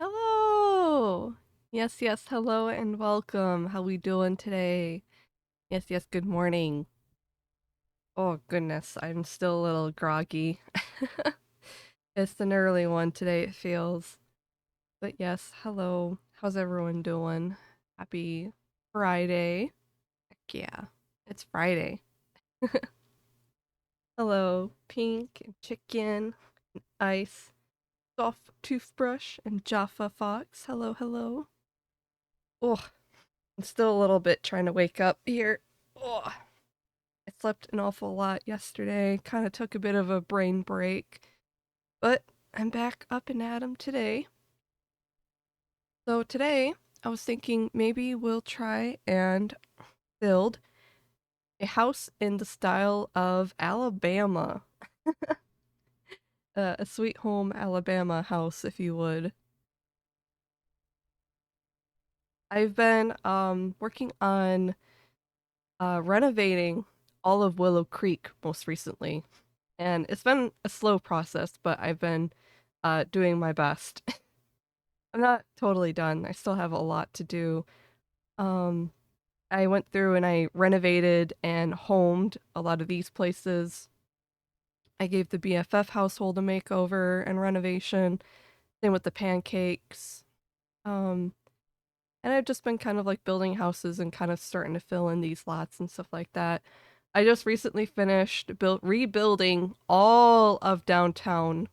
Hello! Yes, yes, hello and welcome. How we doing today? Yes, yes, good morning. Oh goodness, I'm still a little groggy. It's an early one today, it feels. But yes, hello. How's everyone doing? Happy Friday. Heck yeah, it's Friday. Hello, Pink and Chicken, Ice, Soft Toothbrush, and Jaffa Fox. Hello, hello. Oh, I'm still a little bit trying to wake up here. Oh, I slept an awful lot yesterday. Kind of took a bit of a brain break, but I'm back up and at 'em today. So today, I was thinking maybe we'll try and build a house in the style of Alabama. A sweet home Alabama house, if you would. I've been working on renovating all of Willow Creek most recently. And it's been a slow process, but I've been doing my best. I'm not totally done. I still have a lot to do. Um, I went through and I renovated and homed a lot of these places. I gave the BFF household a makeover and renovation. Same with the pancakes. Um, and I've just been kind of like building houses and kind of starting to fill in these lots and stuff like that. I just recently finished rebuilding all of downtown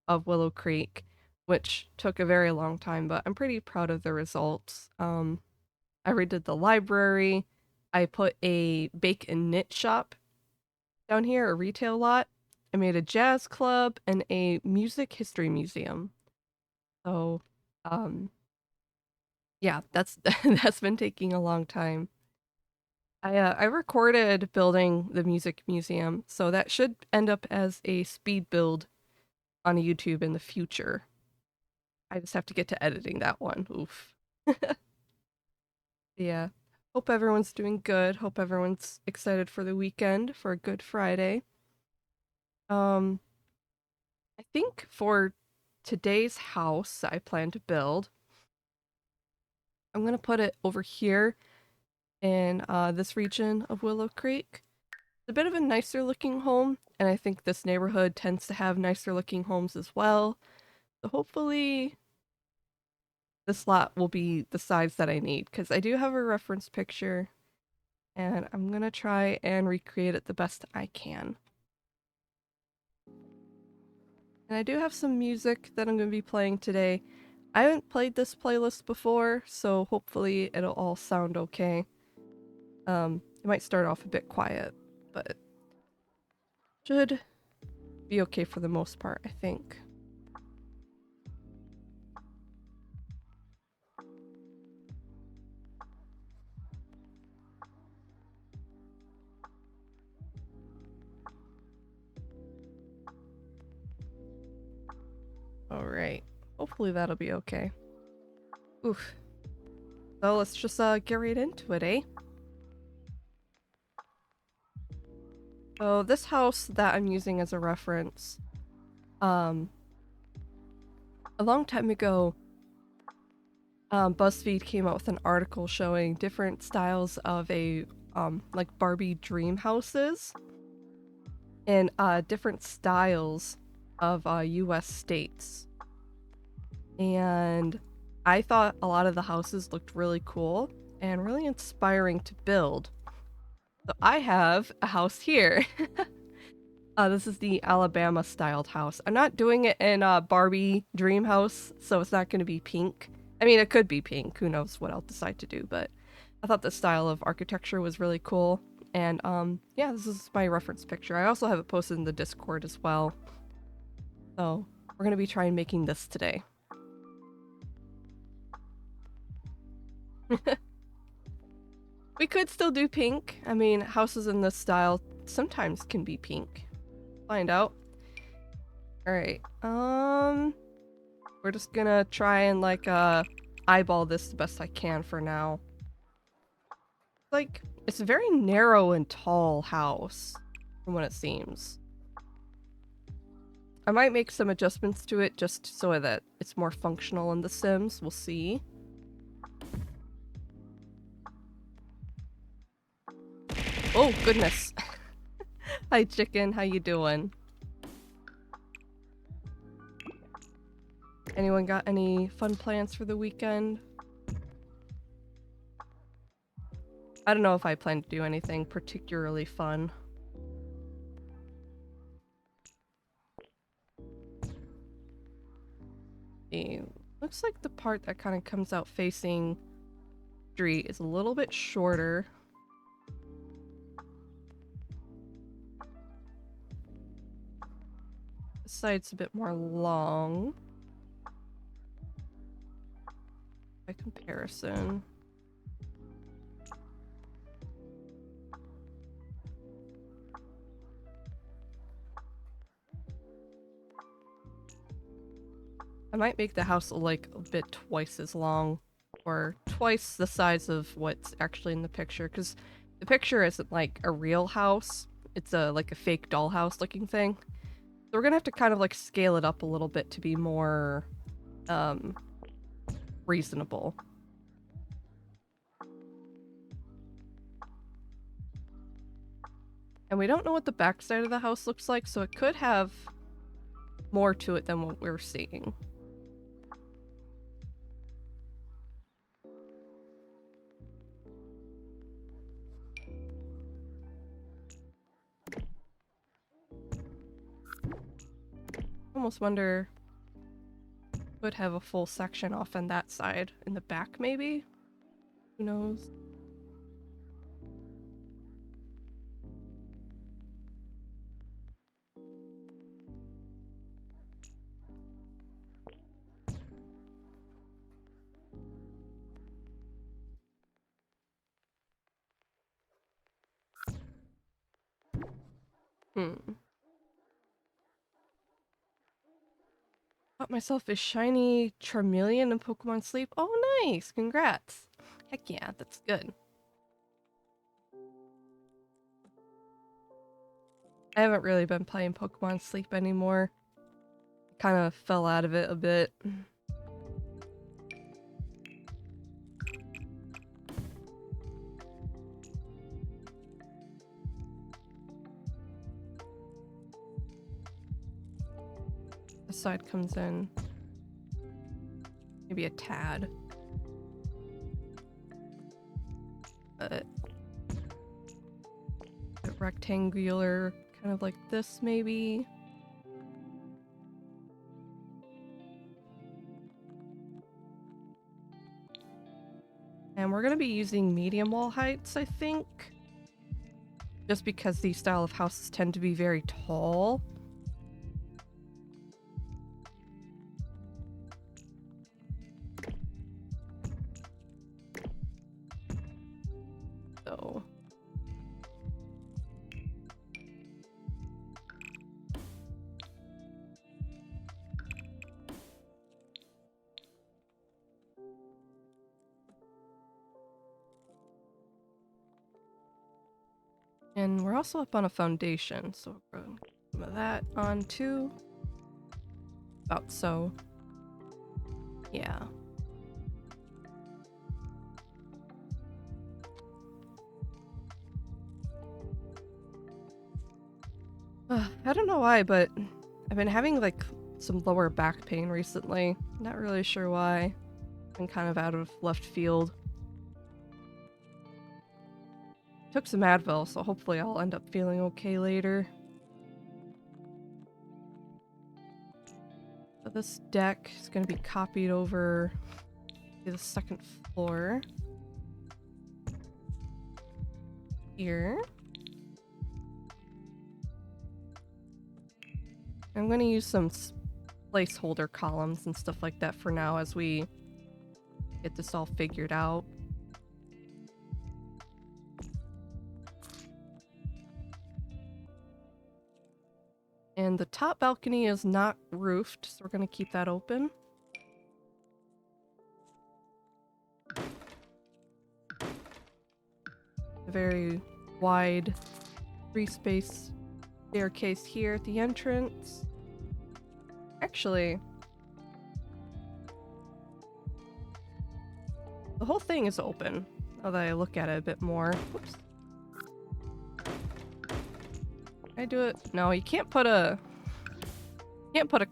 of Willow Creek, which took a very long time, but I'm pretty proud of the results. I redid the library. I put a bake and knit shop down here, a retail lot. I made a jazz club and a music history museum. So, um, yeah, that's that's been taking a long time. I recorded building the music museum, so that should end up as a speed build on YouTube in the future. I just have to get to editing that one. Oof. Yeah. Hope everyone's doing good. Hope everyone's excited for the weekend for a good Friday. Um, I think for today's house that I plan to build, I'm gonna put it over here in this region of Willow Creek. It's a bit of a nicer looking home, and I think this neighborhood tends to have nicer looking homes as well. So hopefully this lot will be the size that I need, because I do have a reference picture and I'm gonna try and recreate it the best I can. And I do have some music that I'm gonna be playing today. I haven't played this playlist before, so hopefully it'll all sound okay. It might start off a bit quiet, but should be okay for the most part, I think. Alright. Hopefully that'll be okay. Oof. So let's just get right into it, eh? So this house that I'm using as a reference, um, a long time ago, BuzzFeed came out with an article showing different styles of a like Barbie dream houses and different styles of US states. And I thought a lot of the houses looked really cool and really inspiring to build. So I have a house here. This is the Alabama styled house. I'm not doing it in a Barbie dream house, so it's not going to be pink. I mean, it could be pink. Who knows what I'll decide to do, but I thought the style of architecture was really cool. And yeah, this is my reference picture. I also have it posted in the Discord as well. So we're going to be trying making this today. We could still do pink. I mean, houses in this style sometimes can be pink. Find out. All right. We're just gonna try and like eyeball this the best I can for now. Like, it's a very narrow and tall house from what it seems. I might make some adjustments to it just so that it's more functional in The Sims. We'll see. Oh, goodness. Hi, chicken. How you doing? Anyone got any fun plans for the weekend? I don't know if I plan to do anything particularly fun. Looks like the part that kind of comes out facing street is a little bit shorter. This side's a bit more long. By comparison. I might make the house like a bit twice as long, or twice the size of what's actually in the picture, because the picture isn't like a real house. It's like a fake dollhouse looking thing. So we're gonna have to kind of like scale it up a little bit to be more reasonable. And we don't know what the backside of the house looks like, so it could have more to it than what we're seeing. Almost wonder would have a full section off on that side. In the back, maybe? Who knows? Got myself a shiny Charmeleon in Pokemon Sleep. Oh, nice! Congrats! Heck yeah, that's good. I haven't really been playing Pokemon Sleep anymore. Kind of fell out of it a bit. This side comes in maybe a tad. But rectangular, kind of like this maybe. And we're gonna be using medium wall heights, I think. Just because these style of houses tend to be very tall. So and we're also up on a foundation, so we're going to put some of that on too. About so. Yeah. I don't know why, but I've been having like some lower back pain recently. Not really sure why. Been kind of out of left field. Took some Advil, so hopefully I'll end up feeling okay later. So this deck is going to be copied over to the second floor. Here. I'm going to use some placeholder columns and stuff like that for now as we get this all figured out. And the top balcony is not roofed, so we're going to keep that open. A very wide free space staircase here at the entrance. Actually, the whole thing is open. Now that I look at it a bit more. Whoops. Can I do it? No, you can't put a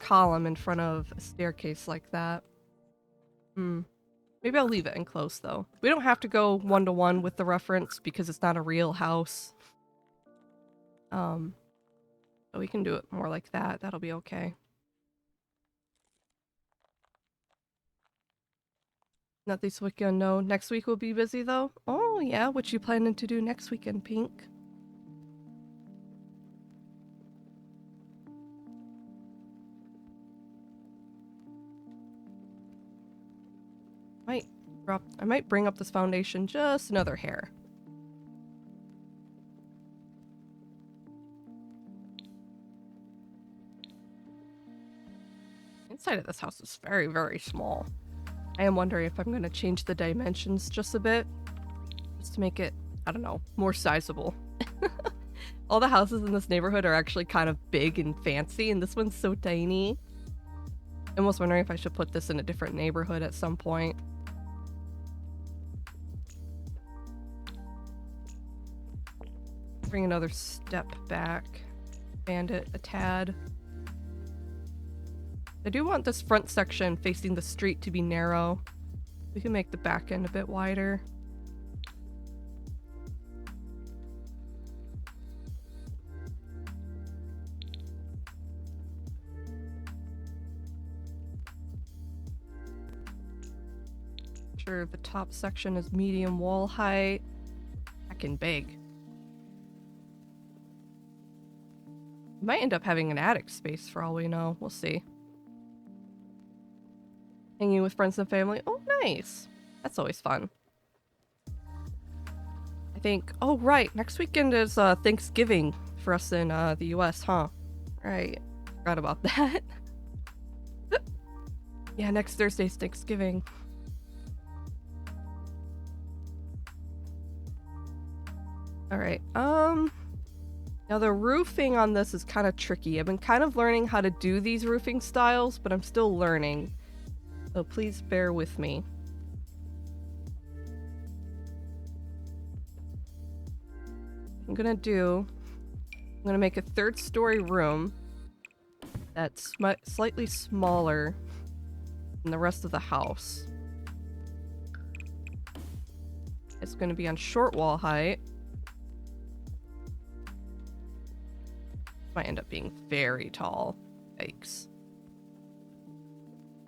column in front of a staircase like that. Maybe I'll leave it enclosed though. We don't have to go one-to-one with the reference because it's not a real house. But we can do it more like that. That'll be okay. Not this weekend, no. Next week will be busy though. Oh yeah, what you planning to do next weekend, Pink? I might bring up this foundation just another hair. Inside of this house is very, very small. I am wondering if I'm going to change the dimensions just a bit. Just to make it, I don't know, more sizable. All the houses in this neighborhood are actually kind of big and fancy, and this one's so tiny. I'm almost wondering if I should put this in a different neighborhood at some point. Bring another step back. Expand it a tad. I do want this front section facing the street to be narrow. We can make the back end a bit wider. Sure, the top section is medium wall height. Heckin' big. Might end up having an attic space for all we know. We'll see. Hanging with friends and family. Oh, nice. That's always fun. I think... Oh, right. Next weekend is Thanksgiving for us in the US, huh? Right. Forgot about that. Yeah, next Thursday's Thanksgiving. Alright, now the roofing on this is kind of tricky. I've been kind of learning how to do these roofing styles, but I'm still learning. So please bear with me. I'm gonna make a third-story room that's slightly smaller than the rest of the house. It's gonna be on short wall height. Might end up being very tall. Yikes.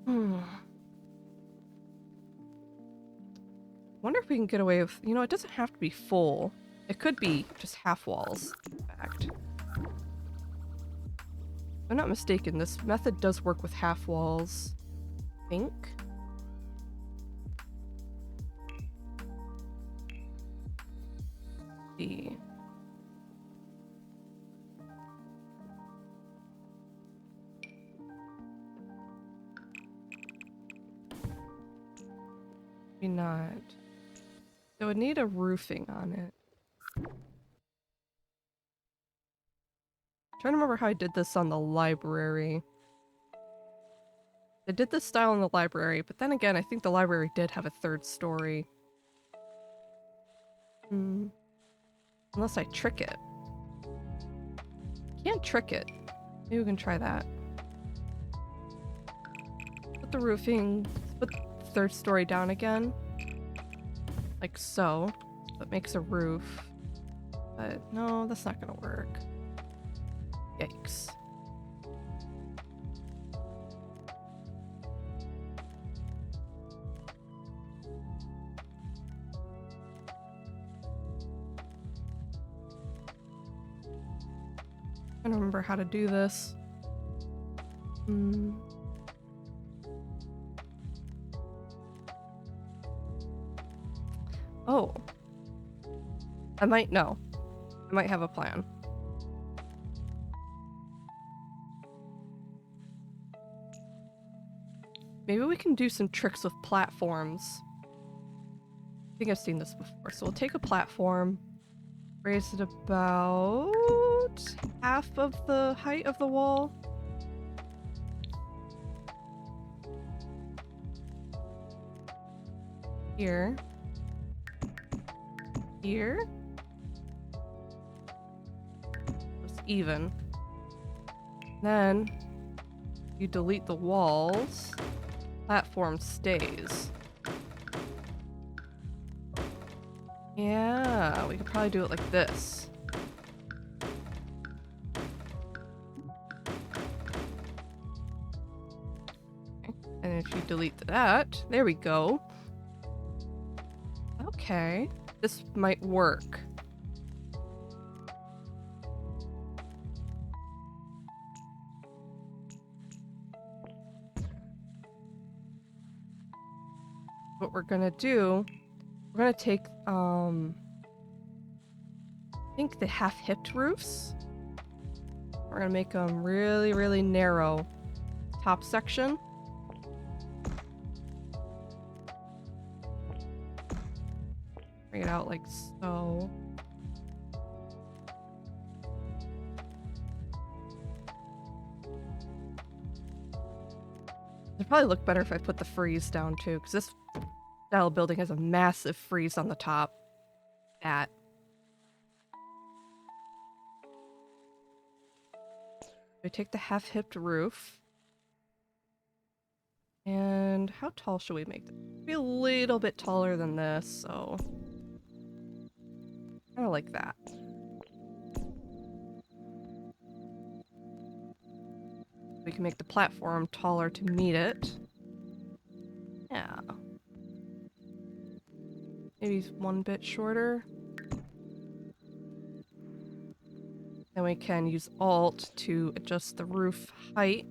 Wonder if we can get away with... You know, it doesn't have to be full. It could be just half walls, in fact. If I'm not mistaken, this method does work with half walls. I think. Let's see. Maybe not. It would need a roofing on it. I'm trying to remember how I did this on the library. I did this style in the library, but then again, I think the library did have a third story. Unless I trick it. Can't trick it. Maybe we can try that. Put the roofing, put the third story down again. Like so. That makes a roof. But no, that's not gonna work. Yikes. I don't remember how to do this. Oh. I might know. I might have a plan. Maybe we can do some tricks with platforms. I think I've seen this before. So we'll take a platform, raise it about half of the height of the wall. here. Here. It's even. Then you delete the walls. Platform stays. Yeah, we could probably do it like this. Okay. And if you delete that, there we go. Okay, this might work. What we're gonna do, we're gonna take, I think the half-hipped roofs. We're gonna make them really, really narrow. Top section. Bring it out like so. It'd probably look better if I put the frieze down too, because this style of building has a massive frieze on the top. That. We take the half-hipped roof. And how tall should we make this? Be a little bit taller than this, so kind of like that. We can make the platform taller to meet it. Yeah. Maybe one bit shorter. Then we can use Alt to adjust the roof height.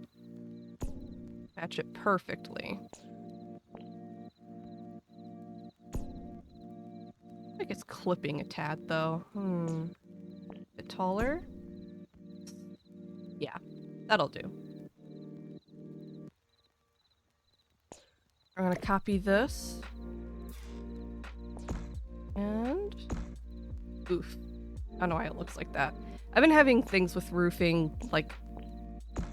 Match it perfectly. I think it's clipping a tad though. A bit taller? Yeah, that'll do. I'm gonna copy this. And oof. I don't know why it looks like that. I've been having things with roofing, like,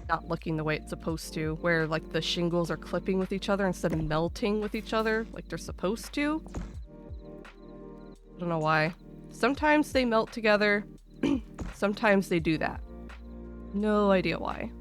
not looking the way it's supposed to, where, like, the shingles are clipping with each other instead of melting with each other like they're supposed to. I don't know why. Sometimes they melt together, sometimes they do that. No idea why.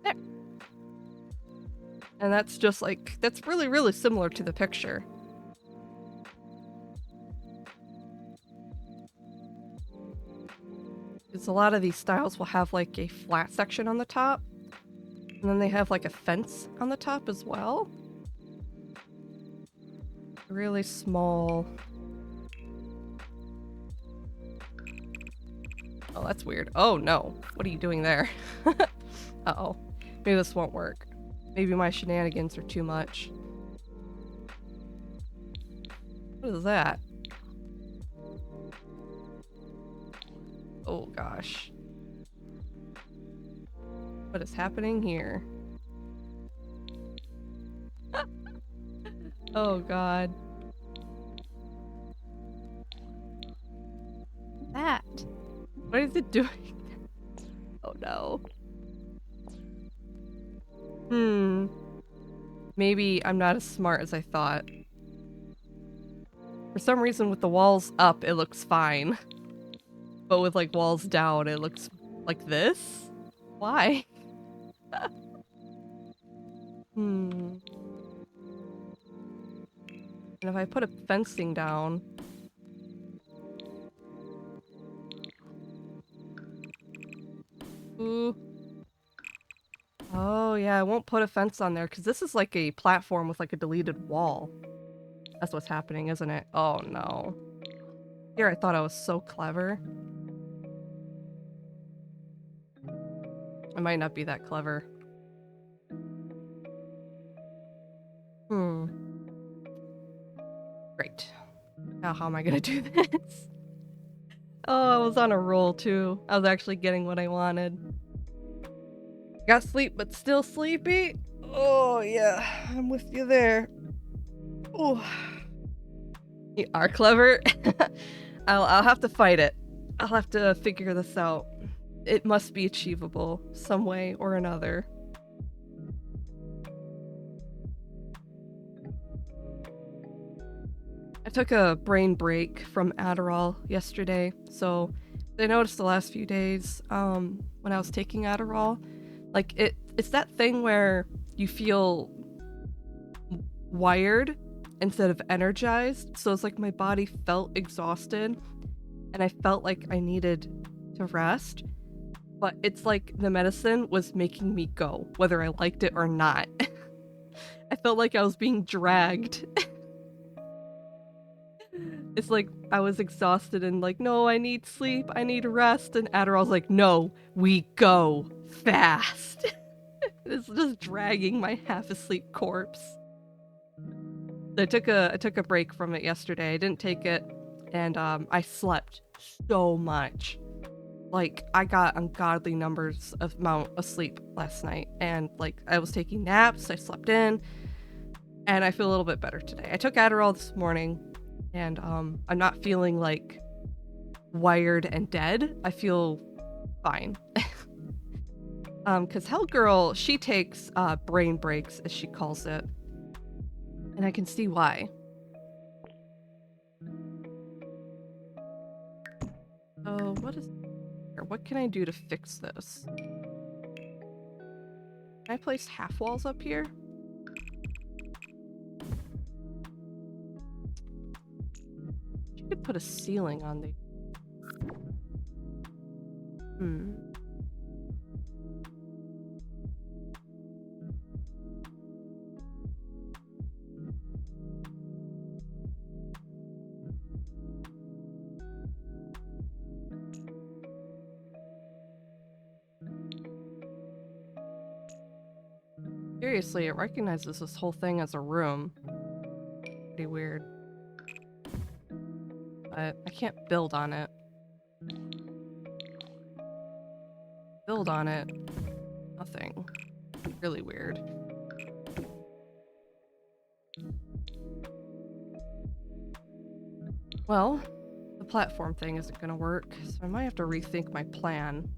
There. And that's just like, that's really, really similar to the picture. Because a lot of these styles will have like a flat section on the top. And then they have like a fence on the top as well. Really small. Oh, that's weird. Oh no. What are you doing there? Uh-oh. Maybe this won't work. Maybe my shenanigans are too much. What is that? Oh gosh. What is happening here? Oh god. That. What is it doing? Oh no. Maybe I'm not as smart as I thought. For some reason with the walls up it looks fine. But with like walls down it looks like this? Why? And if I put a fencing down... Ooh. Oh yeah, I won't put a fence on there because this is like a platform with like a deleted wall. That's what's happening, isn't it? Oh no. Here I thought I was so clever. I might not be that clever. Great. Now how am I gonna do this? Oh, I was on a roll too. I was actually getting what I wanted. Got sleep, but still sleepy? Oh, yeah, I'm with you there. Oh. You are clever. I'll have to fight it. I'll have to figure this out. It must be achievable, some way or another. I took a brain break from Adderall yesterday, so I noticed the last few days, when I was taking Adderall, like it's that thing where you feel wired instead of energized. So it's like my body felt exhausted and I felt like I needed to rest. But it's like the medicine was making me go, whether I liked it or not. I felt like I was being dragged. It's like I was exhausted and like, no, I need sleep, I need rest. And Adderall's like, no, we go fast. It's just dragging my half asleep corpse. I took a break from it yesterday. I didn't take it, and I slept so much. Like I got ungodly numbers of amount of sleep last night, and like I was taking naps, I slept in, and I feel a little bit better today. I took Adderall this morning, and I'm not feeling like wired and dead. I feel fine. Because Hell Girl, she takes brain breaks, as she calls it, and I can see why. So what can I do to fix this? Can I place half walls up here? You could put a ceiling on the... Seriously, it recognizes this whole thing as a room. Pretty weird. But I can't build on it. Build on it. Nothing. Really weird. Well, the platform thing isn't gonna work, so I might have to rethink my plan.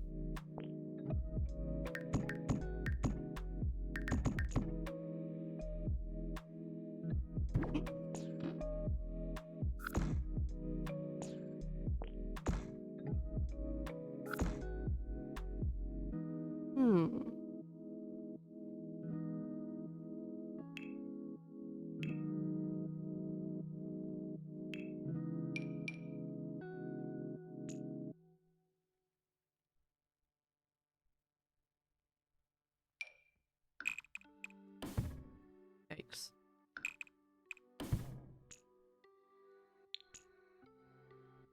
Yikes.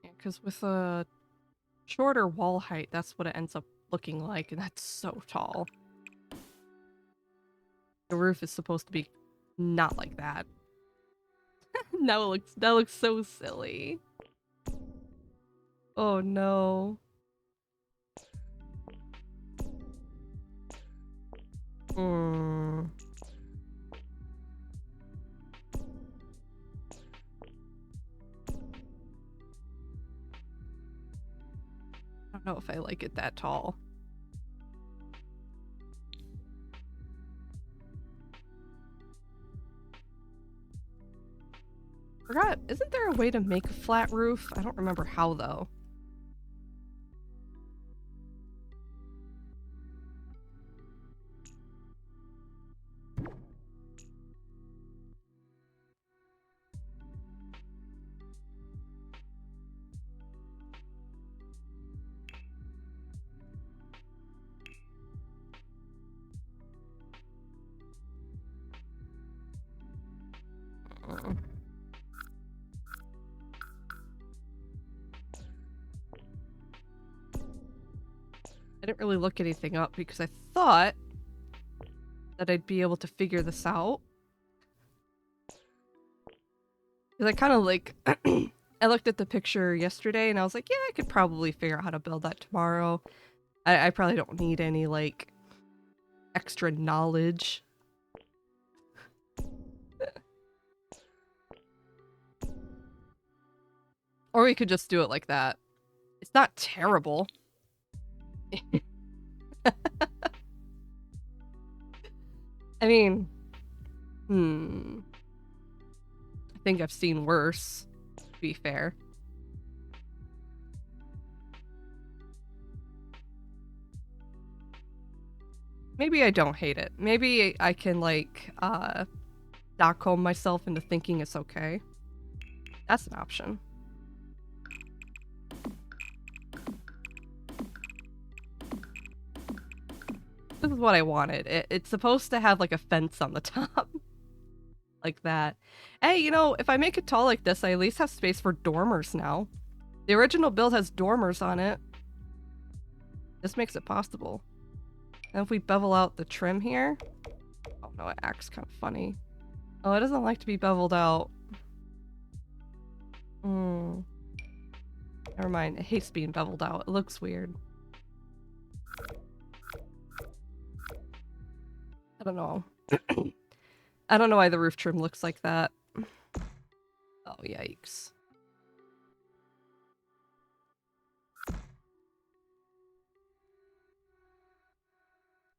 Yeah, because with a shorter wall height, that's what it ends up looking like, and that's so tall. The roof is supposed to be not like that. That looks so silly. Oh no. I don't know if I like it that tall. Forgot, isn't there a way to make a flat roof? I don't remember how though. I didn't really look anything up because I thought that I'd be able to figure this out. Because I kind of like, I looked at the picture yesterday and I was like, yeah, I could probably figure out how to build that tomorrow. I probably don't need any like extra knowledge. Or we could just do it like that. It's not terrible. I mean, I think I've seen worse, to be fair. Maybe I don't hate it. Maybe I can, like, Stockholm myself into thinking it's okay. That's an option. This is what I wanted. It's supposed to have, like, a fence on the top. Like that. Hey, you know, if I make it tall like this, I at least have space for dormers now. The original build has dormers on it. This makes it possible. And if we bevel out the trim here... Oh no, it acts kind of funny. Oh, it doesn't like to be beveled out. Never mind, it hates being beveled out. It looks weird. I don't know. I don't know why the roof trim looks like that. Oh, yikes.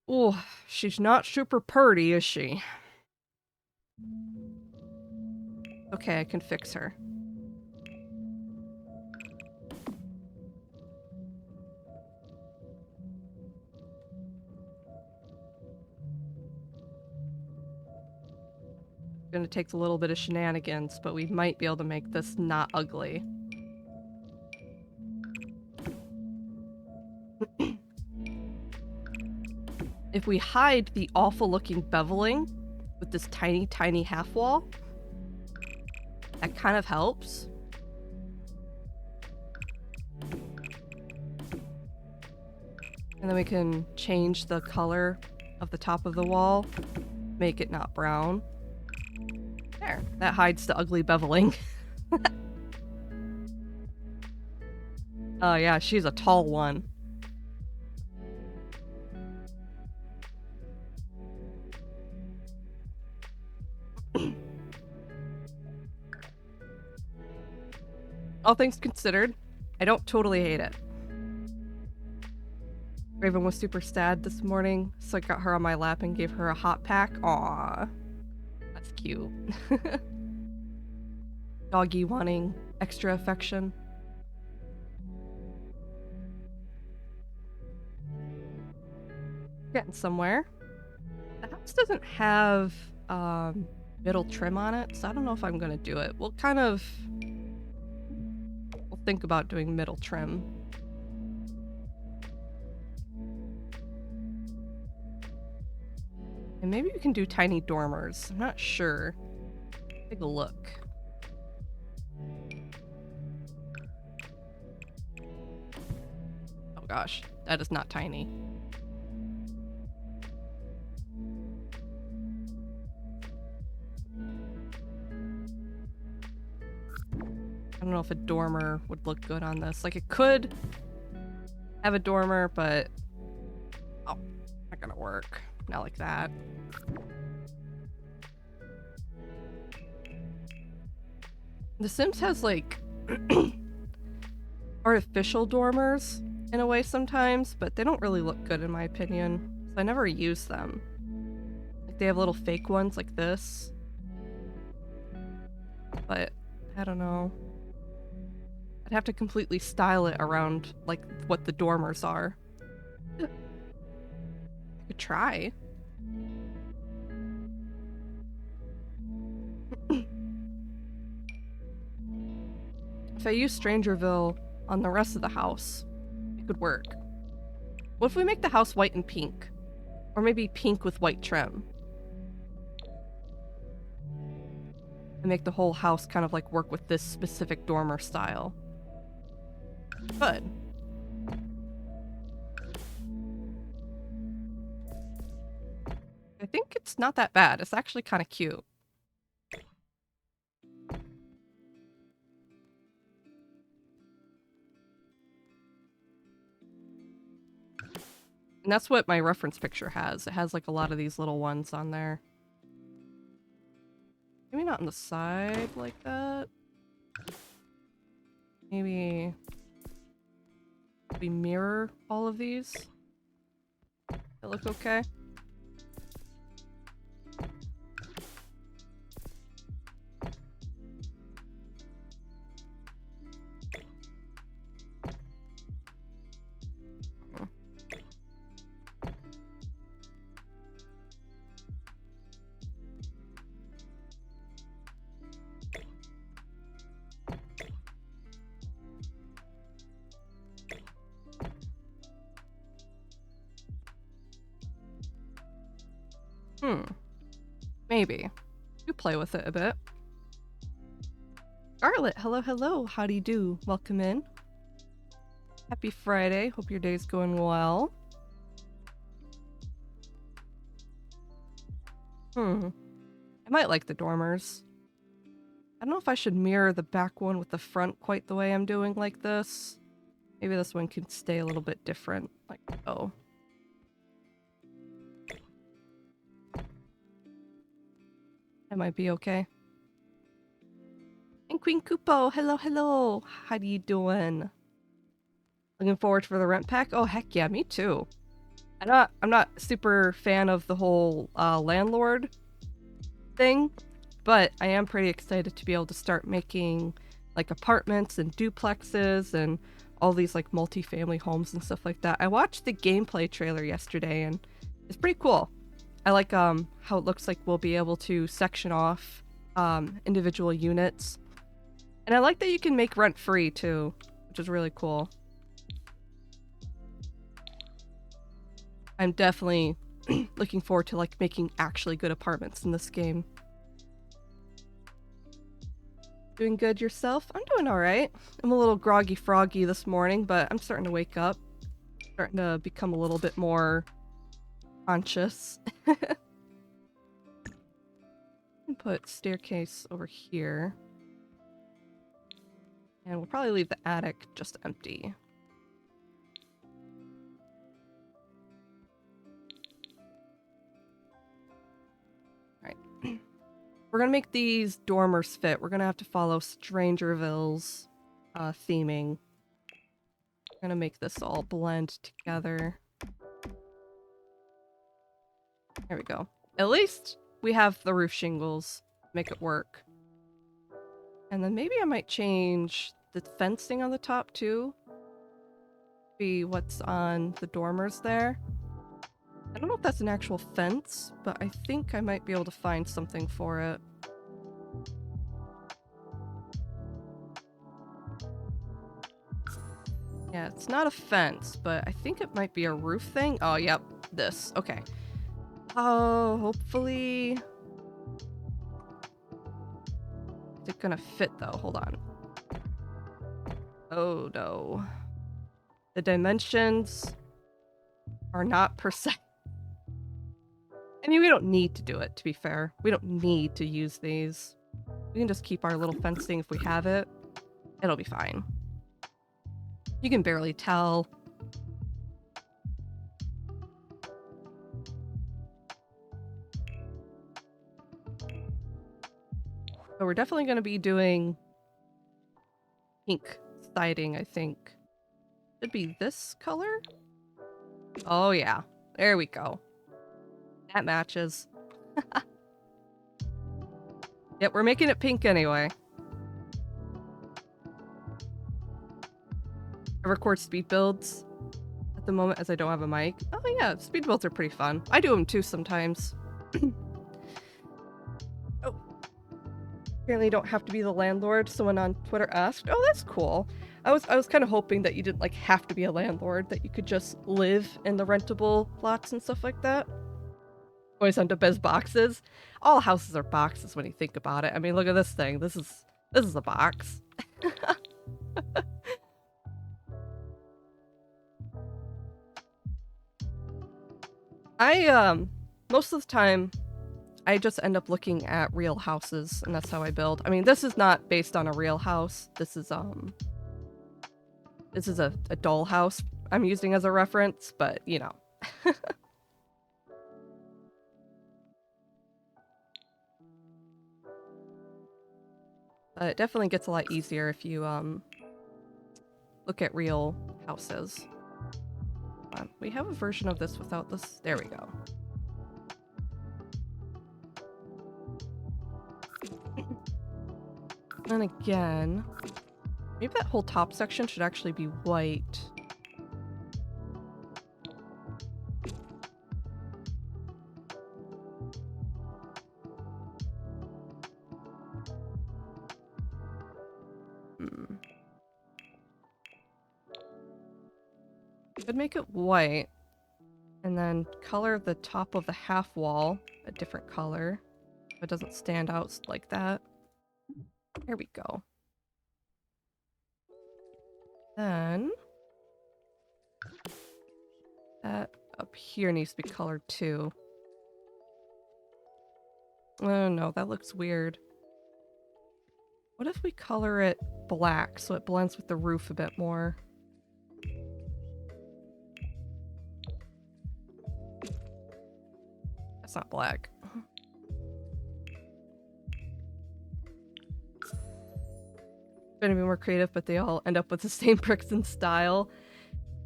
Oh, she's not super purty, is she? Okay, I can fix her. Gonna take a little bit of shenanigans, but we might be able to make this not ugly. If we hide the awful looking beveling with this tiny, tiny half wall, that kind of helps. And then we can change the color of the top of the wall, make it not brown. There, that hides the ugly beveling. Oh yeah, she's a tall one. All things considered, I don't totally hate it. Raven was super sad this morning, so I got her on my lap and gave her a hot pack. Aww. That's cute. Doggy wanting extra affection. Getting somewhere. The house doesn't have middle trim on it, so I don't know if I'm gonna do it. We'll think about doing middle trim. And maybe we can do tiny dormers. I'm not sure. Take a look. Oh gosh, that is not tiny. I don't know if a dormer would look good on this. Like, it could have a dormer, but... Oh, not gonna work. Not like that. The Sims has, like, artificial dormers in a way sometimes, but they don't really look good in my opinion. So I never use them. Like, they have little fake ones like this. But, I don't know. I'd have to completely style it around, like, what the dormers are. I could try. If I use Strangerville on the rest of the house, it could work. What if we make the house white and pink? Or maybe pink with white trim? And make the whole house kind of like work with this specific dormer style. Good. I think it's not that bad. It's actually kind of cute. And that's what my reference picture has. It has like a lot of these little ones on there. Maybe not on the side like that. Maybe we mirror all of these. They look okay. Maybe. You play with it a bit. Scarlet, hello, hello. How do you do? Welcome in. Happy Friday. Hope your day's going well. I might like the dormers. I don't know if I should mirror the back one with the front quite the way I'm doing like this. Maybe this one can stay a little bit different. Like, oh. That might be okay. And Queen Kupo, hello, hello. How do you doing? Looking forward for the rent pack? Oh, heck yeah, me too. I'm not super fan of the whole landlord thing, but I am pretty excited to be able to start making like apartments and duplexes and all these like multi-family homes and stuff like that. I watched the gameplay trailer yesterday and it's pretty cool. I like how it looks like we'll be able to section off individual units. And I like that you can make rent free too, which is really cool. I'm definitely looking forward to like making actually good apartments in this game. Doing good yourself? I'm doing alright. I'm a little groggy froggy this morning, but I'm starting to wake up. Starting to become a little bit more conscious. Put staircase over here. And we'll probably leave the attic just empty. Alright. We're gonna make these dormers fit. We're gonna have to follow Strangerville's theming. We're gonna make this all blend together. There we go. At least we have the roof shingles to make it work. And then maybe I might change the fencing on the top too. See what's on the dormers there. I don't know if that's an actual fence, but I think I might be able to find something for it. Yeah, it's not a fence, but I think it might be a roof thing. Oh, yep, this. Okay. Oh, hopefully... Is it gonna fit though? Hold on. Oh no. The dimensions are not precise. I mean, we don't need to do it, to be fair. We don't need to use these. We can just keep our little fencing if we have it. It'll be fine. You can barely tell. So we're definitely going to be doing pink siding, I think. Should be this color? Oh yeah. There we go. That matches. Yep, we're making it pink anyway. I record speed builds at the moment as I don't have a mic. Oh yeah, speed builds are pretty fun. I do them too sometimes. Oh. Apparently you don't have to be the landlord, someone on Twitter asked. Oh, that's cool. I was kind of hoping that you didn't like have to be a landlord, that you could just live in the rentable lots and stuff like that. Always end up as boxes. All houses are boxes when you think about it. I mean, look at this thing. This is a box. Most of the time I just end up looking at real houses and that's how I build. I mean, this is not based on a real house. This is a doll house I'm using as a reference, but you know. It definitely gets a lot easier if you look at real houses. We have a version of this without this. There we go. And again, maybe that whole top section should actually be white. Could make it white, and then color the top of the half wall a different color so it doesn't stand out like that. There we go. Then that up here needs to be colored too. Oh no, that looks weird. What if we color it black so it blends with the roof a bit more? That's not black. Trying to be more creative, but they all end up with the same bricks and style.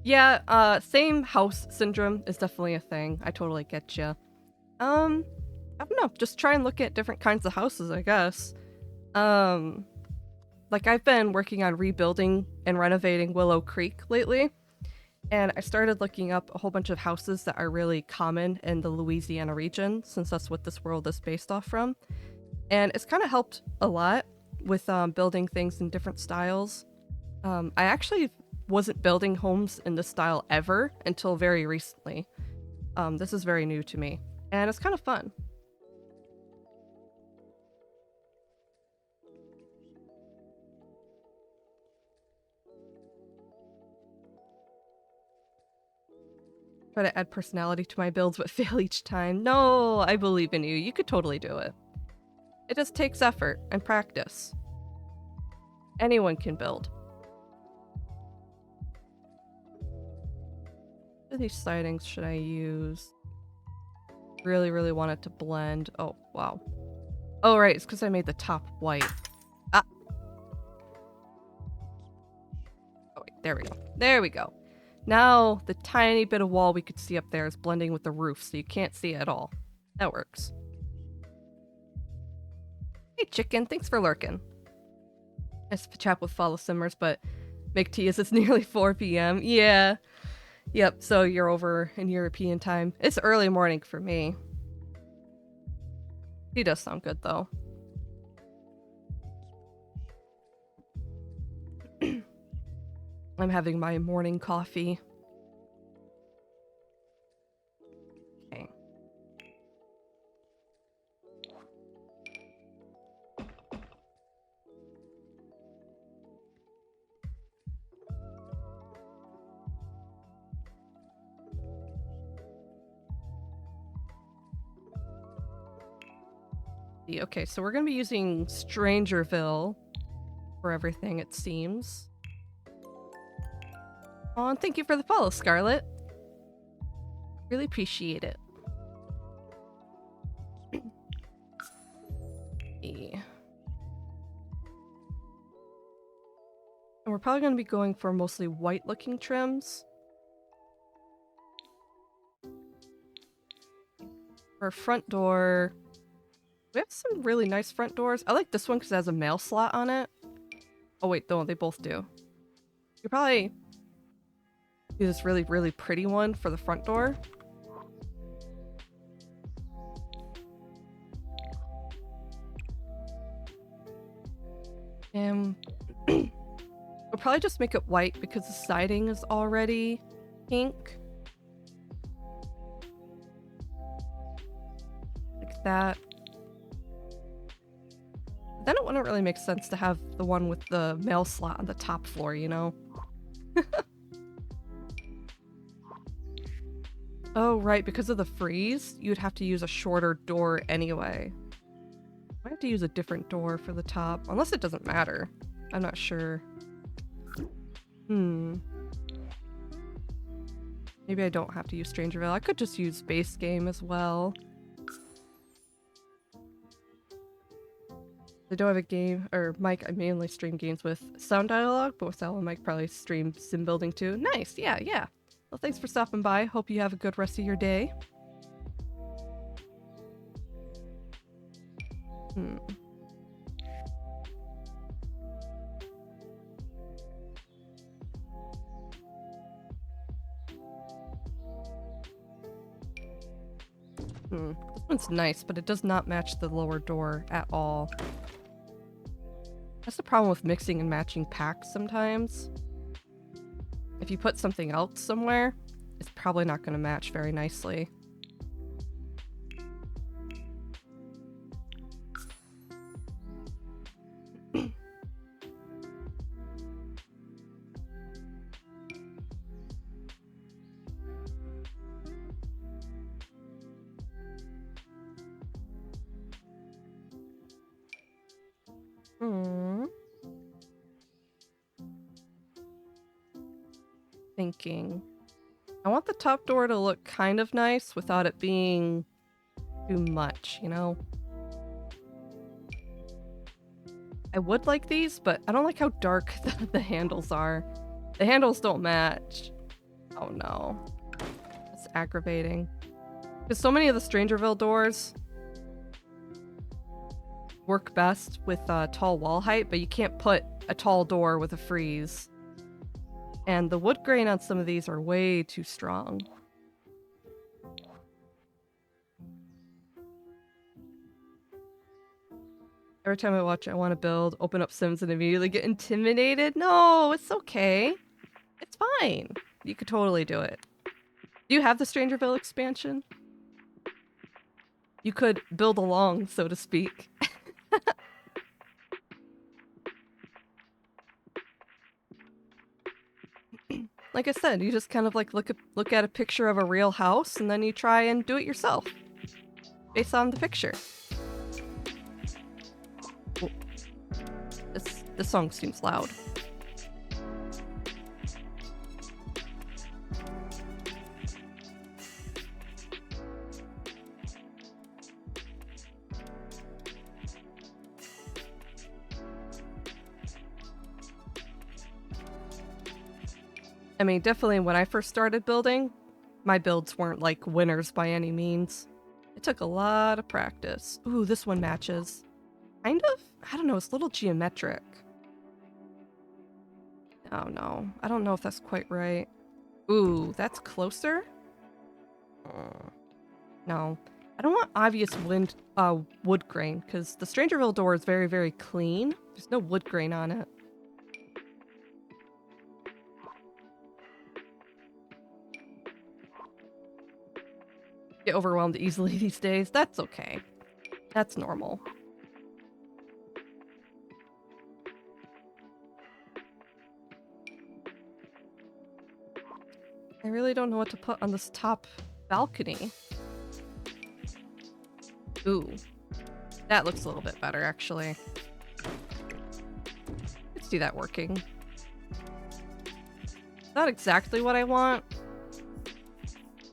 Yeah, same house syndrome is definitely a thing. I totally get you. I don't know. Just try and look at different kinds of houses, I guess. Like I've been working on rebuilding and renovating Willow Creek lately, and I started looking up a whole bunch of houses that are really common in the Louisiana region, since that's what this world is based off from. And it's kind of helped a lot with building things in different styles. I actually wasn't building homes in this style ever until very recently. This is very new to me, and it's kind of fun. Try to add personality to my builds, but fail each time. No, I believe in you. You could totally do it. It just takes effort and practice. Anyone can build. What these sidings should I use? Really, really want it to blend. Oh, wow. Oh, right. It's because I made the top white. Ah. Oh, wait. There we go. There we go. Now, the tiny bit of wall we could see up there is blending with the roof, so you can't see it at all. That works. Hey, chicken. Thanks for lurking. Nice to chat with Follow Simmers, but make tea as it's nearly 4 p.m. Yeah. Yep, so you're over in European time. It's early morning for me. He does sound good, though. I'm having my morning coffee. Okay. Okay, so we're going to be using Strangerville for everything, it seems. Oh, and thank you for the follow, Scarlet. Really appreciate it. And we're probably going to be going for mostly white-looking trims. For our front door, we have some really nice front doors. I like this one because it has a mail slot on it. Oh wait, no, they both do. You probably do this really, really pretty one for the front door. And we'll probably just make it white because the siding is already pink. Like that. Then it wouldn't really make sense to have the one with the mail slot on the top floor, you know? Oh, right, because of the freeze, you'd have to use a shorter door anyway. I have to use a different door for the top, unless it doesn't matter. I'm not sure. Maybe I don't have to use Strangerville. I could just use base game as well. I don't have a game or mic. I mainly stream games with sound dialogue, but with that one mic, probably stream sim building too. Nice, yeah, yeah. Well, thanks for stopping by. Hope you have a good rest of your day. Hmm. This one's nice, but it does not match the lower door at all. That's the problem with mixing and matching packs sometimes. If you put something else somewhere, it's probably not going to match very nicely. Thinking. I want the top door to look kind of nice without it being too much, you know? I would like these, but I don't like how dark the handles are. The handles don't match. Oh no. It's aggravating. Because so many of the Strangerville doors work best with tall wall height, but you can't put a tall door with a freeze. And the wood grain on some of these are way too strong. Every time I watch it, I want to build, open up Sims, and immediately get intimidated. No, it's okay. It's fine. You could totally do it. Do you have the Strangerville expansion? You could build along, so to speak. Like I said, you just kind of like look at a picture of a real house, and then you try and do it yourself based on the picture. Oh, this song seems loud. I mean, definitely when I first started building, my builds weren't like winners by any means. It took a lot of practice. Ooh, this one matches. Kind of? I don't know, it's a little geometric. Oh no, I don't know if that's quite right. Ooh, that's closer? No. I don't want obvious wood grain, because the Strangerville door is very, very clean. There's no wood grain on it. Get overwhelmed easily these days. That's okay. That's normal. I really don't know what to put on this top balcony. Ooh. That looks a little bit better, actually. Let's see that working. Not exactly what I want,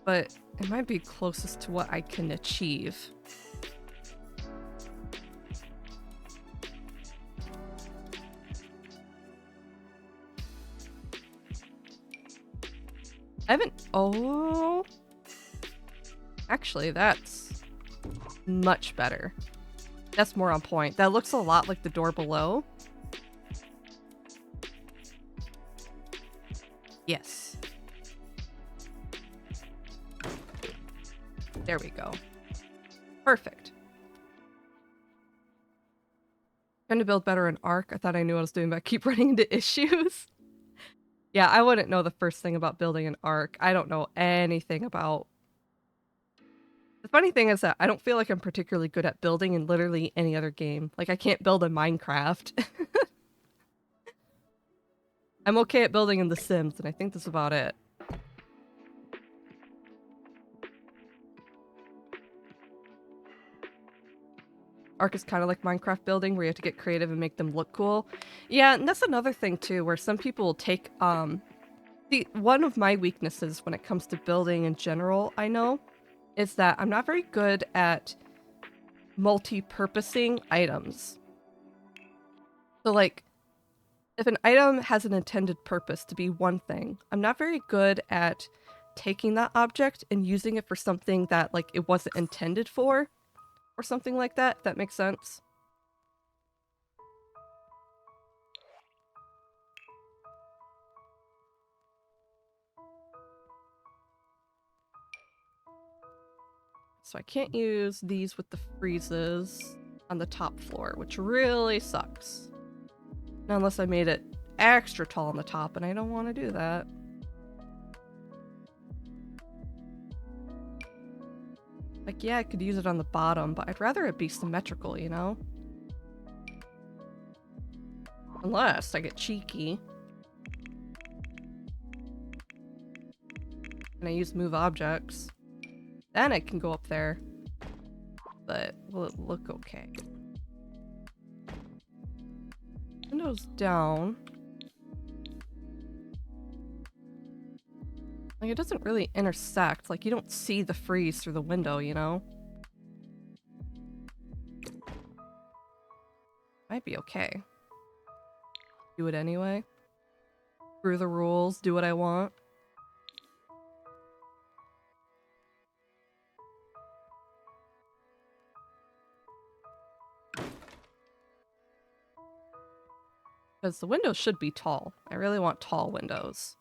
but it might be closest to what I can achieve. I haven't... Oh... Actually, that's much better. That's more on point. That looks a lot like the door below. Yes. There we go. Perfect. Trying to build better in Arc. I thought I knew what I was doing, but I keep running into issues. Yeah, I wouldn't know the first thing about building an Arc. I don't know anything about... The funny thing is that I don't feel like I'm particularly good at building in literally any other game. Like, I can't build in Minecraft. I'm okay at building in The Sims, and I think that's about it. Arc is kind of like Minecraft building, where you have to get creative and make them look cool. Yeah, and that's another thing, too, where some people will take, See, one of my weaknesses when it comes to building in general, I know, is that I'm not very good at multi-purposing items. So like, if an item has an intended purpose to be one thing, I'm not very good at taking that object and using it for something that like it wasn't intended for, or something like that, if that makes sense. So I can't use these with the freezes on the top floor, which really sucks. Unless I made it extra tall on the top, and I don't want to do that. Like, yeah, I could use it on the bottom, but I'd rather it be symmetrical, you know? Unless I get cheeky. And I use move objects. Then it can go up there. But will it look okay? Windows down. Like, it doesn't really intersect. Like, you don't see the freeze through the window, you know? Might be okay. Do it anyway. Screw the rules, do what I want. Because the windows should be tall. I really want tall windows.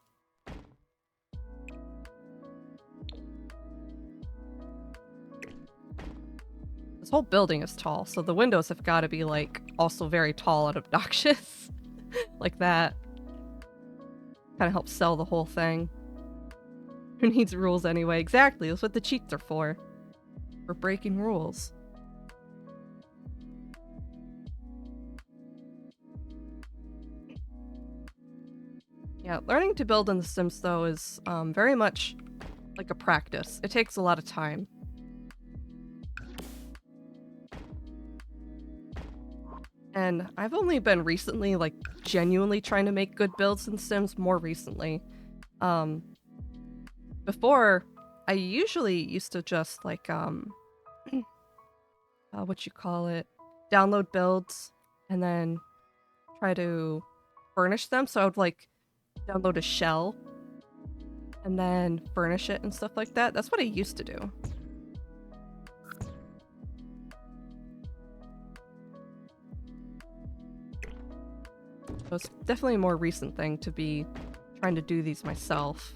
This whole building is tall, so the windows have got to be, like, also very tall and obnoxious. Like that. Kind of helps sell the whole thing. Who needs rules anyway? Exactly, that's what the cheats are for. For breaking rules. Yeah, learning to build in The Sims, though, is very much like a practice. It takes a lot of time. And I've only been recently, like, genuinely trying to make good builds in Sims more recently. Before, I usually used to just, like, what you call it? Download builds and then try to furnish them. So I would, like, download a shell and then furnish it and stuff like that. That's what I used to do. So it's definitely a more recent thing to be trying to do these myself.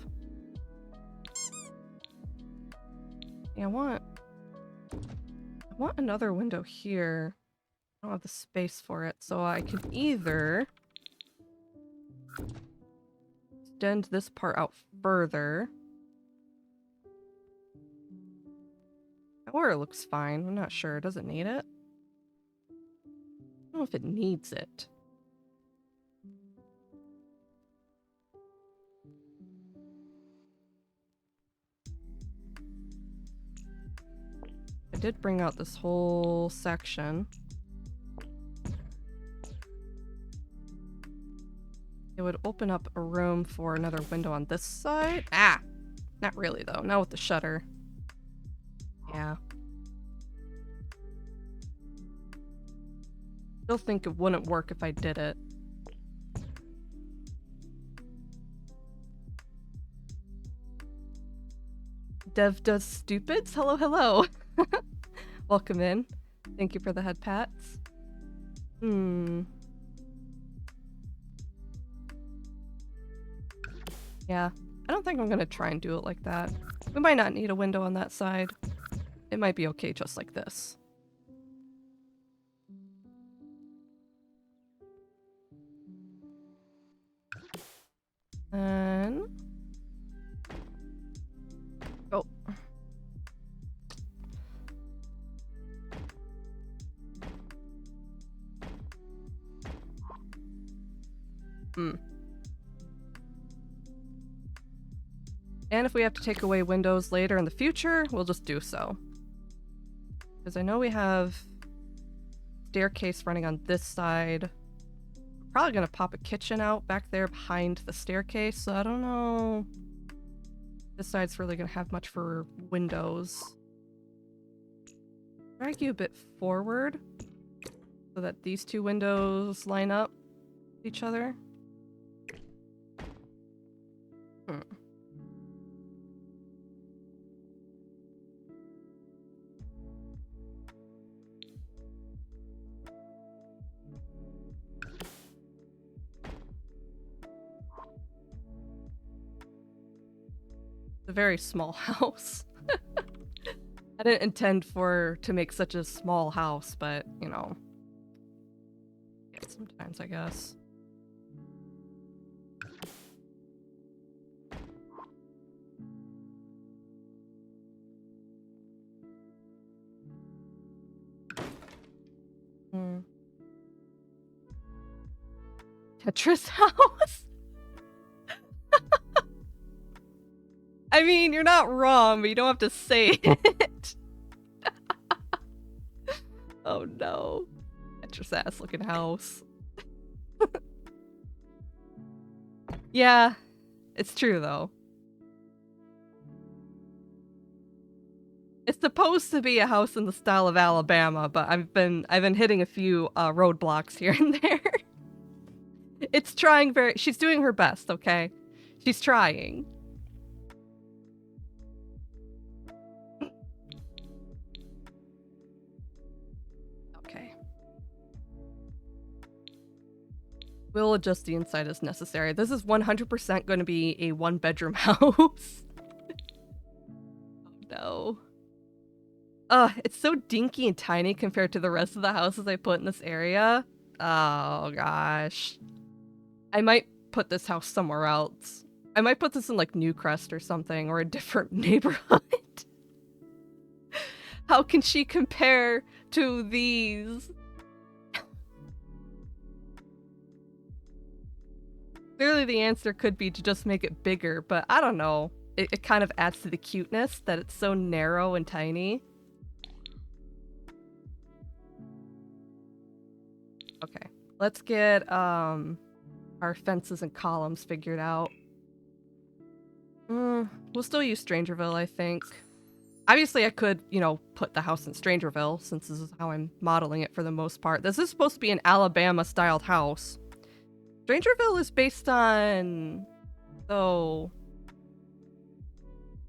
Yeah, I want another window here. I don't have the space for it, so I can either extend this part out further. Or it looks fine. I'm not sure. Does it need it? I don't know if it needs it. I did bring out this whole section. It would open up a room for another window on this side. Ah! Not really, though. Not with the shutter. Yeah. Still think it wouldn't work if I did it. Dev does stupids? Hello, hello. Welcome in. Thank you for the head pats. Yeah, I don't think I'm gonna try and do it like that. We might not need a window on that side. It might be okay just like this. And... oh. And if we have to take away windows later in the future, we'll just do so. Because I know we have staircase running on this side. probably gonna pop a kitchen out back there behind the staircase, so I don't know. This side's really gonna have much for windows. Drag you a bit forward so that these two windows line up with each other. It's a very small house. I didn't intend to make such a small house, but, you know. Yeah, sometimes, I guess. Tetris house? I mean, you're not wrong, but you don't have to say it. Oh no. Tetris ass looking house. Yeah, it's true though. It's supposed to be a house in the style of Alabama, but I've been hitting a few roadblocks here and there. It's trying she's doing her best, okay? She's trying. Okay. We'll adjust the inside as necessary. This is 100% going to be a one-bedroom house. Oh no. It's so dinky and tiny compared to the rest of the houses I put in this area. Oh gosh. I might put this house somewhere else. I might put this in like Newcrest or something, or a different neighborhood. How can she compare to these? Clearly the answer could be to just make it bigger, but I don't know. It kind of adds to the cuteness that it's so narrow and tiny. Okay, let's get our fences and columns figured out. We'll still use Strangerville, I think. Obviously, I could, you know, put the house in Strangerville, since this is how I'm modeling it for the most part. This is supposed to be an Alabama-styled house. Strangerville is based on... So...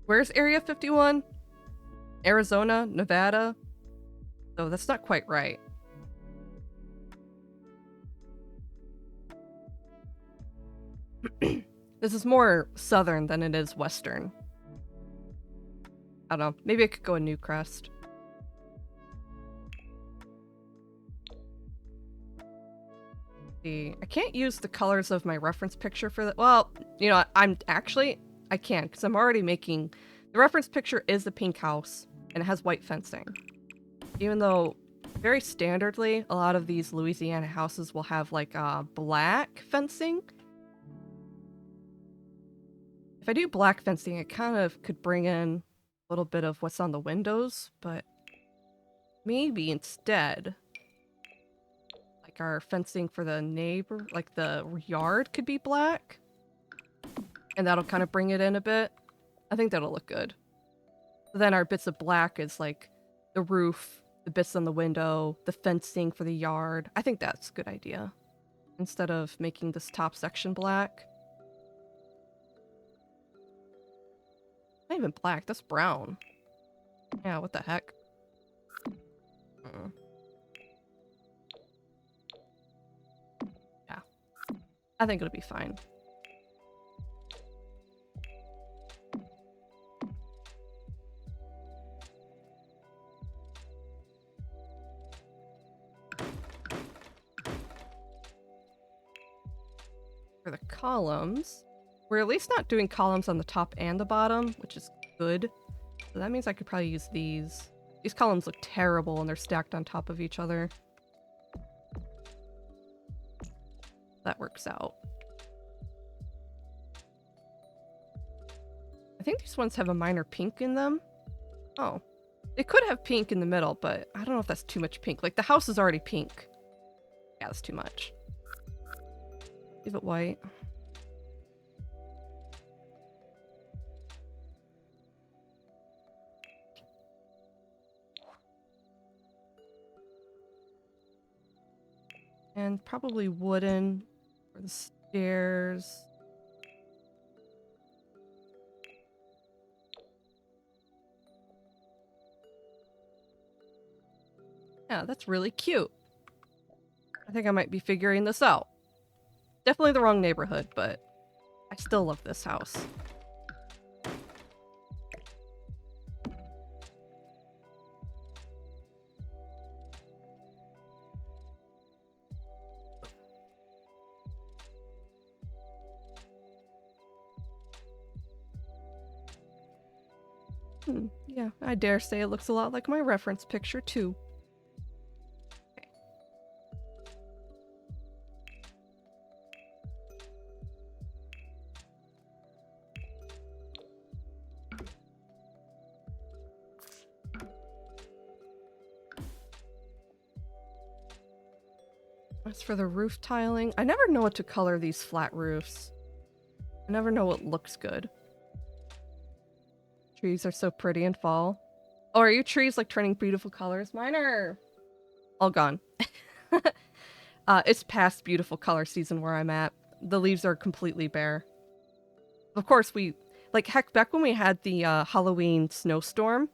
Where's Area 51? Arizona? Nevada? Oh, that's not quite right. This is more southern than it is western. I don't know. Maybe I could go a Newcrest. See, I can't use the colors of my reference picture for that. Well, you know, I can, because I'm already making... The reference picture is the pink house, and it has white fencing. Even though, very standardly, a lot of these Louisiana houses will have, like, black fencing. If I do black fencing, it kind of could bring in a little bit of what's on the windows, but maybe instead, like our fencing for the neighbor, like the yard could be black. And that'll kind of bring it in a bit. I think that'll look good. So then our bits of black is like the roof, the bits on the window, the fencing for the yard. I think that's a good idea. Instead of making this top section black. Not even black, that's brown. Yeah, what the heck? Yeah. I think it'll be fine. For the columns, we're at least not doing columns on the top and the bottom, which is good. So that means I could probably use these. These columns look terrible and they're stacked on top of each other. That works out. I think these ones have a minor pink in them. Oh. They could have pink in the middle, but I don't know if that's too much pink. Like, the house is already pink. Yeah, that's too much. Leave it white. And probably wooden for the stairs. Yeah, that's really cute. I think I might be figuring this out. Definitely the wrong neighborhood, but I still love this house. Yeah, I dare say it looks a lot like my reference picture, too. Okay. As for the roof tiling, I never know what to color these flat roofs. I never know what looks good. Trees are so pretty in fall. Oh, are your trees like turning beautiful colors? Mine are all gone. It's past beautiful color season where I'm at. The leaves are completely bare. Of course, heck, back when we had the Halloween snowstorm,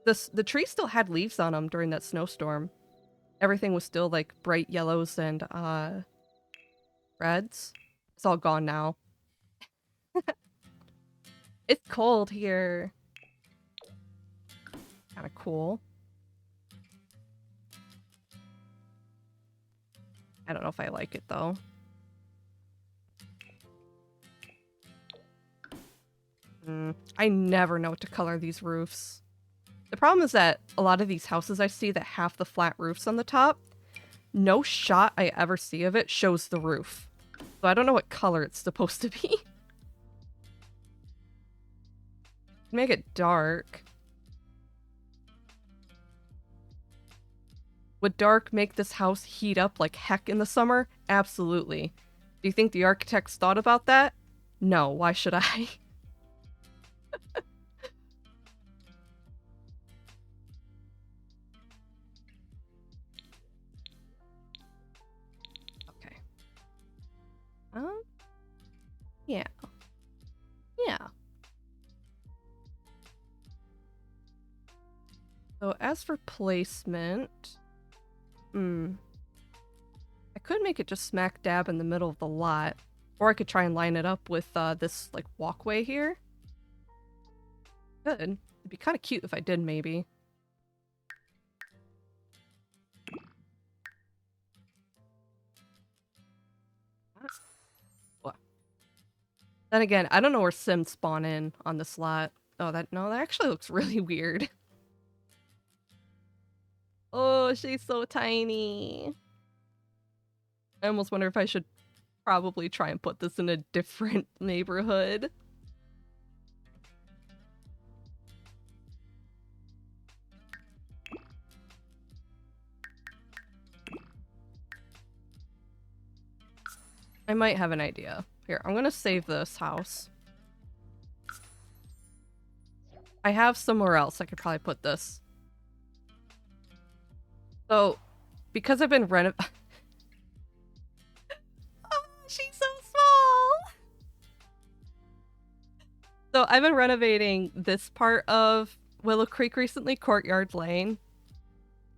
the tree still had leaves on them during that snowstorm. Everything was still like bright yellows and reds. It's all gone now. It's cold here. Kind of cool. I don't know if I like it though. I never know what to color these roofs. The problem is that a lot of these houses I see that have the flat roofs on the top, no shot I ever see of it shows the roof. So I don't know what color it's supposed to be. Make it dark. Would dark make this house heat up like heck in the summer? Absolutely. Do you think the architects thought about that? No, why should I? Okay. Yeah. Yeah. So as for placement, I could make it just smack dab in the middle of the lot, or I could try and line it up with this like walkway here. Good. It'd be kind of cute if I did, maybe. What? Then again, I don't know where Sims spawn in on this lot. Oh, that actually looks really weird. Oh, she's so tiny. I almost wonder if I should probably try and put this in a different neighborhood. I might have an idea. Here, I'm gonna save this house. I have somewhere else I could probably put this. So, because I've been oh, she's so small! So, I've been renovating this part of Willow Creek recently, Courtyard Lane.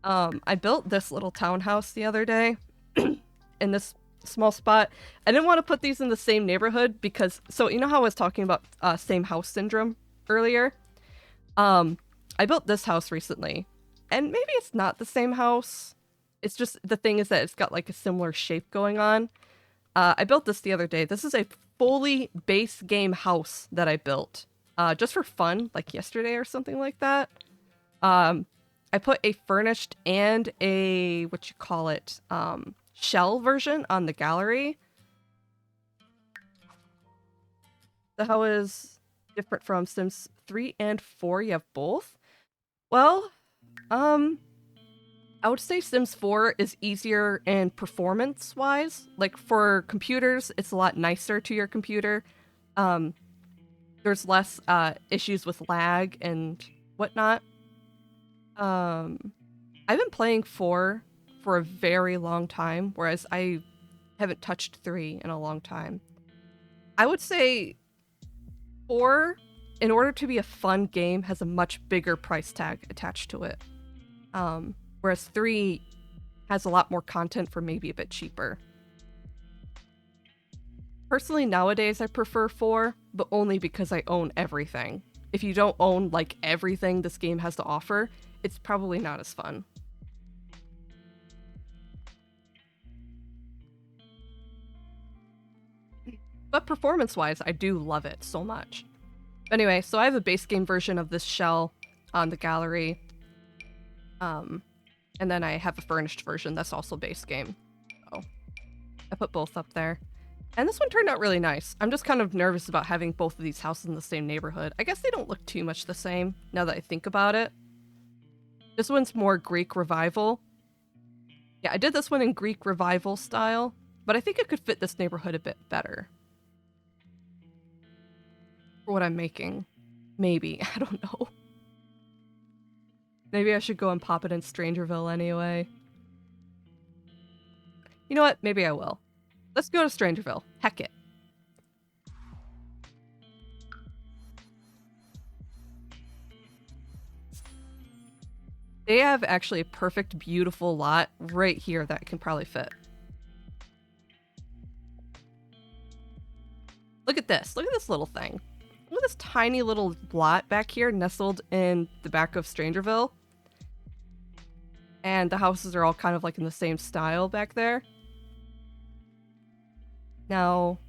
I built this little townhouse the other day in this small spot. I didn't want to put these in the same neighborhood because, so you know how I was talking about same house syndrome earlier? I built this house recently, and maybe it's not the same house. It's just, the thing is that it's got like a similar shape going on. I built this the other day. This is a fully base game house that I built just for fun, like yesterday or something like that. I put a furnished and a, what you call it, shell version on the gallery. The how is different from Sims 3 and 4. You have both. Well, I I would say Sims 4 is easier in performance-wise. Like, for computers, it's a lot nicer to your computer. Um, there's less issues with lag and whatnot. I've been playing 4 for a very long time, whereas I haven't touched 3 in a long time. I would say 4, in order to be a fun game, has a much bigger price tag attached to it. Whereas 3 has a lot more content for maybe a bit cheaper. Personally, nowadays I prefer 4, but only because I own everything. If you don't own, like, everything this game has to offer, it's probably not as fun. But performance-wise, I do love it so much. Anyway, so I have a base game version of this shell on the gallery. And then I have a furnished version that's also base game. So I put both up there. And this one turned out really nice. I'm just kind of nervous about having both of these houses in the same neighborhood. I guess they don't look too much the same, now that I think about it. This one's more Greek Revival. Yeah, I did this one in Greek Revival style, but I think it could fit this neighborhood a bit better. For what I'm making. Maybe. I don't know. Maybe I should go and pop it in Strangerville anyway. You know what? Maybe I will. Let's go to Strangerville. Heck it. They have actually a perfect, beautiful lot right here that can probably fit. Look at this. Look at this little thing. Look at this tiny little lot back here nestled in the back of Strangerville. And the houses are all kind of like in the same style back there. Now,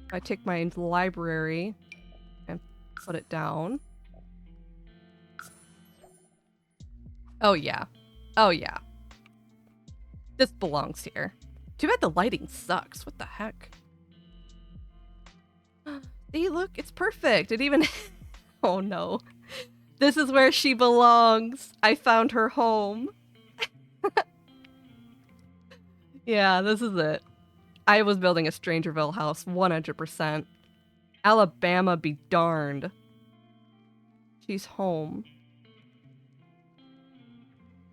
if I take my library and put it down. Oh yeah. Oh yeah. This belongs here. Too bad the lighting sucks. What the heck? See, look, it's perfect. It even... Oh no. This is where she belongs. I found her home. Yeah, this is it. I was building a Strangerville house, 100%. Alabama be darned. She's home.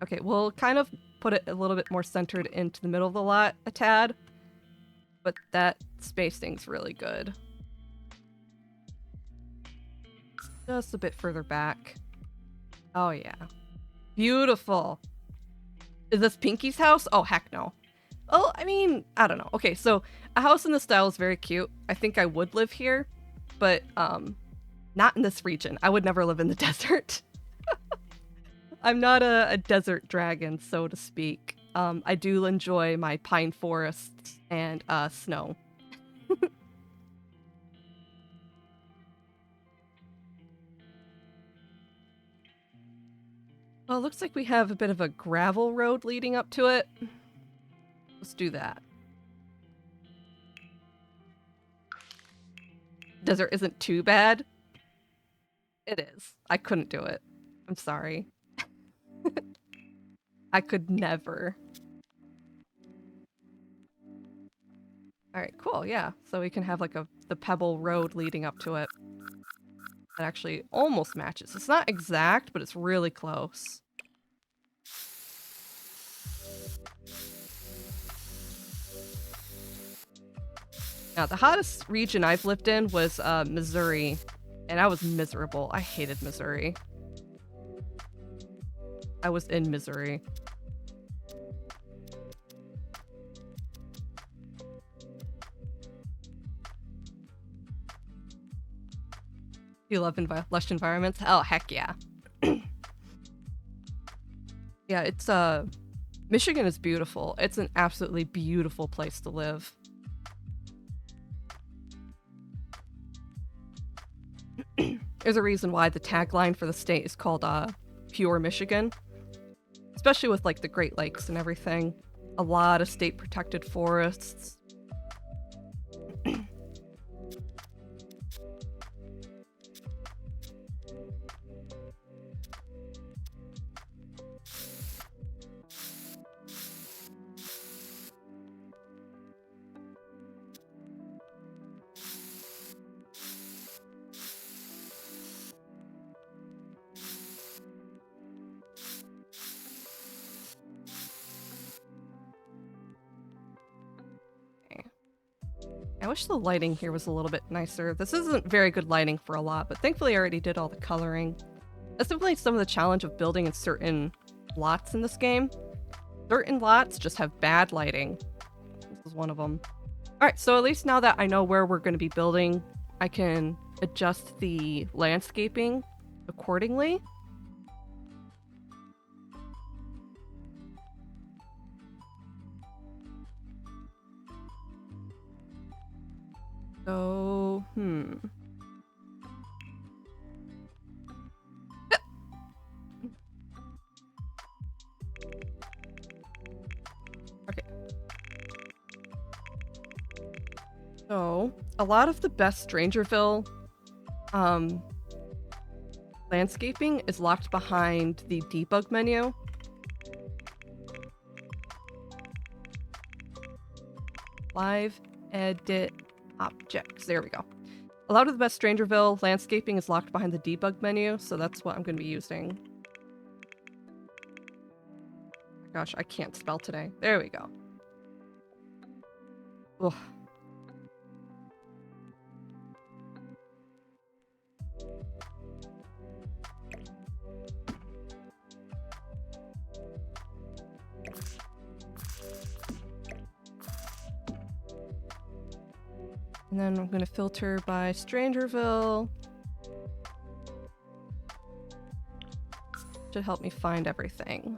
Okay, we'll kind of put it a little bit more centered into the middle of the lot a tad. But that spacing's really good. Just a bit further back. Oh yeah. Beautiful. Is this Pinky's house? Oh, heck no. Oh, I mean, I don't know. Okay, so a house in this style is very cute. I think I would live here, but not in this region. I would never live in the desert. I'm not a desert dragon, so to speak. I do enjoy my pine forests and snow. Well, it looks like we have a bit of a gravel road leading up to it. Let's do that. Desert isn't too bad. It is. I couldn't do it. I'm sorry. I could never. Alright, cool, yeah. So we can have like the pebble road leading up to it. That actually almost matches. It's not exact, but it's really close. Now, the hottest region I've lived in was Missouri, and I was miserable. I hated Missouri. I was in Missouri. You love lush environments? Oh, heck yeah. Yeah, it's, Michigan is beautiful. It's an absolutely beautiful place to live. There's a reason why the tagline for the state is called, Pure Michigan. Especially with, like, the Great Lakes and everything. A lot of state protected forests. I wish the lighting here was a little bit nicer. This isn't very good lighting for a lot, but thankfully I already did all the coloring. That's definitely some of the challenge of building in certain lots in this game. Certain lots just have bad lighting. This is one of them. Alright, so at least now that I know where we're going to be building, I can adjust the landscaping accordingly. So, Okay. So, a lot of the best Strangerville landscaping is locked behind the debug menu. Live edit objects. There we go. A lot of the best Strangerville landscaping is locked behind the debug menu, so that's what I'm going to be using. Gosh, I can't spell today. There we go. Ugh. And then I'm going to filter by Strangerville. Should help me find everything.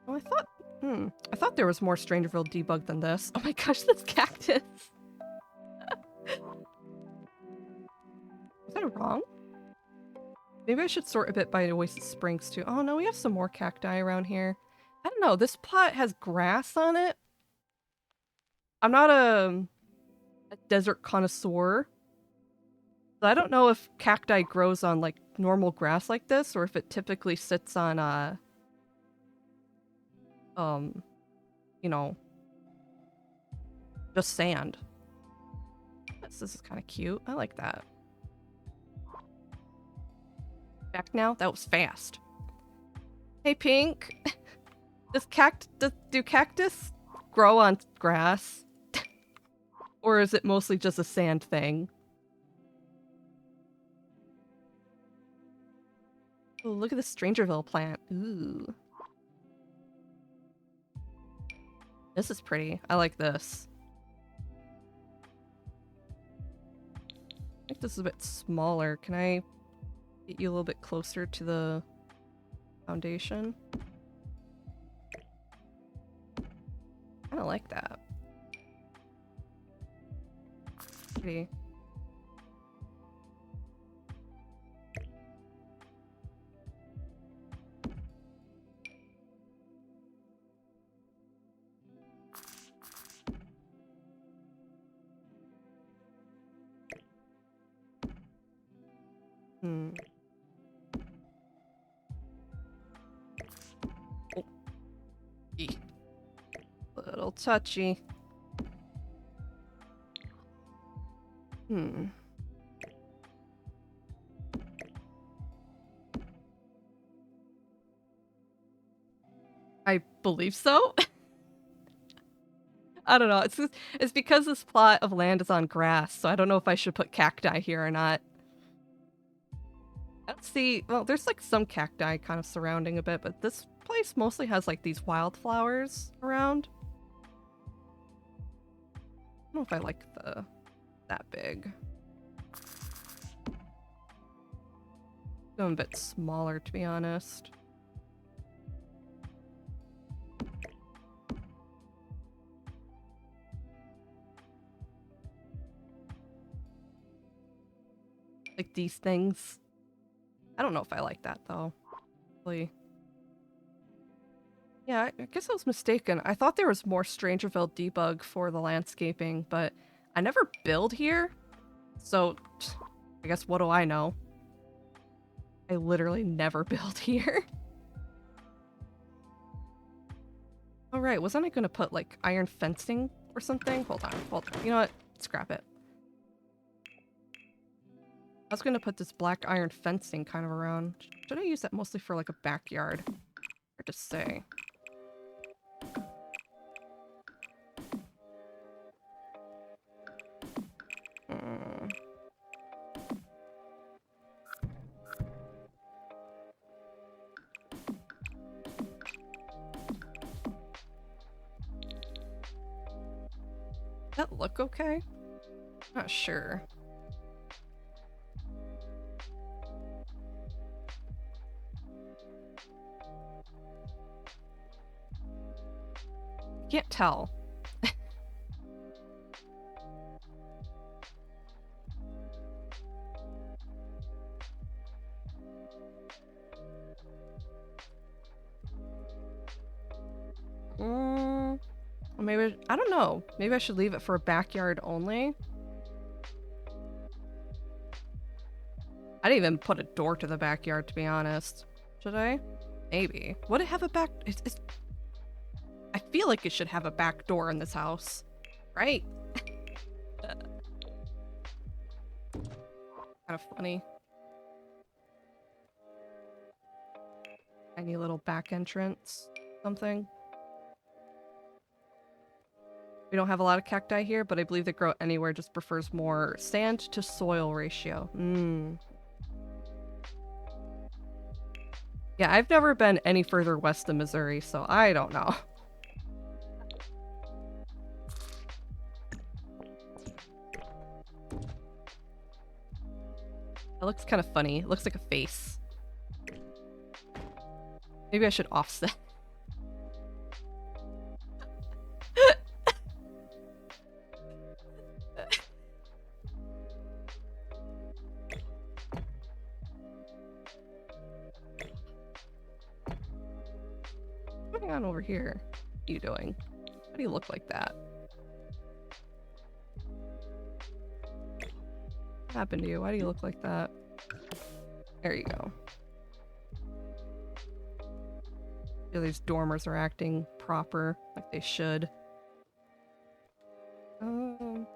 Oh, I thought there was more Strangerville debug than this. Oh my gosh, this cactus! Is that wrong? Maybe I should sort a bit by Oasis Springs too. Oh no, we have some more cacti around here. I don't know, this plot has grass on it. I'm not a desert connoisseur. So I don't know if cacti grows on like normal grass like this, or if it typically sits on you know, just sand. This is kind of cute. I like that. Back now? That was fast. Hey, Pink. Do cactus grow on grass? Or is it mostly just a sand thing? Oh, look at the Strangerville plant. Ooh. This is pretty. I like this. I think this is a bit smaller. Can I get you a little bit closer to the foundation? I kind of like that. Pretty. Oh. Eek. Little touchy. I believe so. I don't know. It's because this plot of land is on grass, so I don't know if I should put cacti here or not. I don't see... Well, there's like some cacti kind of surrounding a bit, but this place mostly has like these wildflowers around. I don't know if I like that big. Going a bit smaller, to be honest. Like these things. I don't know if I like that though. Really. Yeah, I guess I was mistaken. I thought there was more Strangerville debug for the landscaping, but I never build here. So, I guess what do I know? I literally never build here. Oh right, wasn't I gonna put like iron fencing or something? Hold on. You know what? Scrap it. I was gonna put this black iron fencing kind of around. Should I use that mostly for like a backyard? Hard to say. That look okay? Not sure. Can't tell. Maybe, I don't know. Maybe I should leave it for a backyard only. I didn't even put a door to the backyard, to be honest. Should I? Maybe. Would it have a back? I feel like it should have a back door in this house, right? Kind of funny. Tiny little back entrance, something. We don't have a lot of cacti here, but I believe they grow anywhere, just prefers more sand to soil ratio. Yeah, I've never been any further west than Missouri, so I don't know. That looks kind of funny. It looks like a face. Maybe I should offset. What's going on over here? What are you doing? How do you look like that? What happened to you? Why do you look like that? There you go. Yeah, these dormers are acting proper, like they should. Oh,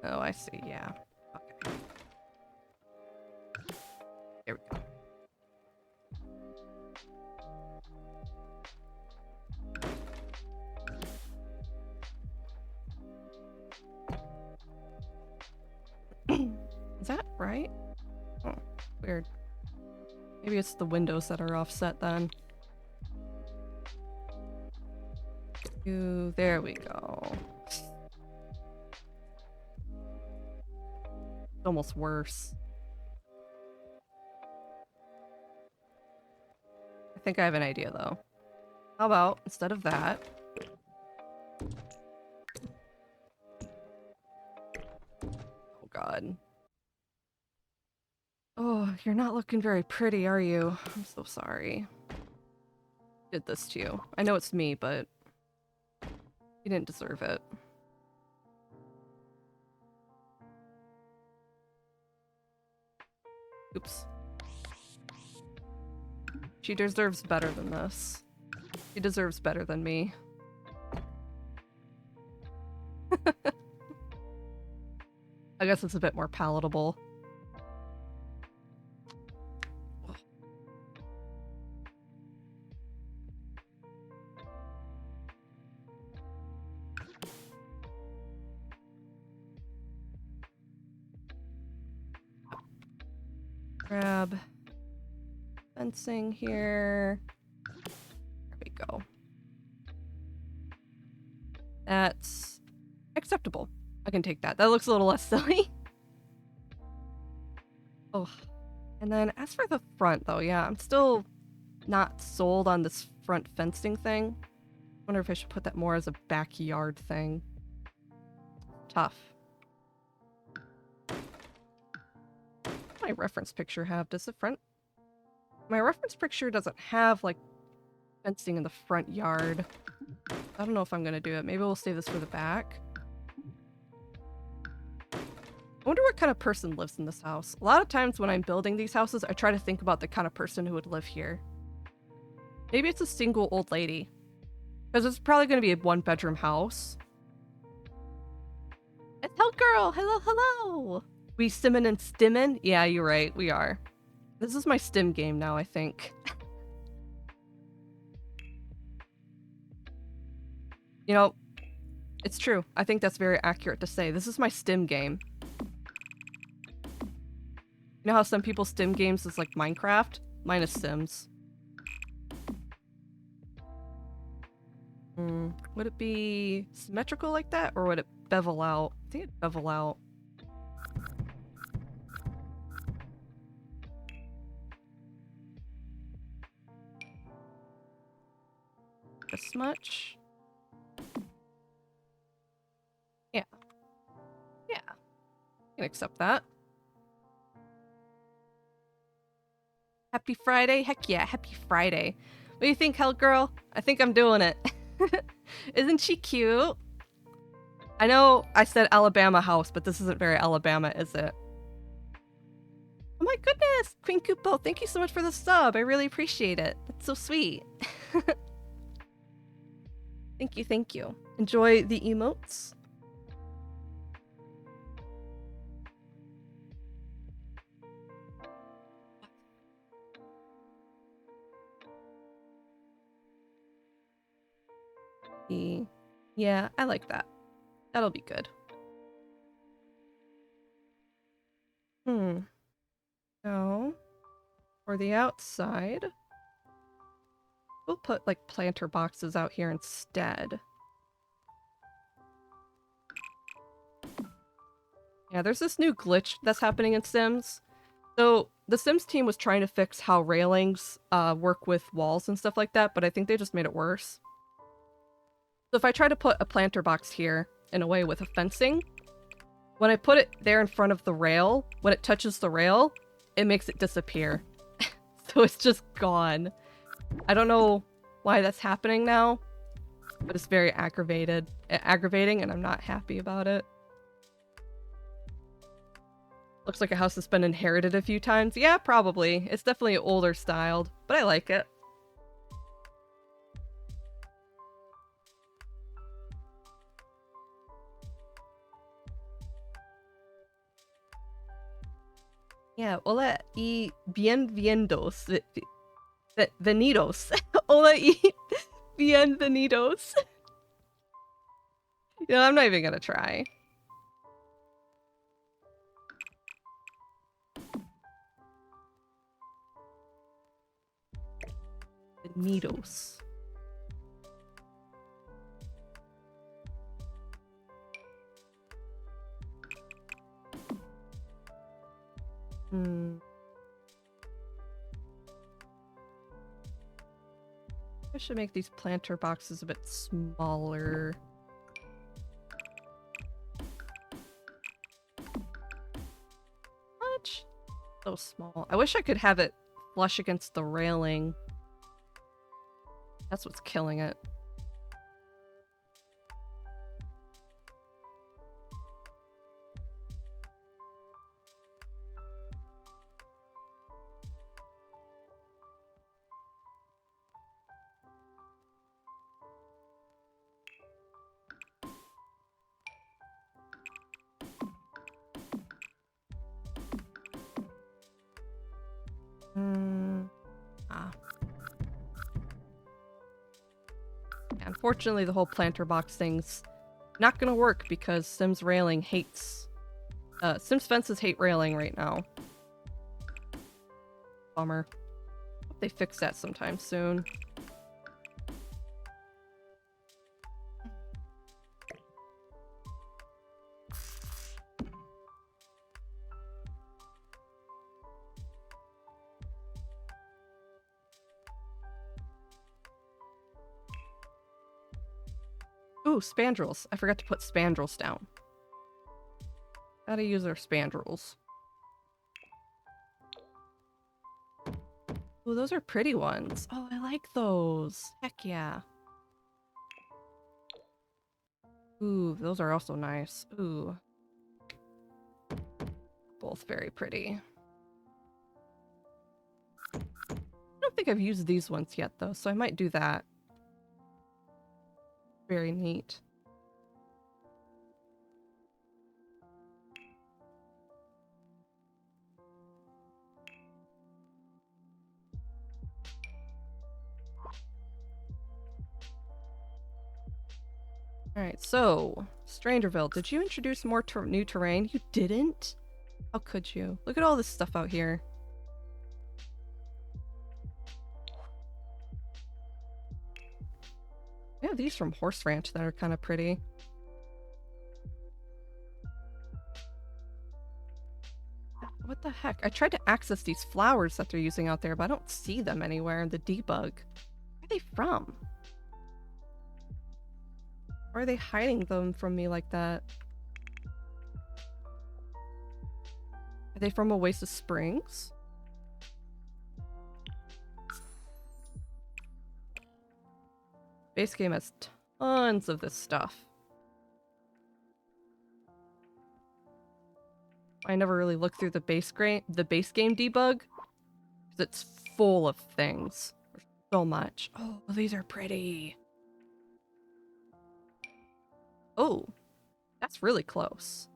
I see, yeah. Okay. There we go. Is that right? Oh, weird. Maybe it's the windows that are offset then. Ooh, there we go. It's almost worse. I think I have an idea though. How about instead of that, oh god. Oh, you're not looking very pretty, are you? I'm so sorry. Did this to you. I know it's me, but you didn't deserve it. Oops. She deserves better than this. She deserves better than me. I guess it's a bit more palatable. Grab fencing here. There we go. That's acceptable. I can take that. That looks a little less silly. Oh, and then as for the front though, yeah, I'm still not sold on this front fencing thing. Wonder if I should put that more as a backyard thing. Tough. My reference picture have? Does the front... My reference picture doesn't have, like, fencing in the front yard. I don't know if I'm gonna do it. Maybe we'll save this for the back. I wonder what kind of person lives in this house. A lot of times when I'm building these houses, I try to think about the kind of person who would live here. Maybe it's a single old lady. Because it's probably going to be a one-bedroom house. It's Hell Girl! Hello, hello! We simmin' and stimmin'? Yeah, you're right, we are. This is my stim game now, I think. You know, it's true. I think that's very accurate to say. This is my stim game. You know how some people stim games is like Minecraft? Mine is Sims. Would it be symmetrical like that, or would it bevel out? I think it'd bevel out. This much? Yeah. Yeah. I can accept that. Happy Friday? Heck yeah, happy Friday. What do you think, Hell Girl? I think I'm doing it. Isn't she cute? I know I said Alabama house, but this isn't very Alabama, is it? Oh my goodness! Queen Kupo, thank you so much for the sub. I really appreciate it. That's so sweet. Thank you, thank you. Enjoy the emotes. Yeah, I like that. That'll be good. So, for the outside, we'll put like planter boxes out here instead. Yeah, there's this new glitch that's happening in Sims. So the Sims team was trying to fix how railings work with walls and stuff like that, but I think they just made it worse. So if I try to put a planter box here, in a way with a fencing, when I put it there in front of the rail, when it touches the rail, it makes it disappear. So it's just gone. I don't know why that's happening now, but it's very aggravating, and I'm not happy about it. Looks like a house that's been inherited a few times. Yeah, probably. It's definitely older styled, but I like it. Yeah, hola y bienvenidos. Venidos. Hola y bienvenidos. I'm not even gonna try. Venidos. I should make these planter boxes a bit smaller. Much? So small. I wish I could have it flush against the railing. That's what's killing it. Unfortunately, the whole planter box thing's not gonna work because Sims railing hates... Sims fences hate railing right now. Bummer. Hope they fix that sometime soon. Ooh, spandrels. I forgot to put spandrels down. Gotta use our spandrels. Ooh, those are pretty ones. Oh, I like those. Heck yeah. Ooh, those are also nice. Ooh. Both very pretty. I don't think I've used these ones yet, though, so I might do that. Very neat. Alright, so, Strangerville, did you introduce more new terrain? You didn't? How could you? Look at all this stuff out here. Yeah, these from Horse Ranch that are kind of pretty. What the heck? I tried to access these flowers that they're using out there, but I don't see them anywhere in the debug. Where are they from? Why are they hiding them from me like that? Are they from Oasis Springs? Base game has tons of this stuff. I never really looked through the base game debug, because it's full of things. There's so much. Oh, these are pretty. Oh, that's really close.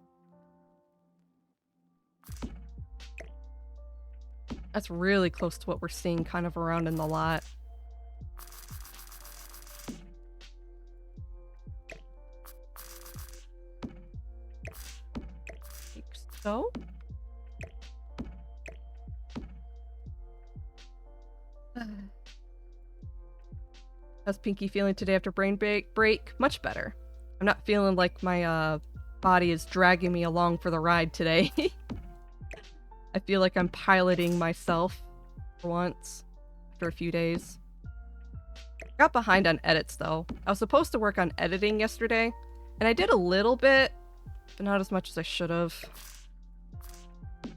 That's really close to what we're seeing kind of around in the lot. Like so. How's Pinky feeling today after brain break? Much better. I'm not feeling like my body is dragging me along for the ride today. I feel like I'm piloting myself for once after a few days. Got behind on edits though. I was supposed to work on editing yesterday, and I did a little bit, but not as much as I should have. So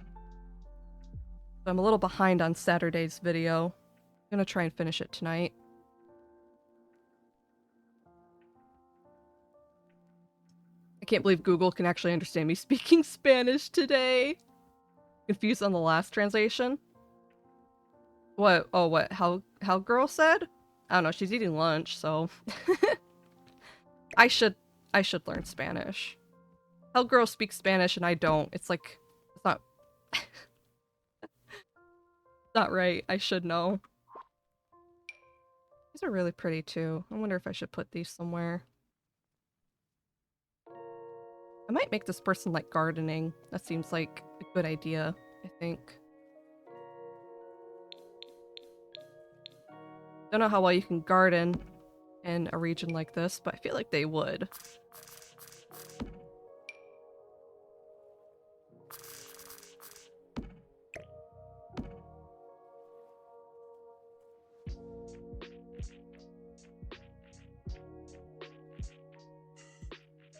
I'm a little behind on Saturday's video. I'm gonna try and finish it tonight. I can't believe Google can actually understand me speaking Spanish today. Confused on the last translation. What? Oh, what? How girl said? I don't know. She's eating lunch, so I should learn Spanish. How girl speaks Spanish and I don't. It's like it's not not right. I should know. These are really pretty too. I wonder if I should put these somewhere. I might make this person like gardening. That seems like a good idea, I think. Don't know how well you can garden in a region like this, but I feel like they would.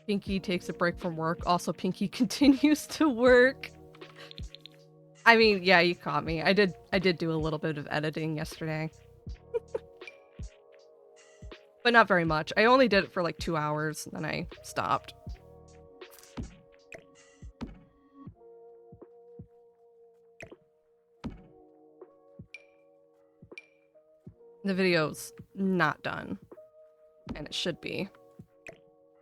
Pinky takes a break from work. Also, Pinky continues to work. I mean, yeah, you caught me. I did do a little bit of editing yesterday. But not very much. I only did it for like 2 hours, and then I stopped. The video's not done. And it should be.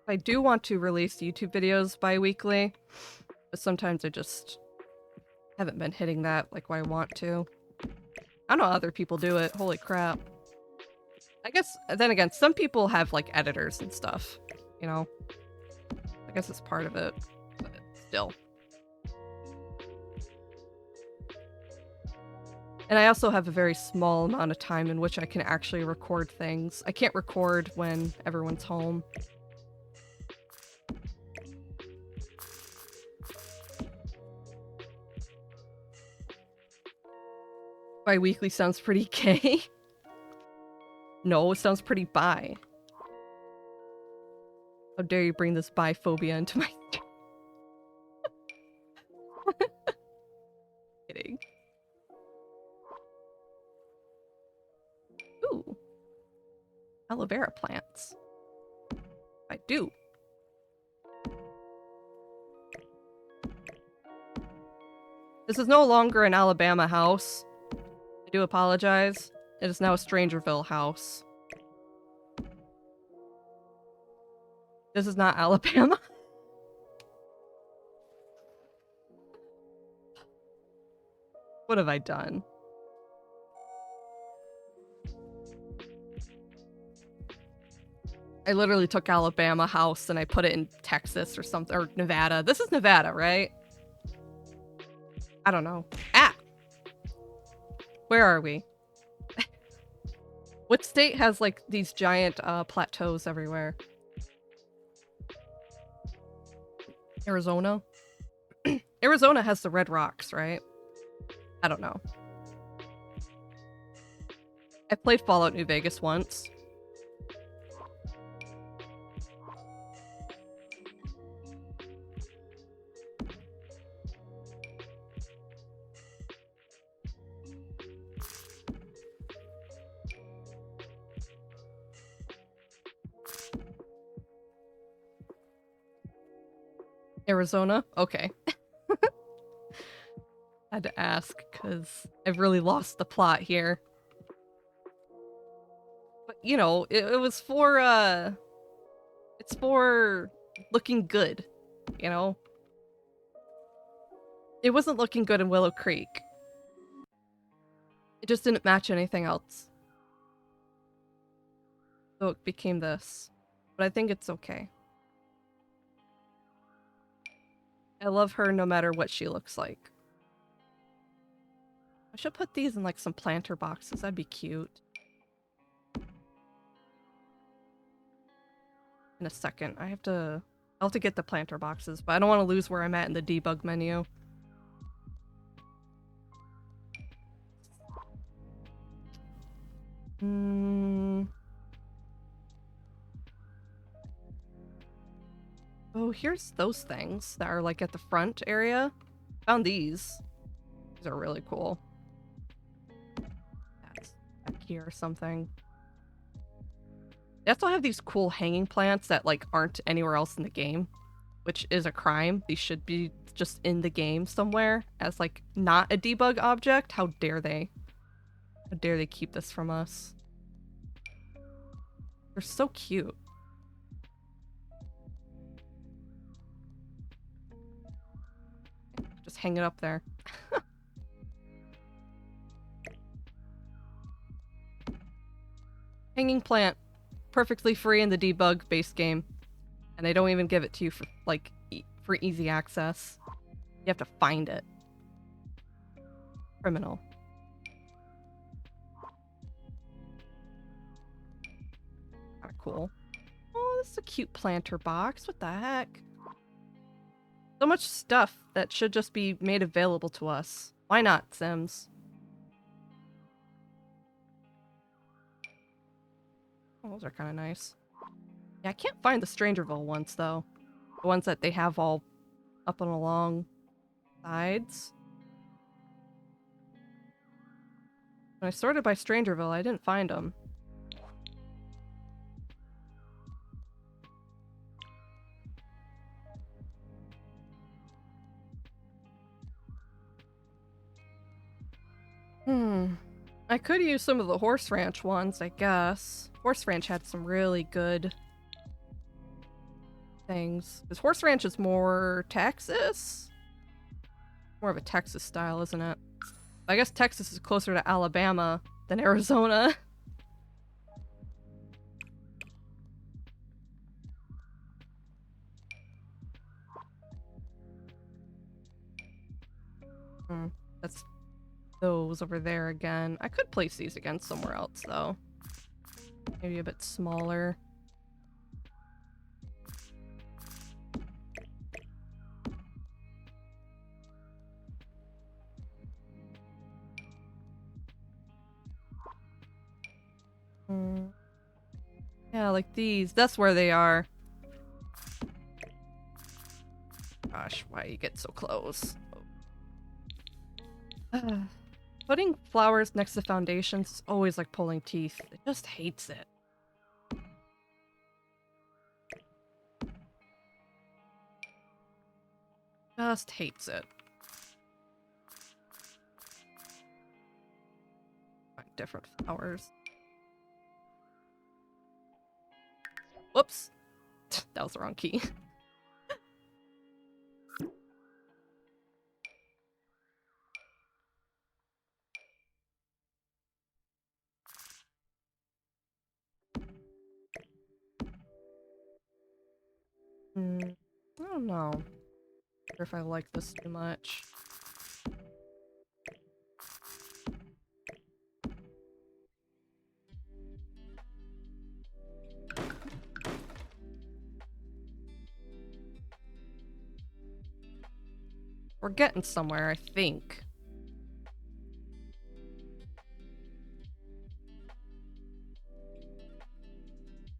I do want to release YouTube videos bi-weekly, but sometimes I just haven't been hitting that like what I want to. I don't know how other people do it. Holy crap. I guess, then again, some people have like editors and stuff, you know? I guess it's part of it, but still. And I also have a very small amount of time in which I can actually record things. I can't record when everyone's home. Bi-weekly sounds pretty gay. No, it sounds pretty bi. How dare you bring this bi-phobia into my... Kidding. Ooh. Aloe vera plants. I do. This is no longer an Alabama house. I do apologize. It is now a Strangerville house. This is not Alabama. What have I done? I literally took Alabama house and I put it in Texas or something, or Nevada. This is Nevada, right? I don't know. Ah! Where are we? What state has like these giant plateaus everywhere? Arizona? Arizona has the red rocks, right? I don't know. I played Fallout New Vegas once. Arizona? Okay. Had to ask, because I've really lost the plot here. But, you know, it was for, it's for looking good, you know? It wasn't looking good in Willow Creek. It just didn't match anything else. So it became this. But I think it's okay. I love her no matter what she looks like. I should put these in like some planter boxes. That'd be cute. In a second. I'll have to get the planter boxes, but I don't want to lose where I'm at in the debug menu. Oh, here's those things that are like at the front area. Found these. These are really cool. That's back here or something. They also have these cool hanging plants that like aren't anywhere else in the game, which is a crime. These should be just in the game somewhere as like not a debug object. How dare they? How dare they keep this from us? They're so cute. Just hang it up there. Hanging plant. Perfectly free in the debug base game. And they don't even give it to you for like for easy access. You have to find it. Criminal. Kinda cool. Oh, this is a cute planter box. What the heck? So much stuff that should just be made available to us. Why not, Sims? Oh, those are kind of nice. Yeah, I can't find the Strangerville ones, though. The ones that they have all up and along sides. When I sorted by Strangerville, I didn't find them. I could use some of the Horse Ranch ones, I guess. Horse Ranch had some really good things. Because Horse Ranch is more Texas? More of a Texas style, isn't it? I guess Texas is closer to Alabama than Arizona. That's those over there again. I could place these against somewhere else, though. Maybe a bit smaller. Yeah, like these. That's where they are. Gosh, why you get so close? Putting flowers next to foundations is always like pulling teeth. It just hates it. Just hates it. Find different flowers. Whoops. That was the wrong key. I don't know. I wonder if I like this too much. We're getting somewhere, I think.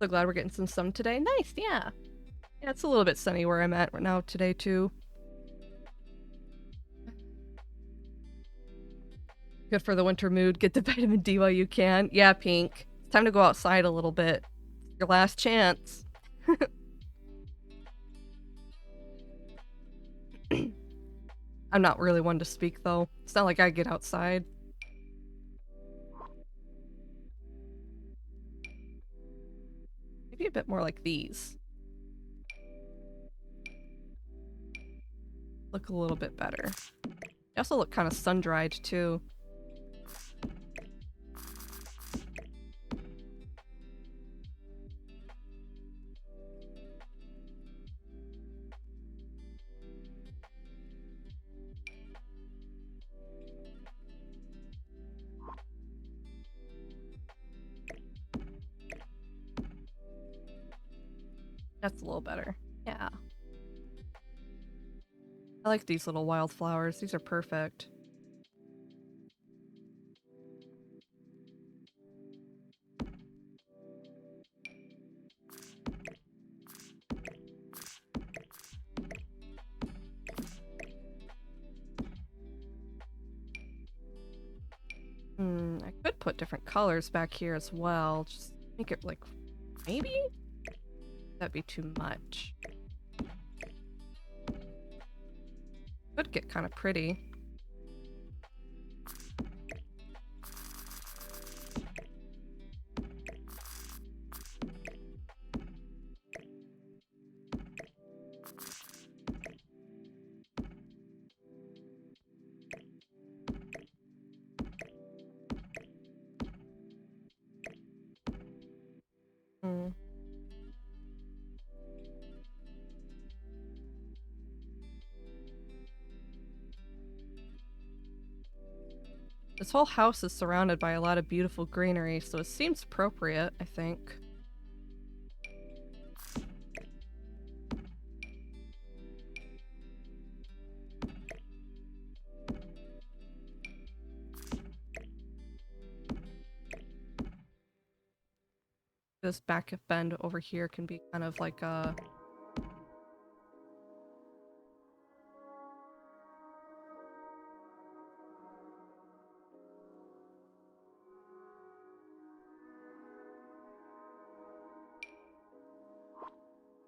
So glad we're getting some sun today. Nice, yeah. Yeah, it's a little bit sunny where I'm at right now today, too. Good for the winter mood. Get the vitamin D while you can. Yeah, Pink. It's time to go outside a little bit. Your last chance. I'm not really one to speak, though. It's not like I get outside. Maybe a bit more like these. Look a little bit better. They also look kind of sun-dried, too. That's a little better. Yeah. I like these little wildflowers. These are perfect. I could put different colors back here as well. Just make it like, maybe? That'd be too much. Could get kind of pretty. This whole house is surrounded by a lot of beautiful greenery, so it seems appropriate, I think. This back bend over here can be kind of like a...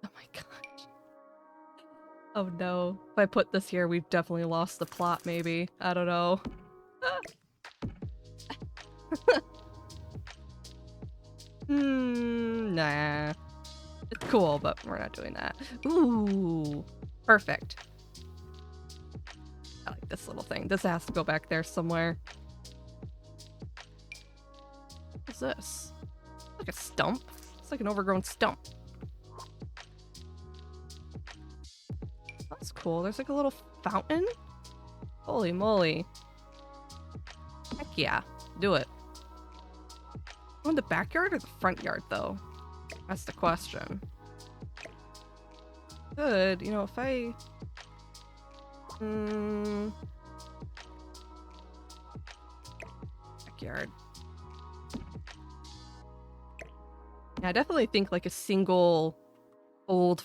Oh my gosh. Oh no. If I put this here, we've definitely lost the plot, maybe. I don't know. Nah. It's cool, but we're not doing that. Ooh. Perfect. I like this little thing. This has to go back there somewhere. What's this? Like a stump? It's like an overgrown stump. That's cool. There's like a little fountain? Holy moly. Heck yeah. Do it. In the backyard or the front yard, though? That's the question. Good. You know, if I... Backyard. Yeah, I definitely think like a single old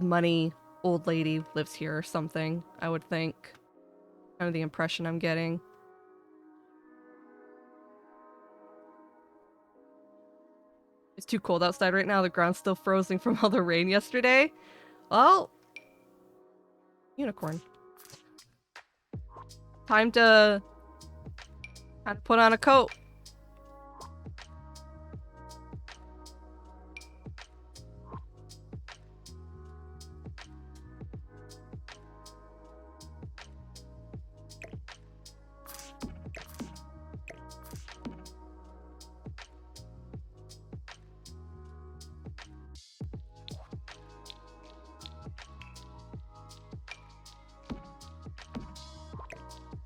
money old lady lives here or something, I would think. Kind of the impression I'm getting. It's too cold outside right now. The ground's still frozen from all the rain yesterday. Well, unicorn. Time to put on a coat.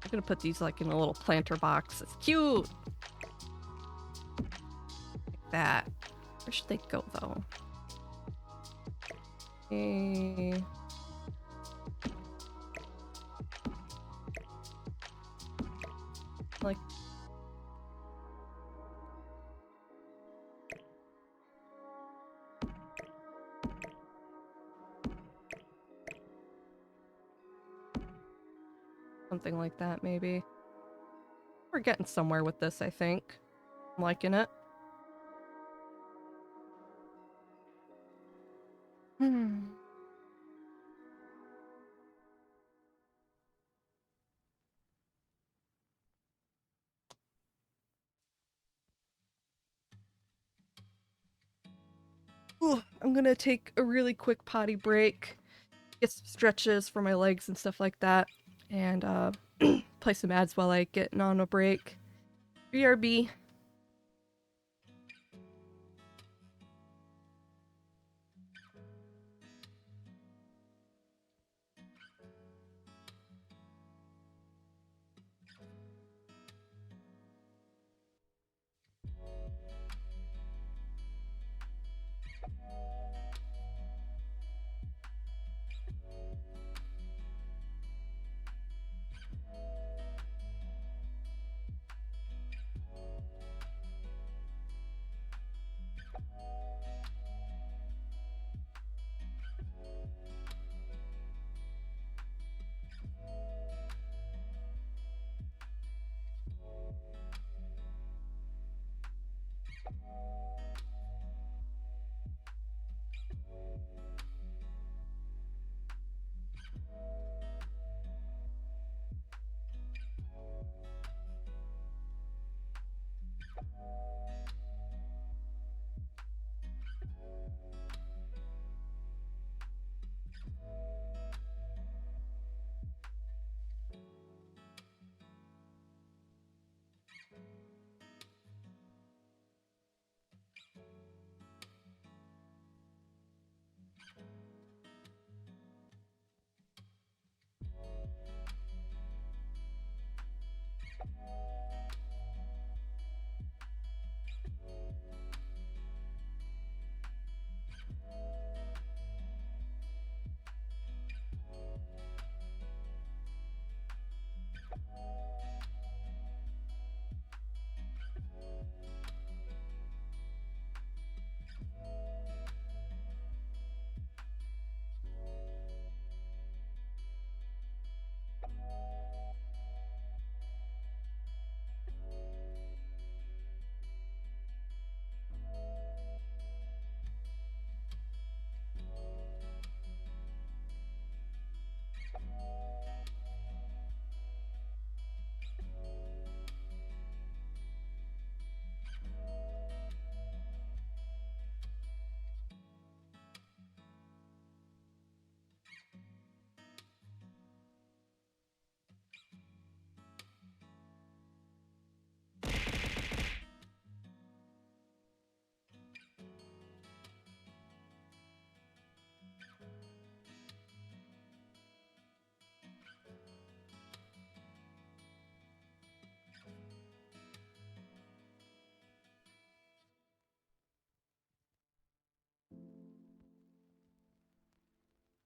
I'm gonna put these like in a little planter box. It's cute. Like that. Where should they go though? Okay. something like that, maybe. We're getting somewhere with this, I think. I'm liking it. Ooh, I'm gonna take a really quick potty break, get some stretches for my legs and stuff like that, and play some ads while I get on a break. BRB.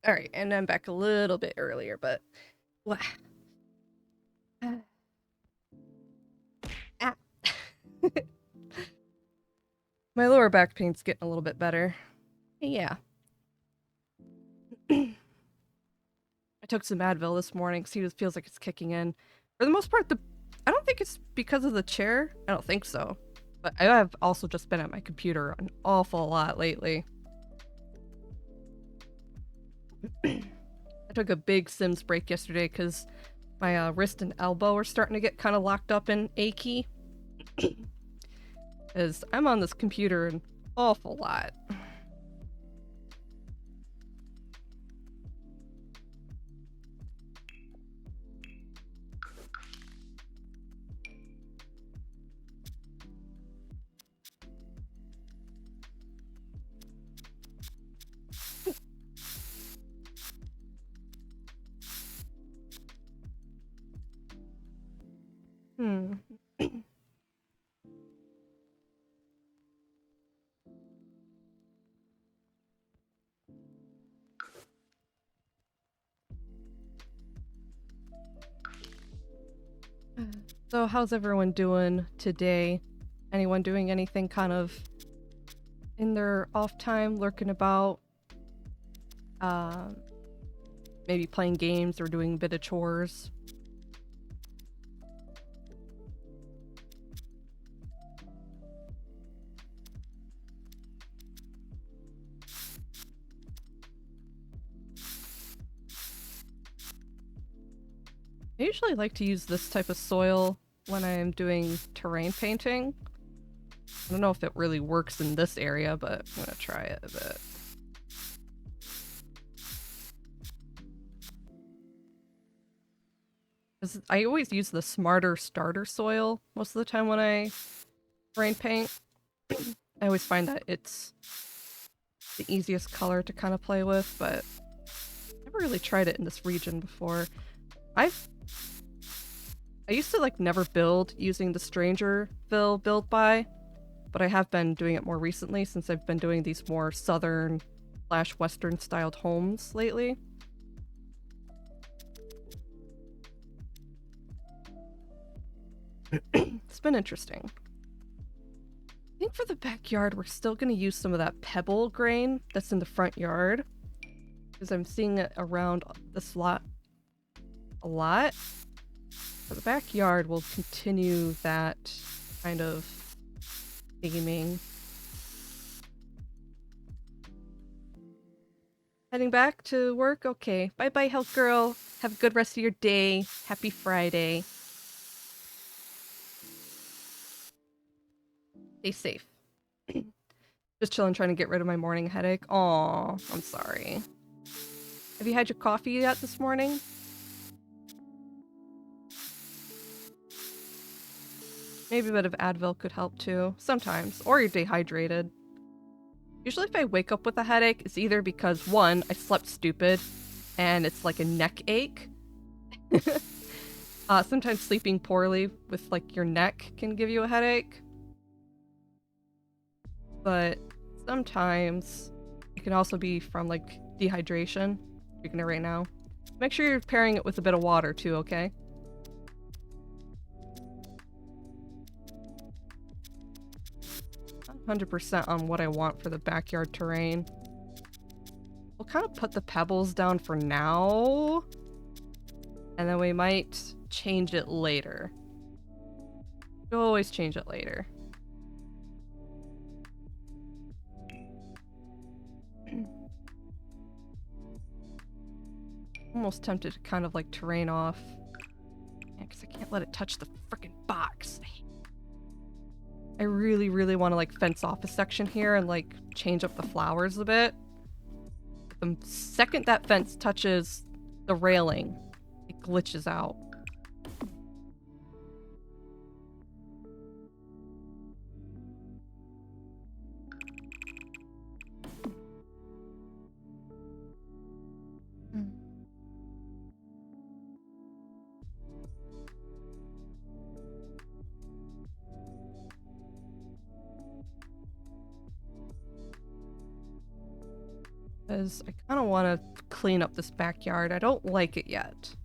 All right, and I'm back a little bit earlier, but Ah. My lower back pain's getting a little bit better. Yeah. I took some Advil this morning because it feels like it's kicking in. For the most part, I don't think it's because of the chair. I don't think so. But I have also just been at my computer an awful lot lately. I took a big Sims break yesterday because my wrist and elbow are starting to get kind of locked up and achy. Because I'm on this computer an awful lot. Hmm. So how's everyone doing today? Anyone doing anything kind of in their off time, lurking about? Maybe playing games or doing a bit of chores? I usually like to use this type of soil when I am doing terrain painting. I don't know if it really works in this area, but I'm gonna try it a bit. I always use the smarter starter soil most of the time when I terrain paint. I always find that it's the easiest color to kind of play with, but I've never really tried it in this region before. I used to like never build using the Strangerville build by, but I have been doing it more recently since I've been doing these more southern / western styled homes lately. It's been interesting. I think for the backyard, we're still going to use some of that pebble grain that's in the front yard, because I'm seeing it around this lot a lot. For the backyard, we'll continue that kind of theming. Heading back to work? Okay. Bye-bye, health girl. Have a good rest of your day. Happy Friday. Stay safe. Just chilling, trying to get rid of my morning headache. Aw, I'm sorry. Have you had your coffee yet this morning? Maybe a bit of Advil could help too, sometimes. Or you're dehydrated. Usually if I wake up with a headache, it's either because, one, I slept stupid, and it's like a neck ache. Sometimes sleeping poorly with like your neck can give you a headache. But sometimes it can also be from like dehydration. Drinking it right now. Make sure you're pairing it with a bit of water too, okay? Not 100% on what I want for the backyard terrain. We'll kind of put the pebbles down for now, and then we might change it later. You'll always change it later. Almost tempted to kind of like terrain off. Yeah, because I can't let it touch the freaking box. I really, really want to like fence off a section here and like change up the flowers a bit. The second that fence touches the railing, it glitches out. Because I kind of want to clean up this backyard. I don't like it yet.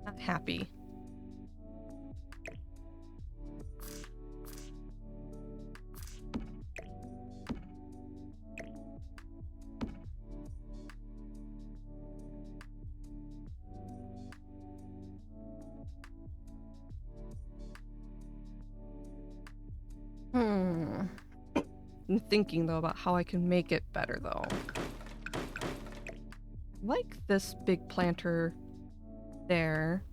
Not happy. I'm thinking though about how I can make it better though. I like this big planter there.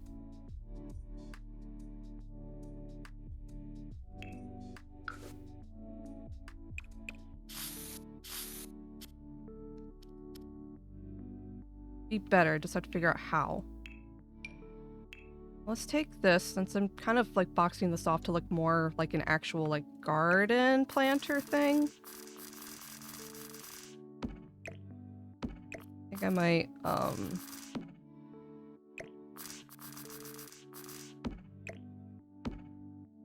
Be better, just have to figure out how. Let's take this, since I'm kind of like boxing this off to look more like an actual like garden planter thing. I think I might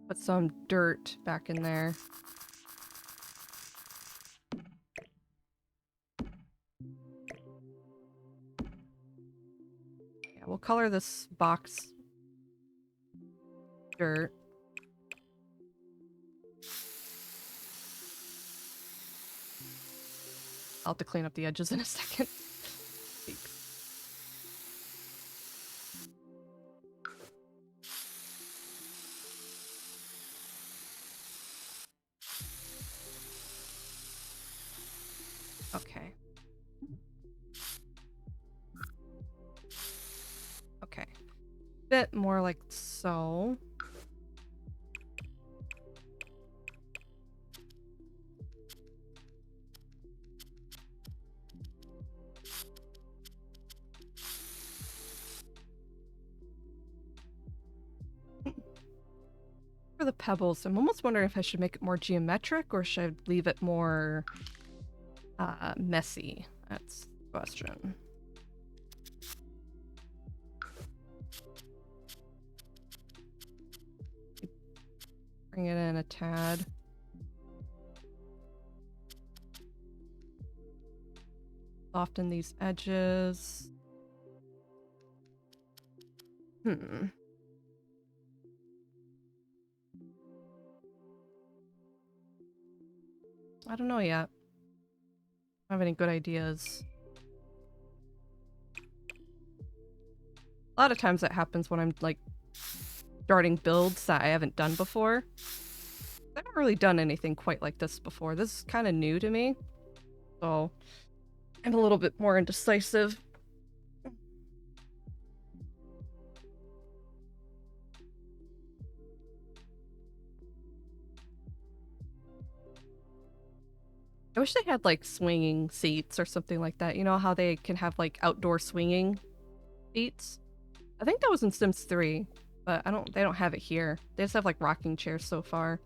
put some dirt back in there. Yeah, we'll color this box dirt. I'll have to clean up the edges in a second. Okay. bit more like so. For the pebbles, I'm almost wondering if I should make it more geometric or should I leave it more messy? That's the question. Bring it in a tad. Soften these edges. I don't know yet. I don't have any good ideas. A lot of times that happens when I'm like starting builds that I haven't done before. I haven't really done anything quite like this before. This is kind of new to me. So I'm a little bit more indecisive. I wish they had like swinging seats or something like that. You know how they can have like outdoor swinging seats? I think that was in Sims 3, but they don't have it here. They just have like rocking chairs so far.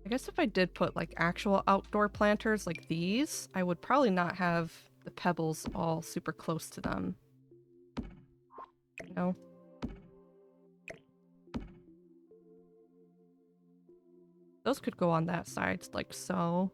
I guess if I did put like actual outdoor planters like these, I would probably not have the pebbles all super close to them. You know? Those could go on that side, like so.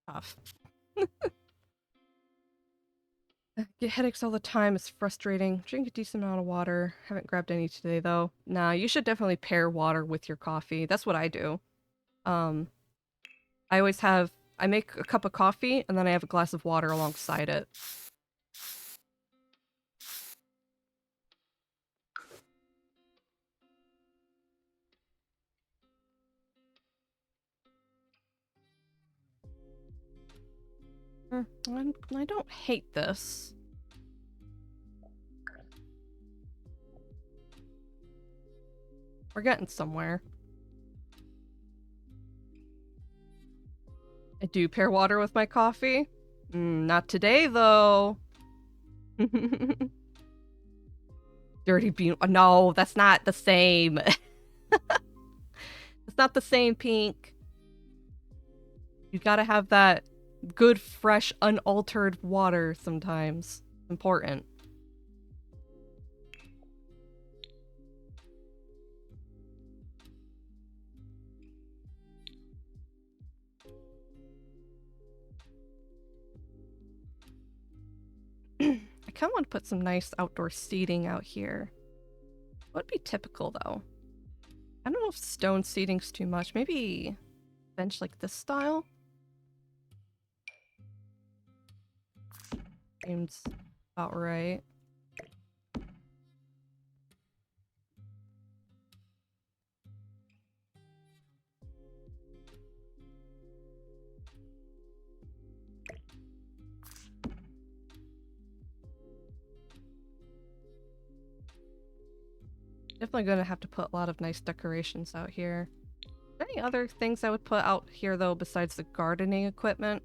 Tough. Get headaches all the time. It's frustrating. Drink a decent amount of water. Haven't grabbed any today though. Nah, you should definitely pair water with your coffee. That's what I do. Um, I always have, I make a cup of coffee and then I have a glass of water alongside it. I don't hate this. We're getting somewhere. I do pair water with my coffee. Not today, though. Dirty bean. No, that's not the same. It's not the same, Pink. You gotta have that good, fresh, unaltered water sometimes. Important. I kind of want to put some nice outdoor seating out here. What would be typical, though? I don't know if stone seating's too much. Maybe bench like this style? Seems about right. Definitely gonna have to put a lot of nice decorations out here. Any other things I would put out here, though, besides the gardening equipment?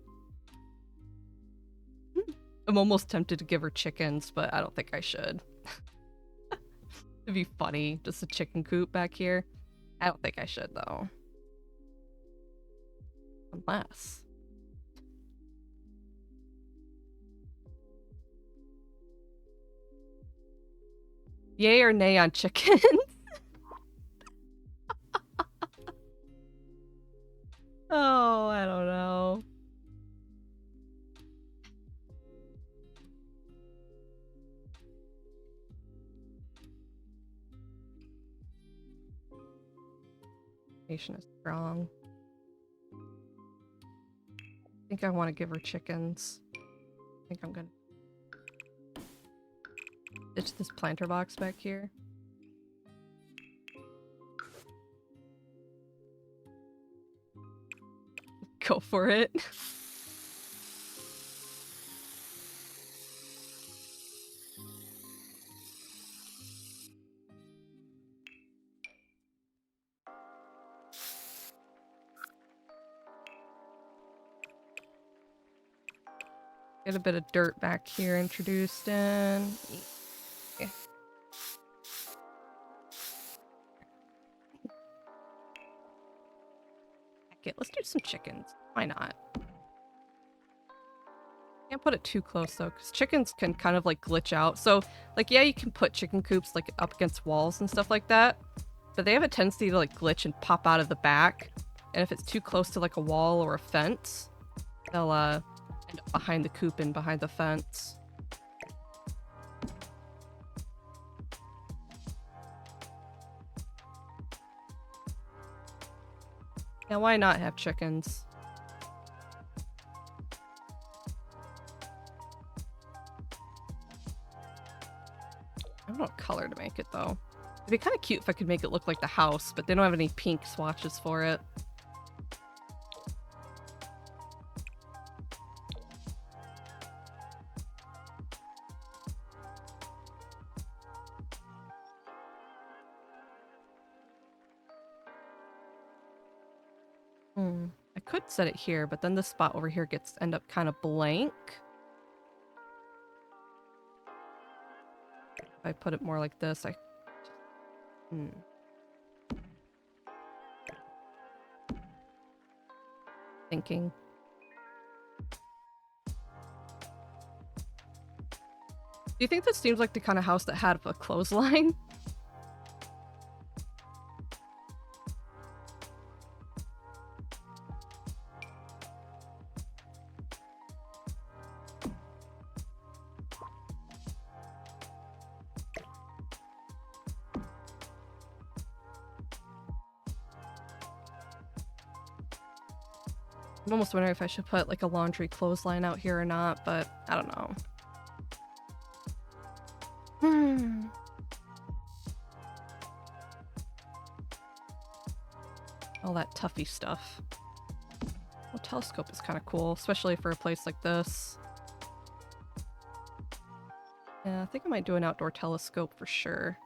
I'm almost tempted to give her chickens, but I don't think I should. It'd be funny, just a chicken coop back here. I don't think I should, though. Unless... Yay or nay on chickens? Oh, I don't know. Patient is strong. I think I want to give her chickens. I think I'm gonna ditch this planter box back here. Go for it. Get a bit of dirt back here introduced in. Yeah. Okay, let's do some chickens. Why not? Can't put it too close though, because chickens can kind of like glitch out. So, like, yeah, you can put chicken coops like up against walls and stuff like that, but they have a tendency to like glitch and pop out of the back. And if it's too close to like a wall or a fence, they'll end up behind the coop and behind the fence. Yeah, why not have chickens? I don't know what color to make it though. It'd be kind of cute if I could make it look like the house, but they don't have any pink swatches for it. I could set it here, but then this spot over here gets end up kind of blank. If I put it more like this, Thinking. Do you think this seems like the kind of house that had a clothesline? I'm almost wondering if I should put like a laundry clothesline out here or not, but I don't know. All that toughy stuff. Well, telescope is kind of cool, especially for a place like this. Yeah, I think I might do an outdoor telescope for sure.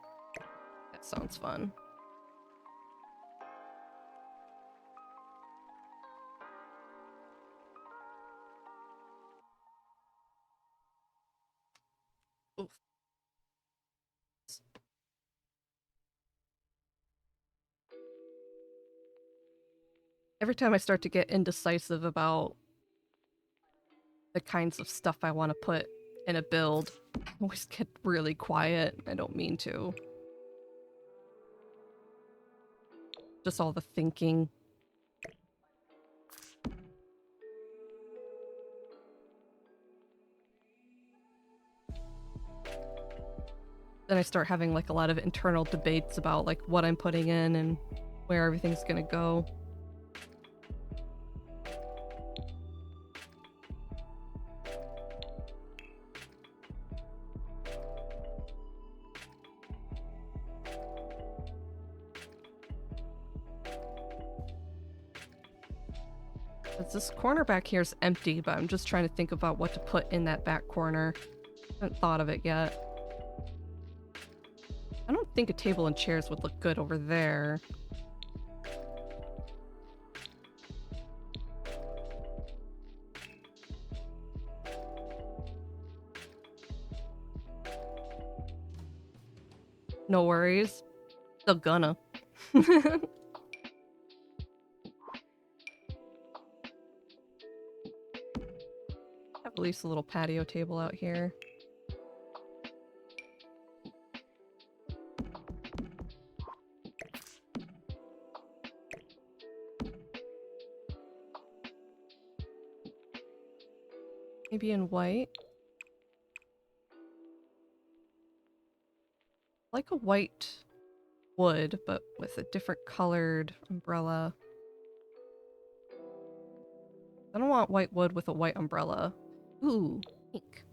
That sounds fun. Oof. Every time I start to get indecisive about the kinds of stuff I want to put in a build, I always get really quiet. I don't mean to. Just all the thinking. Then I start having like a lot of internal debates about like what I'm putting in and where everything's gonna go. This corner back here is empty, but I'm just trying to think about what to put in that back corner. I haven't thought of it yet. I don't think a table and chairs would look good over there. No worries. Still gonna. Have at least a little patio table out here. Maybe in white. Like a white wood, but with a different colored umbrella. I don't want white wood with a white umbrella. Ooh, pink.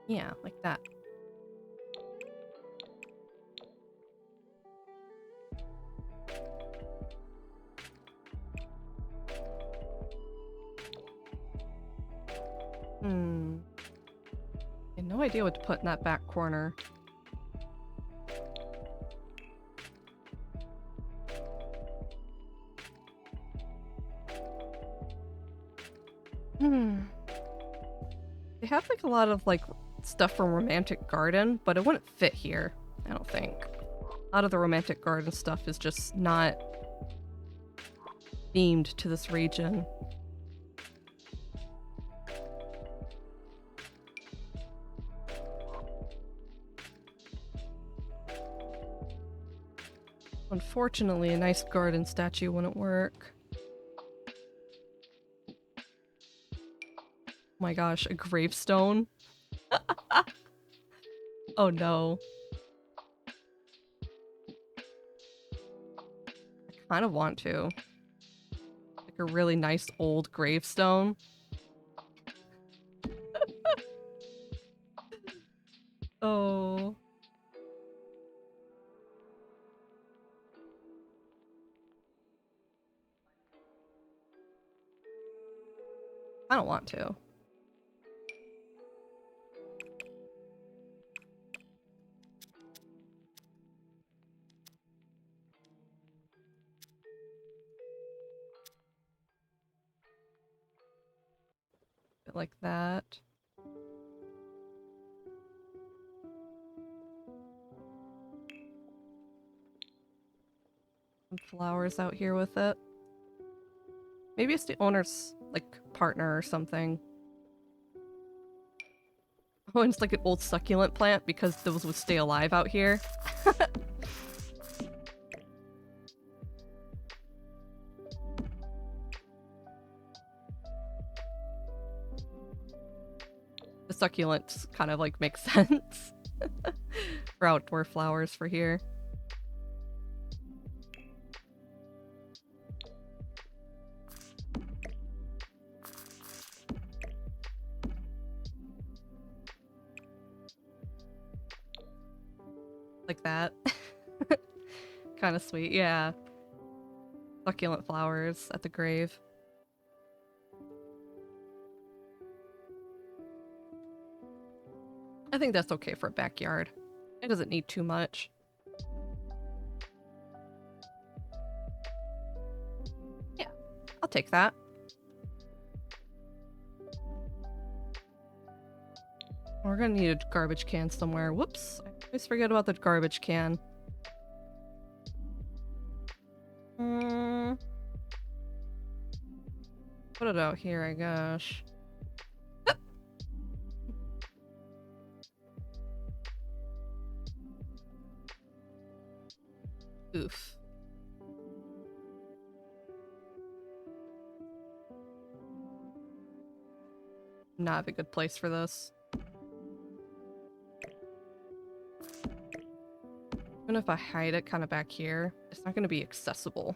Yeah, like that. I have no idea what to put in that back corner. They have like a lot of like stuff from Romantic Garden, but it wouldn't fit here, I don't think. A lot of the Romantic Garden stuff is just not themed to this region. Unfortunately, a nice garden statue wouldn't work. Oh my gosh, a gravestone? Oh no. I kind of want to. Like a really nice old gravestone. Oh. I don't want to. Bit like that. Some flowers out here with it. Maybe it's the owner's, like, partner or something. Oh, and it's like an old succulent plant because those would stay alive out here. The succulents kind of like make sense for outdoor flowers for here. Like that. Kind of sweet, yeah. Succulent flowers at the grave. I think that's okay for a backyard. It doesn't need too much. Yeah, I'll take that. We're gonna need a garbage can somewhere. Whoops, I always forget about the garbage can. Put it out here, I guess. Oof. Not a good place for this. Even if I hide it kind of back here, it's not going to be accessible.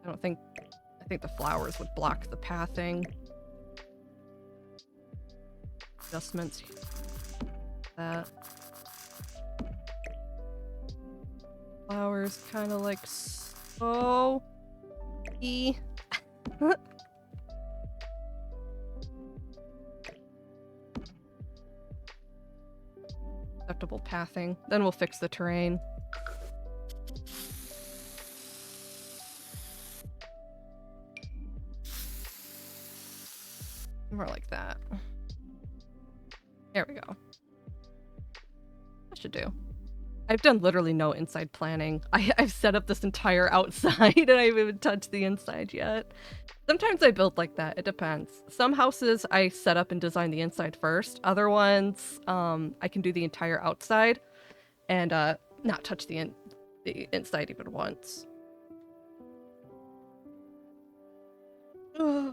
I think the flowers would block the pathing. Adjustments. That. Flowers kind of like so. Acceptable pathing. Then we'll fix the terrain. More like that. There we go. That should do. I've done literally no inside planning. I've set up this entire outside and I haven't even touched the inside yet. Sometimes I build like that. It depends. Some houses I set up and design the inside first. Other ones, I can do the entire outside and not touch the the inside even once. I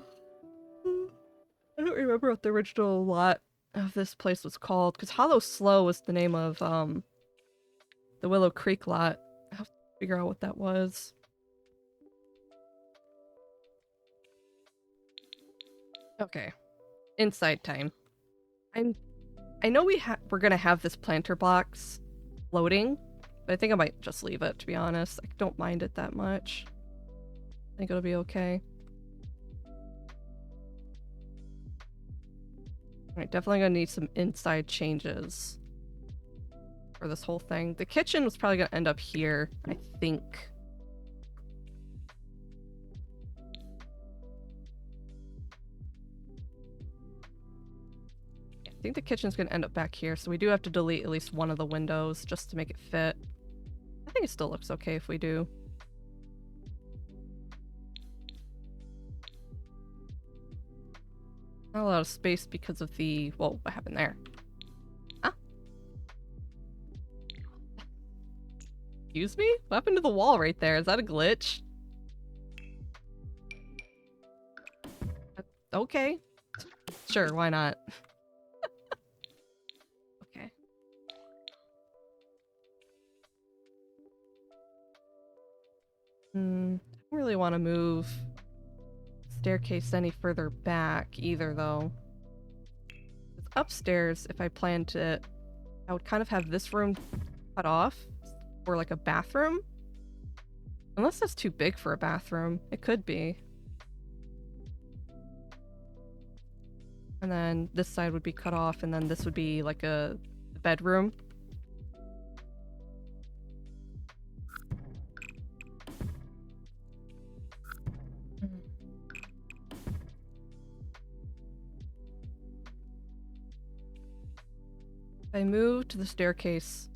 don't remember what the original lot of this place was called, because Hollow Slow was the name of the Willow Creek lot. I have to figure out what that was. Okay, inside time. I know we're gonna have this planter box floating, but I think I might just leave it, to be honest. I don't mind it that much. I think it'll be okay. Alright, definitely gonna need some inside changes for this whole thing. The kitchen was probably gonna end up here, I think. I think the kitchen's gonna end up back here, so we do have to delete at least one of the windows just to make it fit. I think it still looks okay if we do. Not a lot of space because of the... Whoa, what happened there? Huh? Excuse me? What happened to the wall right there? Is that a glitch? Okay. Sure, why not? Okay. I don't really want to move staircase any further back either, though. It's upstairs, if I planned it, I would kind of have this room cut off for like a bathroom. Unless that's too big for a bathroom. It could be. And then this side would be cut off, and then this would be like a bedroom. If I move to the staircase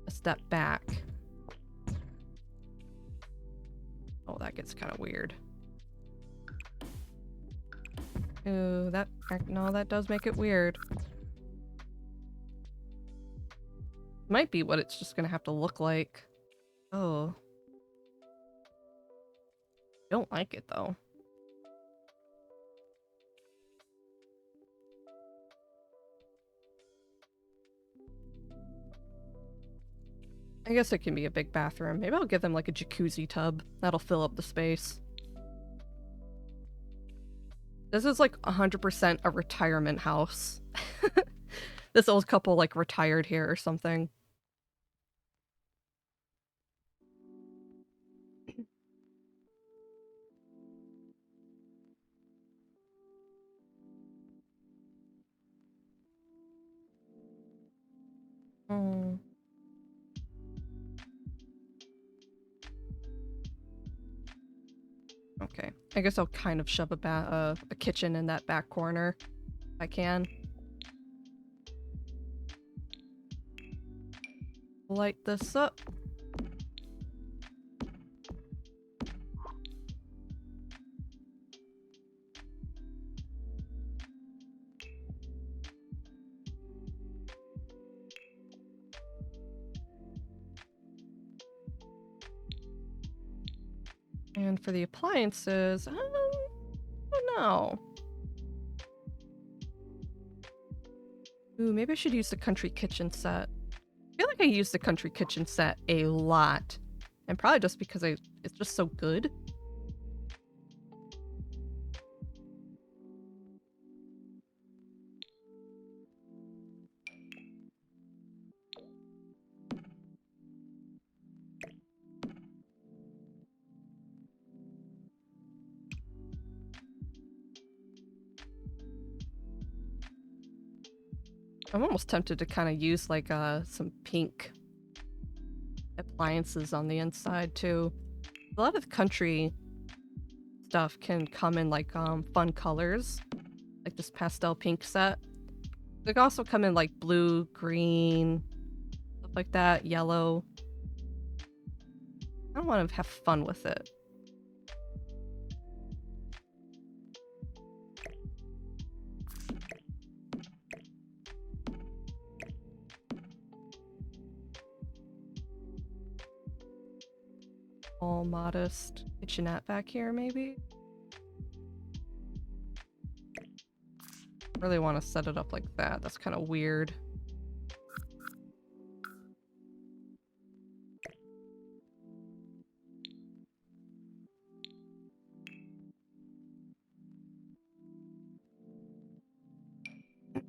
a step back. Oh, that gets kind of weird. Ooh, no, that does make it weird. Might be what it's just gonna have to look like. Oh. Don't like it, though. I guess it can be a big bathroom. Maybe I'll give them like a jacuzzi tub. That'll fill up the space. This is like 100% a retirement house. This old couple like retired here or something. Hmm. Okay, I guess I'll kind of shove a kitchen in that back corner if I can. Light this up. And for the appliances, I don't know. Ooh, maybe I should use the country kitchen set. I feel like I use the country kitchen set a lot. And probably just because it's just so good. I'm almost tempted to kind of use like some pink appliances on the inside too. A lot of the country stuff can come in like fun colors, like this pastel pink set. They can also come in like blue, green, stuff like that, yellow. I want to have fun with it. All modest kitchenette back here, maybe? Really want to set it up like that. That's kind of weird.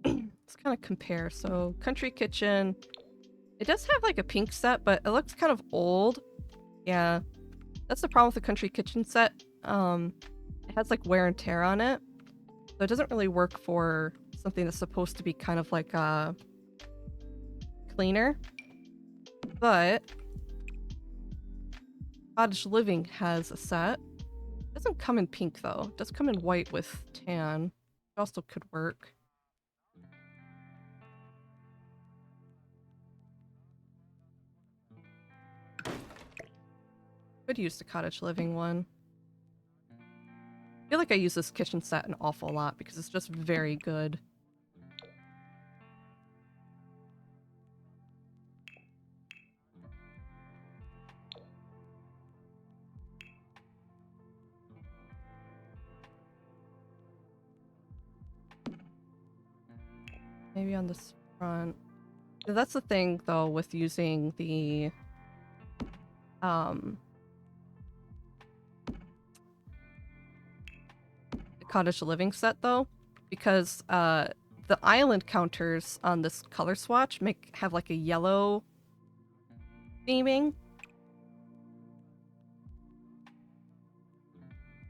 Let's kind of compare. So, country kitchen. It does have like a pink set, but it looks kind of old. Yeah, that's the problem with the country kitchen set. It has like wear and tear on it, so it doesn't really work for something that's supposed to be kind of like cleaner. But Cottage Living has a set. It doesn't come in pink though. It does come in white with tan. It also could work. Could use the Cottage Living one. I feel like I use this kitchen set an awful lot because it's just very good. Maybe on this front. That's the thing though with using the Cottage Living set though, because the island counters on this color swatch have like a yellow theming.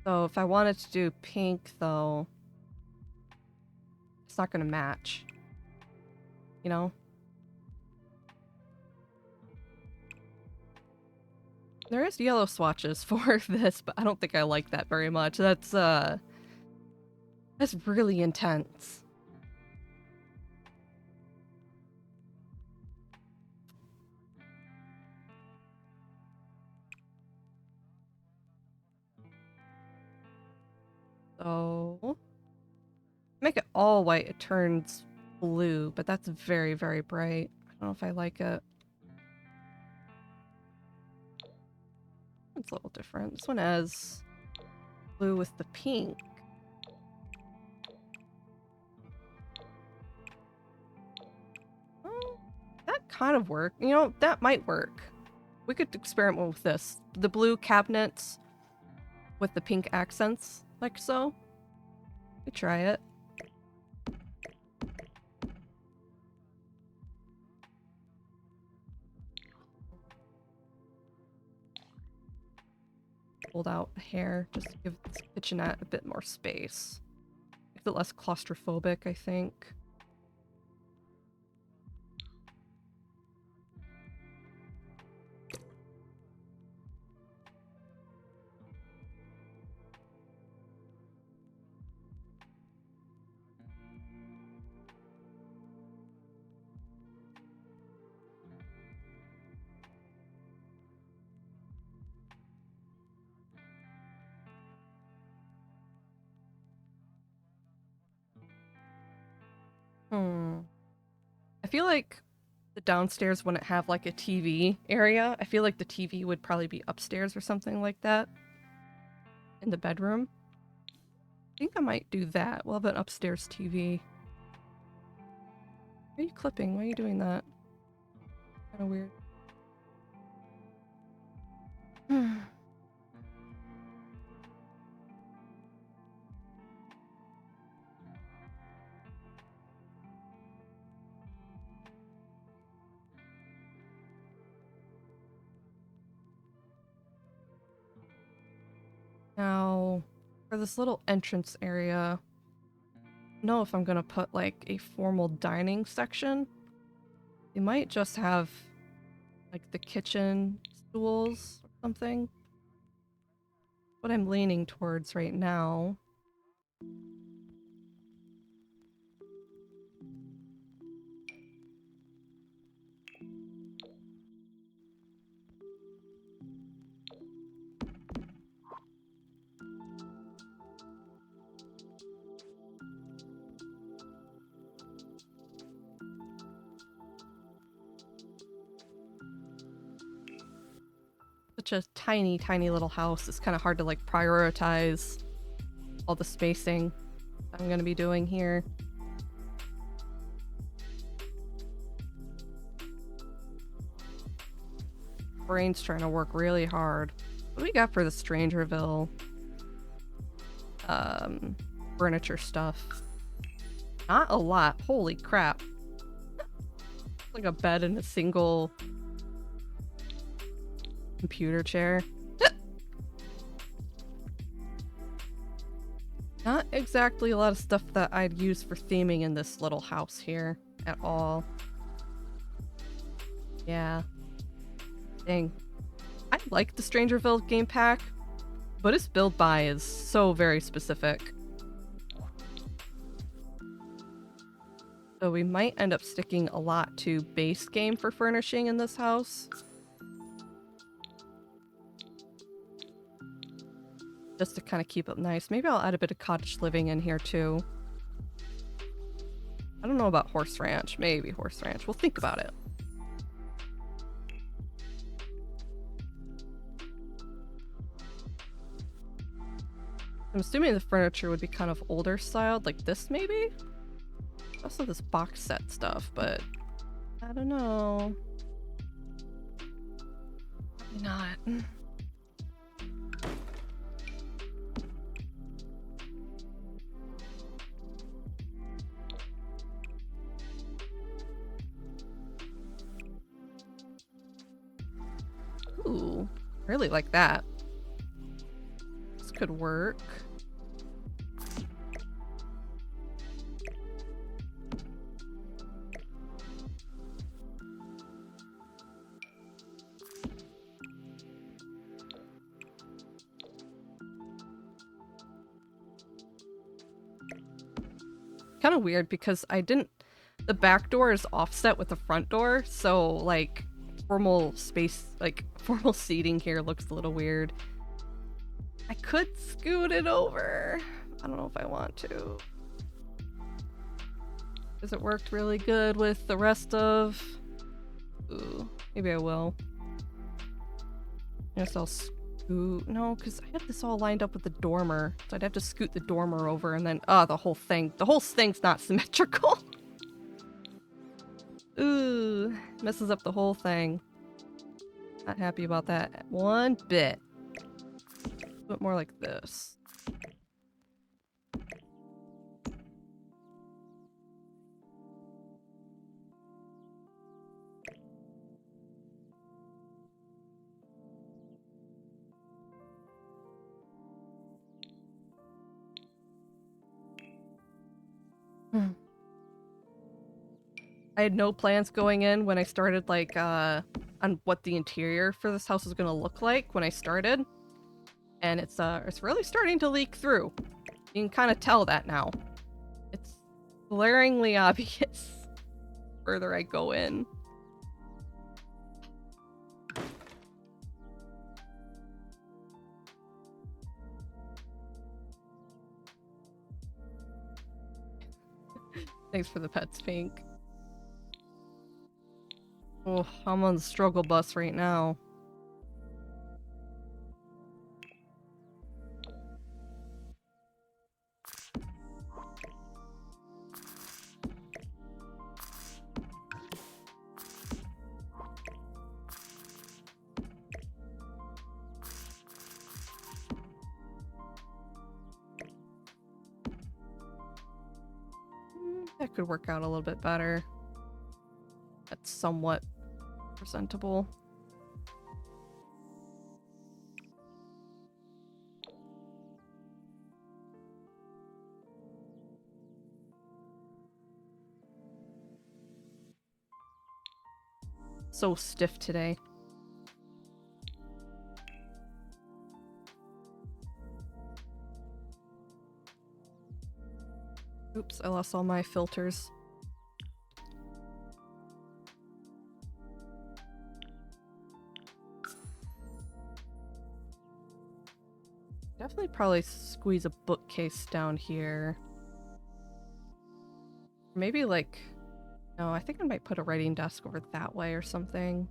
So if I wanted to do pink though, it's not gonna match. You know? There is yellow swatches for this, but I don't think I like that very much. That's really intense. So make it all white, it turns blue, but that's very, very bright. I don't know if I like it. It's a little different. This one has blue with the pink. Oh, that kind of worked. You know, that might work. We could experiment with this. The blue cabinets with the pink accents, like so. We try it. Hold out a hair just to give this kitchenette a bit more space. Makes it less claustrophobic, I think. I feel like the downstairs wouldn't have like a TV area. I feel like the TV would probably be upstairs or something like that. In the bedroom. I think I might do that. We'll have an upstairs TV. Why are you clipping? Why are you doing that? Kind of weird. Now, for this little entrance area, I don't know if I'm gonna put like a formal dining section. You might just have like the kitchen stools or something. What I'm leaning towards right now. The such a tiny, tiny little house. It's kind of hard to like prioritize all the spacing I'm gonna be doing here. Brain's trying to work really hard. What do we got for the Strangerville furniture stuff? Not a lot. Holy crap. Like a bed and a single computer chair. Not exactly a lot of stuff that I'd use for theming in this little house here at all. Yeah. Dang. I like the Strangerville game pack, but its build by is so very specific. So we might end up sticking a lot to base game for furnishing in this house. Just to kind of keep it nice. Maybe I'll add a bit of cottage living in here too. I don't know about horse ranch. Maybe horse ranch. We'll think about it. I'm assuming the furniture would be kind of older styled, like this maybe? Also this box set stuff, but I don't know. Probably not. Ooh, really like that. This could work. Kind of weird because the back door is offset with the front door, so like formal space, like formal seating here looks a little weird. I could scoot it over. I don't know if I want to. Because it worked really good with the rest of... Ooh, maybe I will. I guess I'll scoot... No, because I have this all lined up with the dormer. So I'd have to scoot the dormer over and then... the whole thing. The whole thing's not symmetrical. Ooh, messes up the whole thing. Not happy about that one bit. But more like this. I had no plans going in when I started, like, on what the interior for this house was gonna look like when I started. And it's really starting to leak through. You can kind of tell that now. It's glaringly obvious the further I go in. Thanks for the pets, Pink. Oh, I'm on the struggle bus right now. That could work out a little bit better. That's somewhat presentable. So stiff today. Oops, I lost all my filters. Definitely probably squeeze a bookcase down here. Maybe like... No, I think I might put a writing desk over that way or something.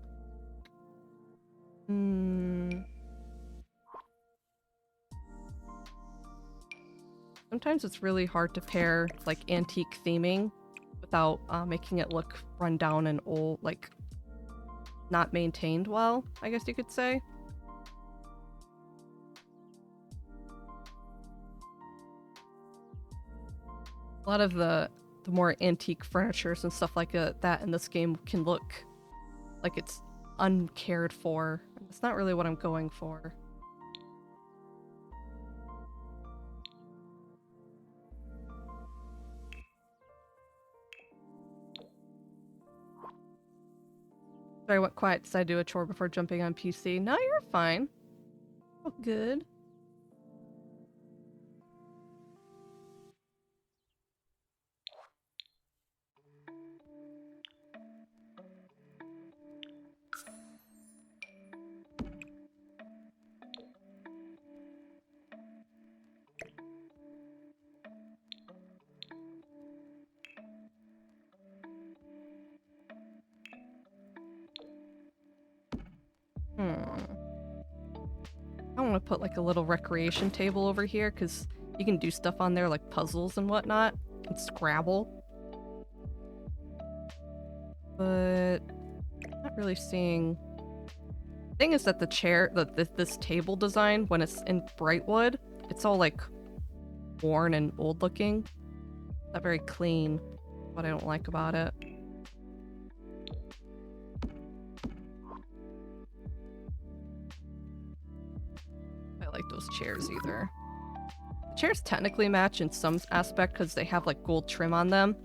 Sometimes it's really hard to pair like antique theming without making it look run down and old, like not maintained well, I guess you could say. A lot of the more antique furnitures and stuff like that in this game can look like it's uncared for. It's not really what I'm going for. Sorry, I went quiet. Decided to do a chore before jumping on PC. No, you're fine. Oh, good. I want to put like a little recreation table over here because you can do stuff on there like puzzles and whatnot and Scrabble. But I'm not really seeing. The thing is that the chair, this table design, when it's in Brightwood, it's all like worn and old looking. Not very clean. What I don't like about it. I like those chairs either. The chairs technically match in some aspect because they have like gold trim on them,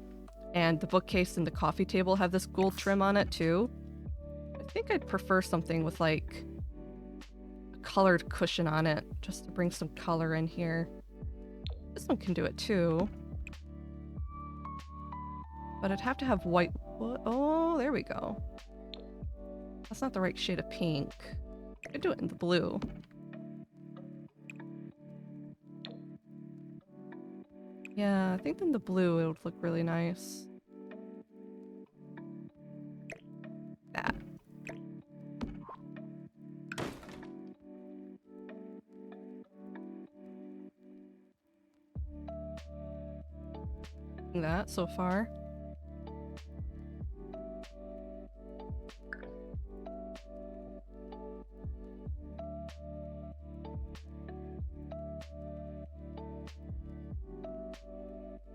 and the bookcase and the coffee table have this gold trim on it too. I think I'd prefer something with like a colored cushion on it just to bring some color in here. This one can do it too. But I'd have to have white wood. Oh, there we go. That's not the right shade of pink. I could do it in the blue. Yeah, I think in the blue it would look really nice. That. That so far.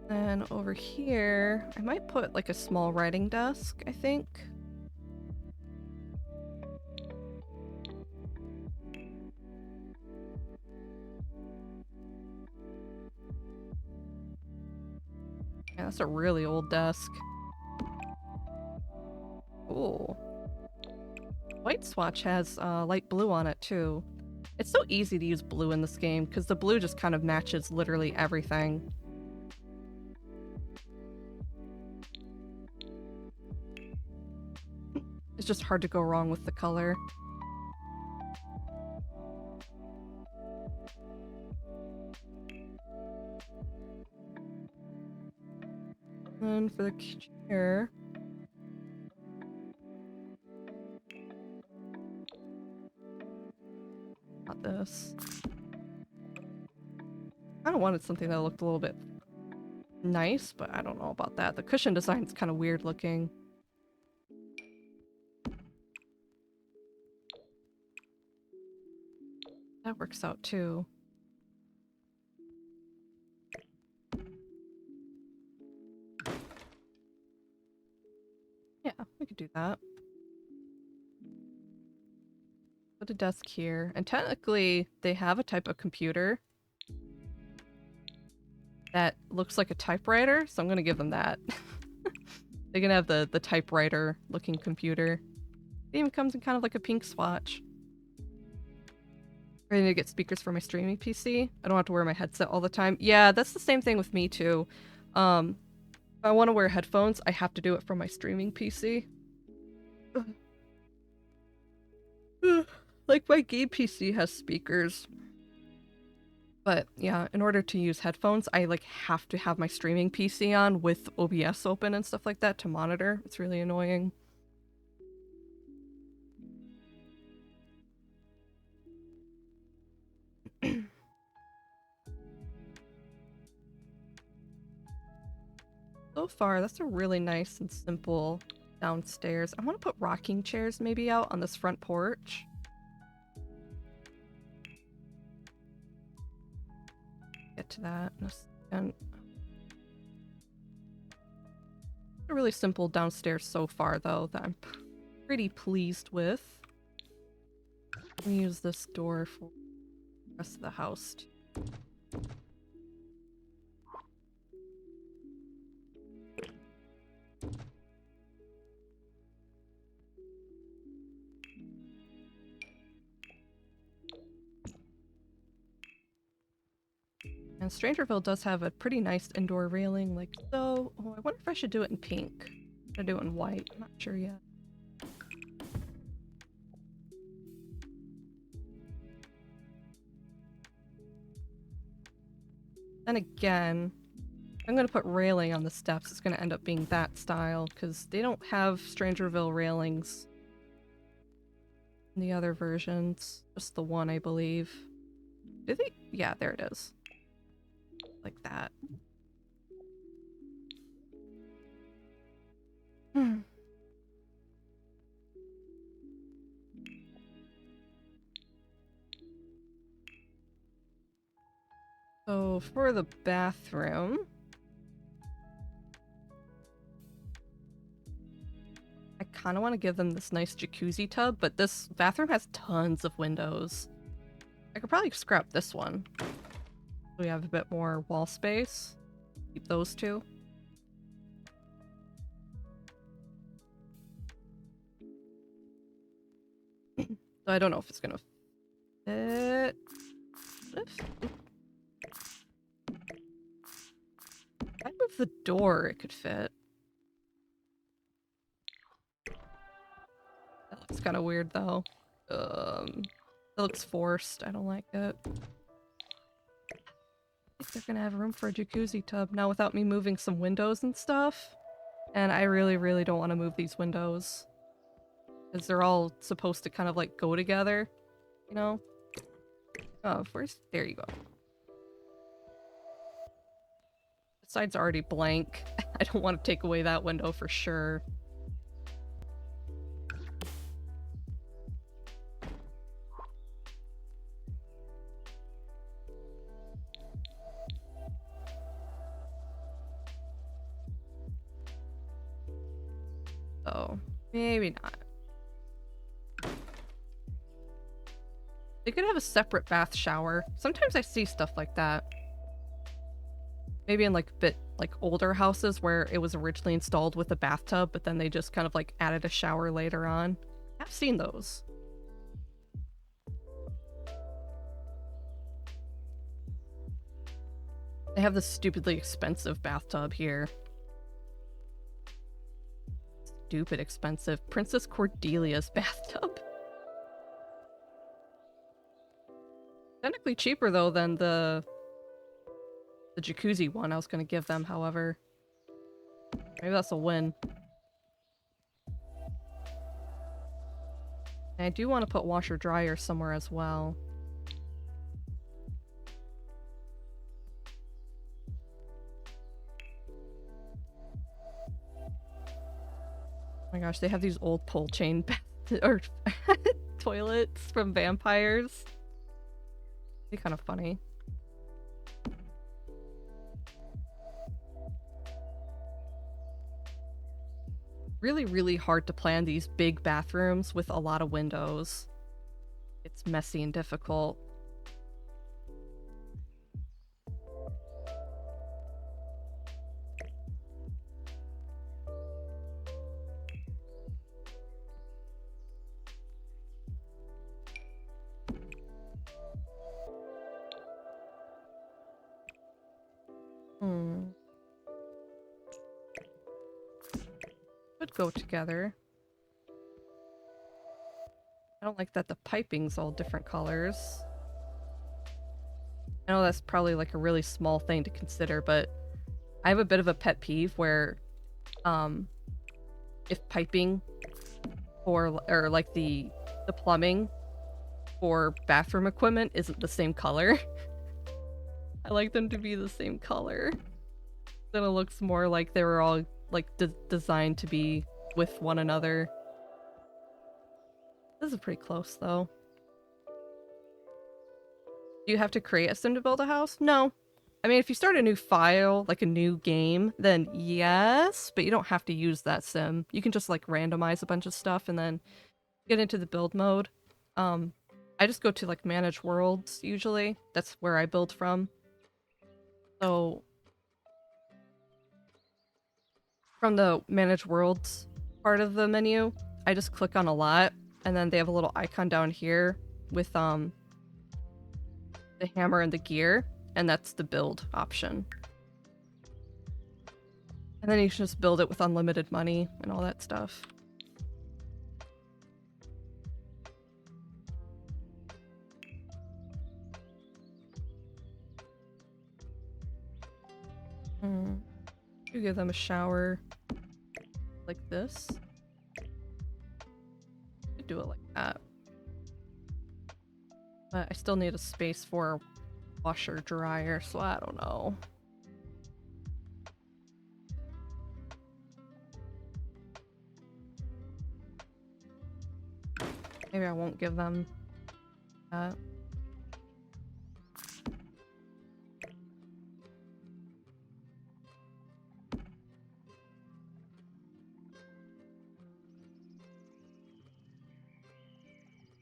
Then over here, I might put like a small writing desk, I think. Yeah, that's a really old desk. Ooh. White swatch has light blue on it too. It's so easy to use blue in this game because the blue just kind of matches literally everything. It's just hard to go wrong with the color. And for the chair, not this. I kind of wanted something that looked a little bit nice, but I don't know about that. The cushion design is kind of weird looking. That works out too. Yeah, we could do that. Put a desk here. And technically, they have a type of computer that looks like a typewriter, so I'm gonna give them that. They can have the typewriter looking computer. It even comes in kind of like a pink swatch. Ready to get speakers for my streaming PC. I don't have to wear my headset all the time. Yeah, that's the same thing with me too. If I want to wear headphones, I have to do it from my streaming PC. Like my game PC has speakers. But yeah, in order to use headphones, I like have to have my streaming PC on with OBS open and stuff like that to monitor. It's really annoying. So far, that's a really nice and simple downstairs. I want to put rocking chairs maybe out on this front porch. Get to that in a second. A really simple downstairs so far, though, that I'm pretty pleased with. I'm gonna use this door for the rest of the house. And Strangerville does have a pretty nice indoor railing, like so. Oh, I wonder if I should do it in pink. Should I do it in white? I'm not sure yet. Then again, I'm gonna put railing on the steps. It's gonna end up being that style, because they don't have Strangerville railings in the other versions. Just the one, I believe. Did they? Yeah, there it is. Like that. So for the bathroom, I kind of want to give them this nice jacuzzi tub, but this bathroom has tons of windows. I could probably scrap this one. So we have a bit more wall space. Keep those two. So I don't know if it's gonna fit. If I move the door, it could fit. That looks kind of weird, though. It looks forced. I don't like it. I think they're gonna have room for a jacuzzi tub now without me moving some windows and stuff. And I really, really don't want to move these windows. Because they're all supposed to kind of like go together, you know? Oh, where's... There you go. The side's already blank. I don't want to take away that window for sure. So, maybe not. They could have a separate bath shower. Sometimes I see stuff like that. Maybe in like a bit like older houses where it was originally installed with a bathtub, but then they just kind of like added a shower later on. I've seen those. They have this stupidly expensive bathtub here. Stupid expensive. Princess Cordelia's bathtub. Technically cheaper though than the jacuzzi one I was gonna give them, however. Maybe that's a win. And I do want to put washer dryer somewhere as well. Oh my gosh, they have these old pole chain or toilets from vampires. Be kind of funny. Really, really hard to plan these big bathrooms with a lot of windows. It's messy and difficult. Could go together. I don't like that the piping's all different colors. I know that's probably like a really small thing to consider, but I have a bit of a pet peeve where if piping or like the plumbing for bathroom equipment isn't the same color. I like them to be the same color. Then it looks more like they were all like designed to be with one another. This is pretty close though. Do you have to create a sim to build a house? No. I mean, if you start a new file, like a new game, then yes, but you don't have to use that sim. You can just like randomize a bunch of stuff and then get into the build mode. I just go to like manage worlds usually. That's where I build from. So from the manage worlds part of the menu, I just click on a lot and then they have a little icon down here with the hammer and the gear, and that's the build option. And then you can just build it with unlimited money and all that stuff. You give them a shower like this. You do it like that. But I still need a space for a washer dryer, so I don't know. Maybe I won't give them that.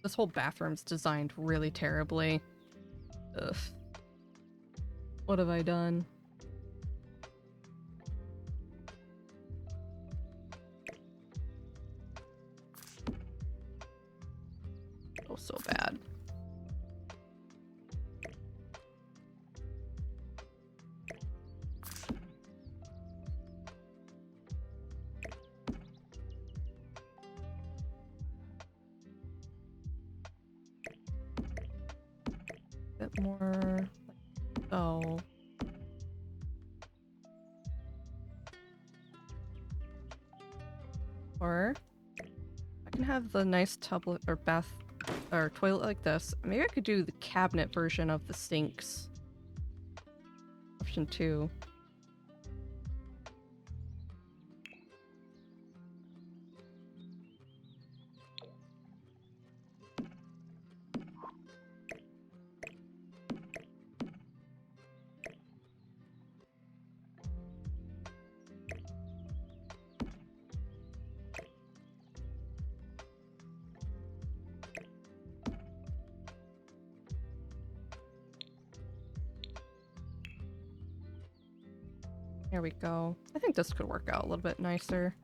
This whole bathroom's designed really terribly. Ugh. What have I done? Oh, so bad. Bit more like so. Or I can have the nice tublet or bath or toilet like this. Maybe I could do the cabinet version of the sinks. Option 2. Here we go. I think this could work out a little bit nicer.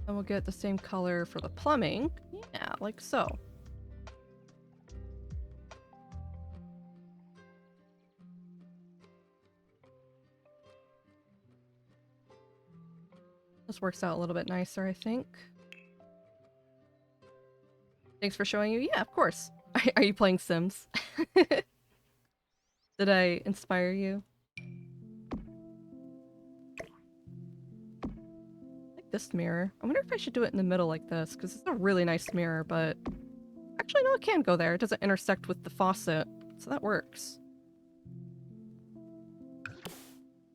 And we'll get the same color for the plumbing. Yeah, like so. This works out a little bit nicer, I think. Thanks for showing you. Yeah, of course. Are you playing Sims? Did I inspire you? This mirror. I wonder if I should do it in the middle like this, because it's a really nice mirror, but actually no, it can go there. It doesn't intersect with the faucet, so that works.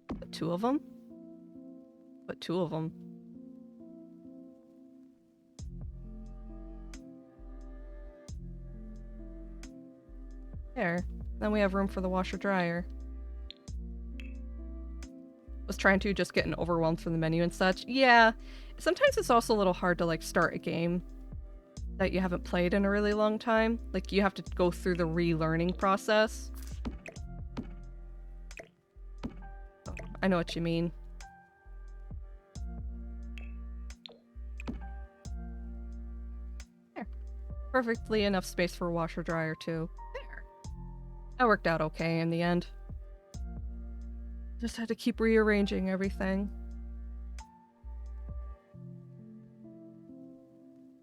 Put 2 of them? Put 2 of them. There. Then we have room for the washer dryer. Was trying to just getting overwhelmed from the menu and such. Yeah, sometimes it's also a little hard to like start a game that you haven't played in a really long time. Like you have to go through the relearning process. I know what you mean. There. Perfectly enough space for a washer dryer too. There. That worked out okay in the end. Just had to keep rearranging everything.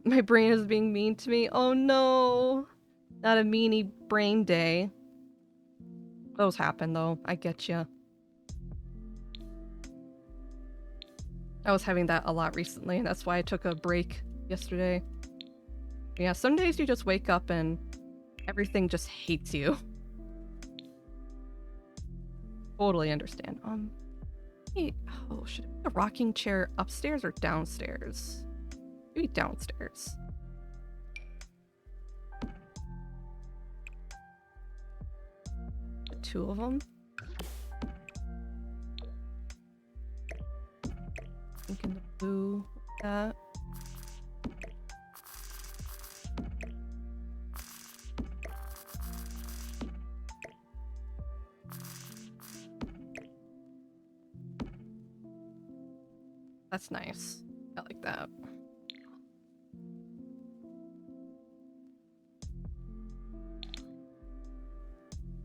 My brain is being mean to me. Oh no! Not a meanie brain day. Those happen though, I get ya. I was having that a lot recently, and that's why I took a break yesterday. Yeah, some days you just wake up and everything just hates you. Totally understand. Hey, oh, should I put the rocking chair upstairs or downstairs? Maybe downstairs. The two of them. Pink and the blue. That. That's nice. I like that.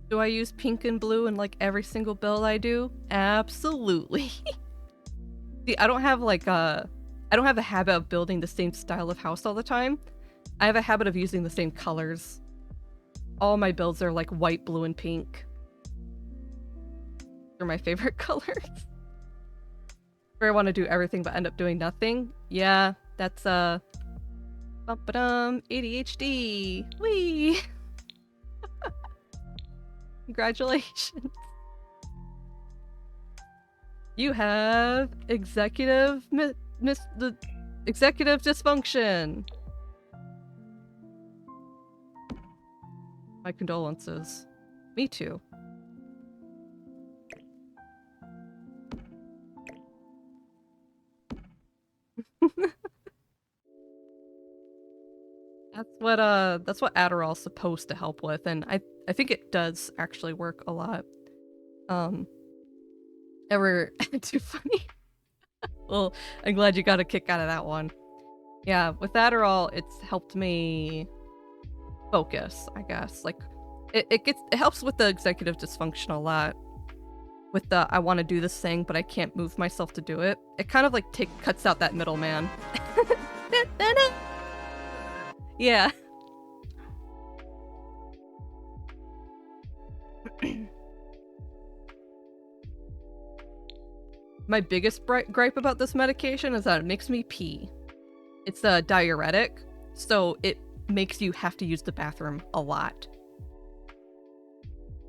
Do I use pink and blue in like every single build I do? Absolutely. See, I don't have a habit of building the same style of house all the time. I have a habit of using the same colors. All my builds are like white, blue, and pink. They're my favorite colors. Where I want to do everything but end up doing nothing. Yeah, that's ADHD. Whee! Congratulations. You have executive the executive dysfunction. My condolences. Me too. That's what Adderall's supposed to help with, and I think it does actually work a lot. Ever too funny. Well, I'm glad you got a kick out of that one. Yeah, with Adderall, it's helped me focus, I guess. Like, it helps with the executive dysfunction a lot. With the I want to do this thing, but I can't move myself to do it. It kind of like cuts out that middleman. Yeah. My biggest gripe about this medication is that it makes me pee. It's a diuretic, so it makes you have to use the bathroom a lot.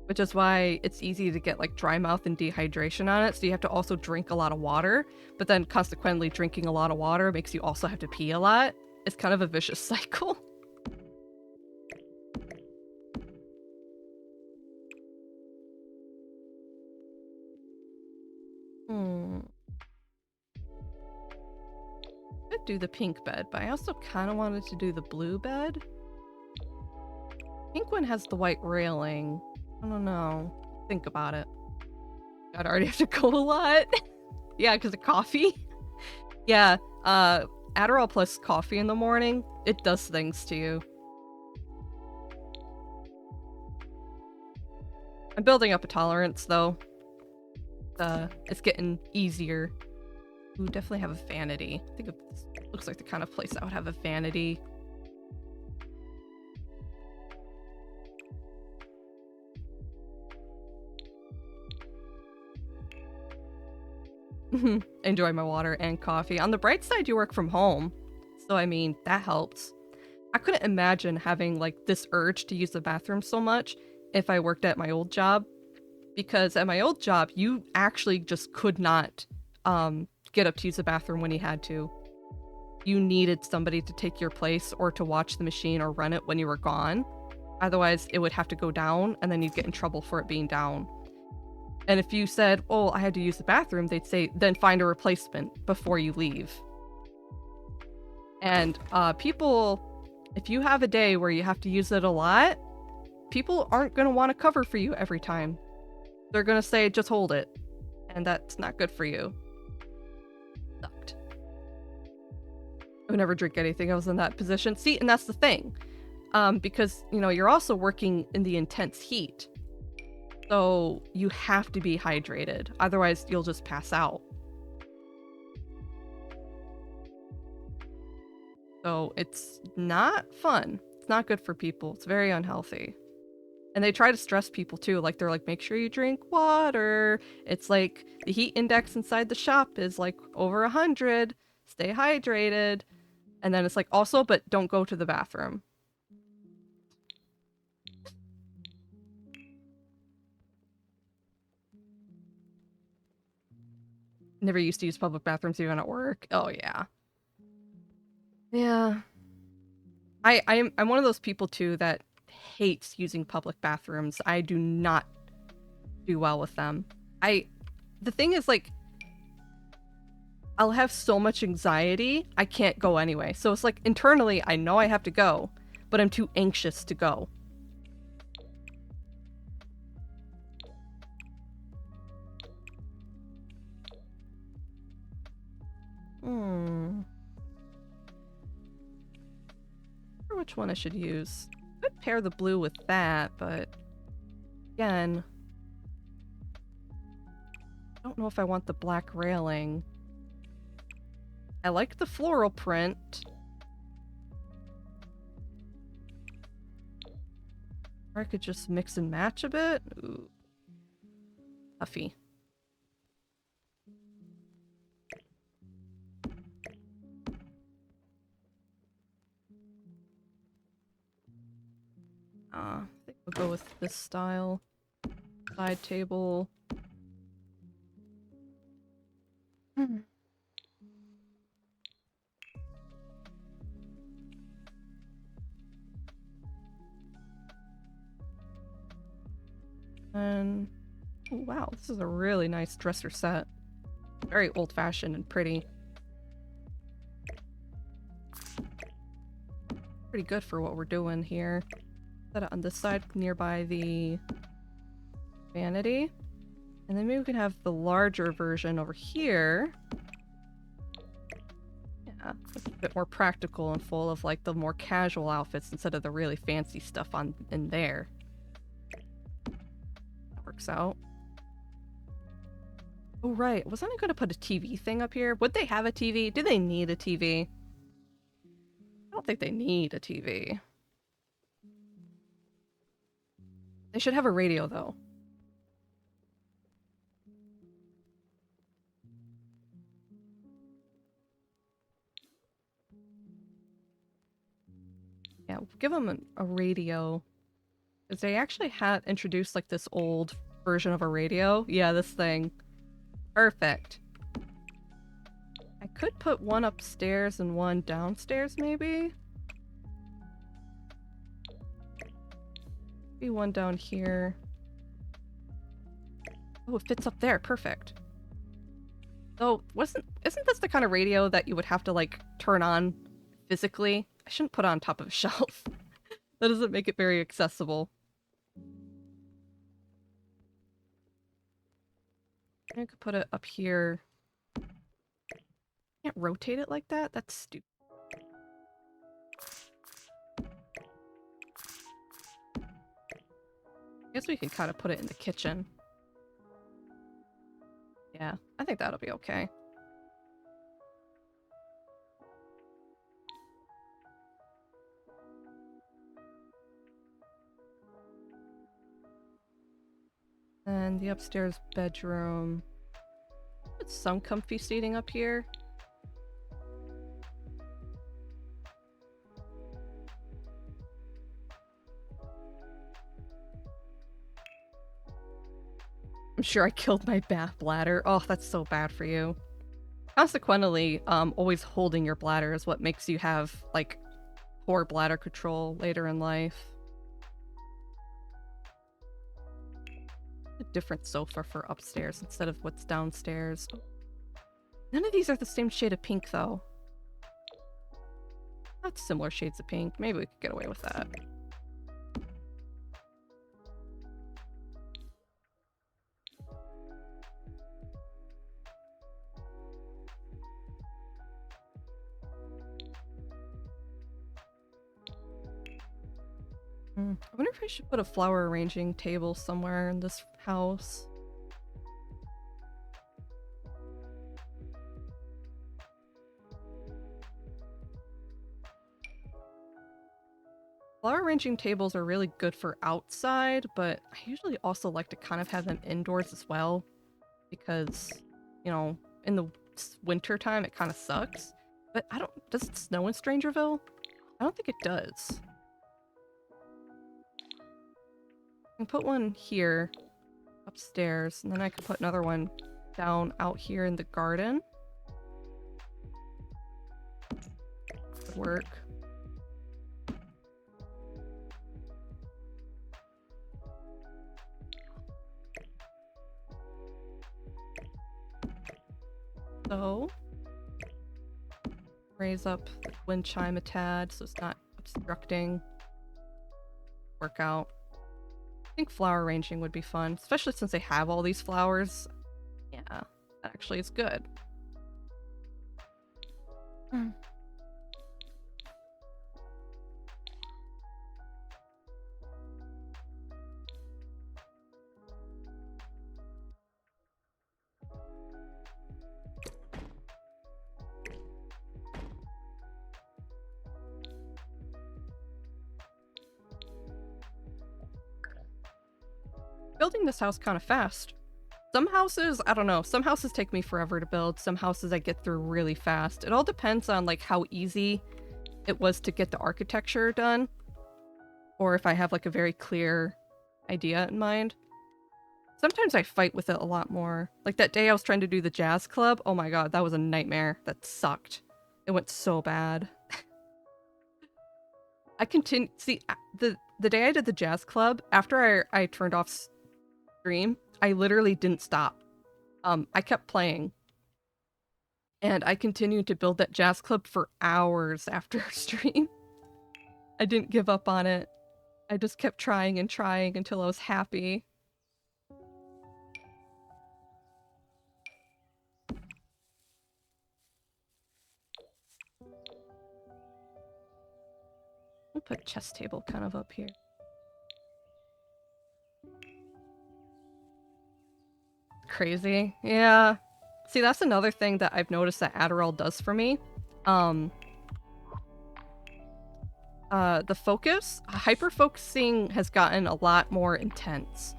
Which is why it's easy to get like dry mouth and dehydration on it, so you have to also drink a lot of water, but then consequently drinking a lot of water makes you also have to pee a lot. It's kind of a vicious cycle. I could do the pink bed, but I also kind of wanted to do the blue bed. Pink one has the white railing. I don't know. Think about it. I'd already have to go a lot. Yeah, because of coffee. Yeah, Adderall plus coffee in the morning, it does things to you. I'm building up a tolerance, though. It's getting easier. Ooh, definitely have a vanity. I think it looks like the kind of place that would have a vanity. Enjoy my water and coffee. On the bright side, you work from home. So, I mean, that helps. I couldn't imagine having, like, this urge to use the bathroom so much if I worked at my old job. Because at my old job, you actually just could not get up to use the bathroom when you had to. You needed somebody to take your place or to watch the machine or run it when you were gone. Otherwise, it would have to go down, and then you'd get in trouble for it being down. And if you said, oh, I had to use the bathroom, they'd say, then find a replacement before you leave. And people, if you have a day where you have to use it a lot, people aren't going to want to cover for you every time. They're going to say, just hold it. And that's not good for you. Sucked. I would never drink anything. I was in that position. See, and that's the thing. Because, you know, you're also working in the intense heat. So you have to be hydrated. Otherwise, you'll just pass out. So it's not fun. It's not good for people. It's very unhealthy. And they try to stress people too. Like, they're like, make sure you drink water. It's like the heat index inside the shop is like over 100. Stay hydrated. And then it's like, also, but don't go to the bathroom. Never used to use public bathrooms even at work. Oh yeah. Yeah. I'm one of those people too that hates using public bathrooms. I do not do well with them. The thing is like I'll have so much anxiety, I can't go anyway. So it's like internally I know I have to go, but I'm too anxious to go. Hmm. I wonder which one I should use. I could pair the blue with that, but again, I don't know if I want the black railing. I like the floral print. Or I could just mix and match a bit. Ooh. Puffy. I think we'll go with this style. Side table. And oh, wow, this is a really nice dresser set. Very old-fashioned and pretty. Pretty good for what we're doing here. Set it on this side nearby the vanity. And then maybe we can have the larger version over here. Yeah, it's a bit more practical and full of like the more casual outfits instead of the really fancy stuff on in there. That works out. Oh right, wasn't I gonna put a TV thing up here? Would they have a TV? Do they need a TV? I don't think they need a TV. They should have a radio though. Yeah, we'll give them a radio. Because they actually had introduced like this old version of a radio. Yeah, this thing. Perfect. I could put one upstairs and one downstairs, maybe? Maybe one down here. Oh, it fits up there. Perfect. So, isn't this the kind of radio that you would have to, like, turn on physically? I shouldn't put it on top of a shelf. That doesn't make it very accessible. I could put it up here. Can't rotate it like that? That's stupid. I guess we could kind of put it in the kitchen. Yeah, I think that'll be okay. And the upstairs bedroom. Put some comfy seating up here. I'm sure I killed my bath bladder. Oh, that's so bad for you. Consequently, always holding your bladder is what makes you have, like, poor bladder control later in life. A different sofa for upstairs instead of what's downstairs. None of these are the same shade of pink, though. That's similar shades of pink. Maybe we could get away with that. I wonder if I should put a flower arranging table somewhere in this house. Flower arranging tables are really good for outside, but I usually also like to kind of have them indoors as well. Because, you know, in the winter time it kind of sucks. But does it snow in Strangerville? I don't think it does. I can put one here, upstairs, and then I could put another one down out here in the garden. Would work. So, raise up the wind chime a tad so it's not obstructing. Work out. I think flower arranging would be fun, especially since they have all these flowers. Yeah, that actually is good. Building this house kind of fast. Some houses, I don't know, some houses take me forever to build, some houses I get through really fast. It all depends on like how easy it was to get the architecture done, or if I have like a very clear idea in mind. Sometimes I fight with it a lot more. Like that day I was trying to do the jazz club, oh my god, that was a nightmare. That sucked. It went so bad. See, the day I did the jazz club, after I turned off stream, I literally didn't stop. I kept playing. And I continued to build that jazz club for hours after stream. I didn't give up on it. I just kept trying and trying until I was happy. I'll put chess table kind of up here. Crazy. Yeah. See, that's another thing that I've noticed that Adderall does for me. The focus, hyper-focusing has gotten a lot more intense.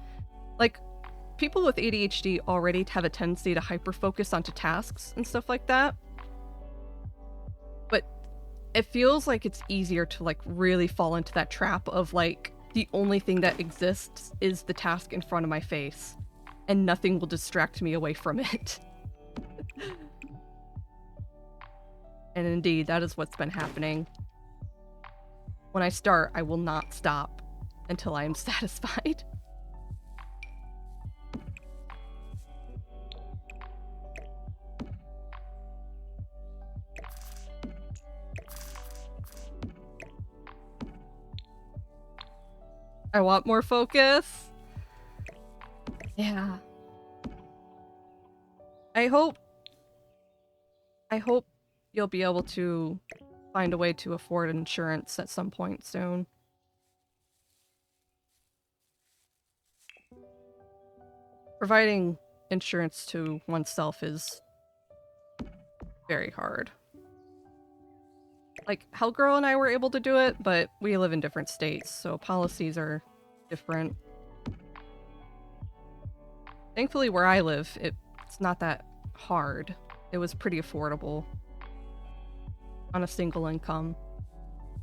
Like, people with ADHD already have a tendency to hyper-focus onto tasks and stuff like that. But it feels like it's easier to, like, really fall into that trap of, like, the only thing that exists is the task in front of my face, and nothing will distract me away from it. And indeed, that is what's been happening. When I start, I will not stop until I am satisfied. I want more focus. Yeah. I hope you'll be able to find a way to afford insurance at some point soon. Providing insurance to oneself is very hard. Like, Hellgirl and I were able to do it, but we live in different states, so policies are different. Thankfully, where I live, it's not that hard. It was pretty affordable on a single income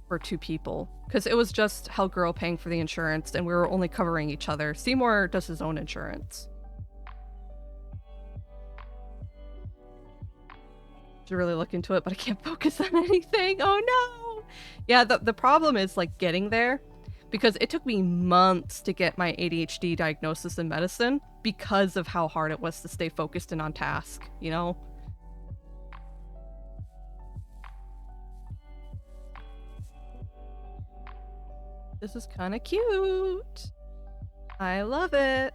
for 2 people, because it was just Hellgirl paying for the insurance, and we were only covering each other. Seymour does his own insurance. To really look into it, but I can't focus on anything. Oh no! Yeah, the problem is like getting there, because it took me months to get my ADHD diagnosis in medicine because of how hard it was to stay focused and on task, you know? This is kind of cute. I love it.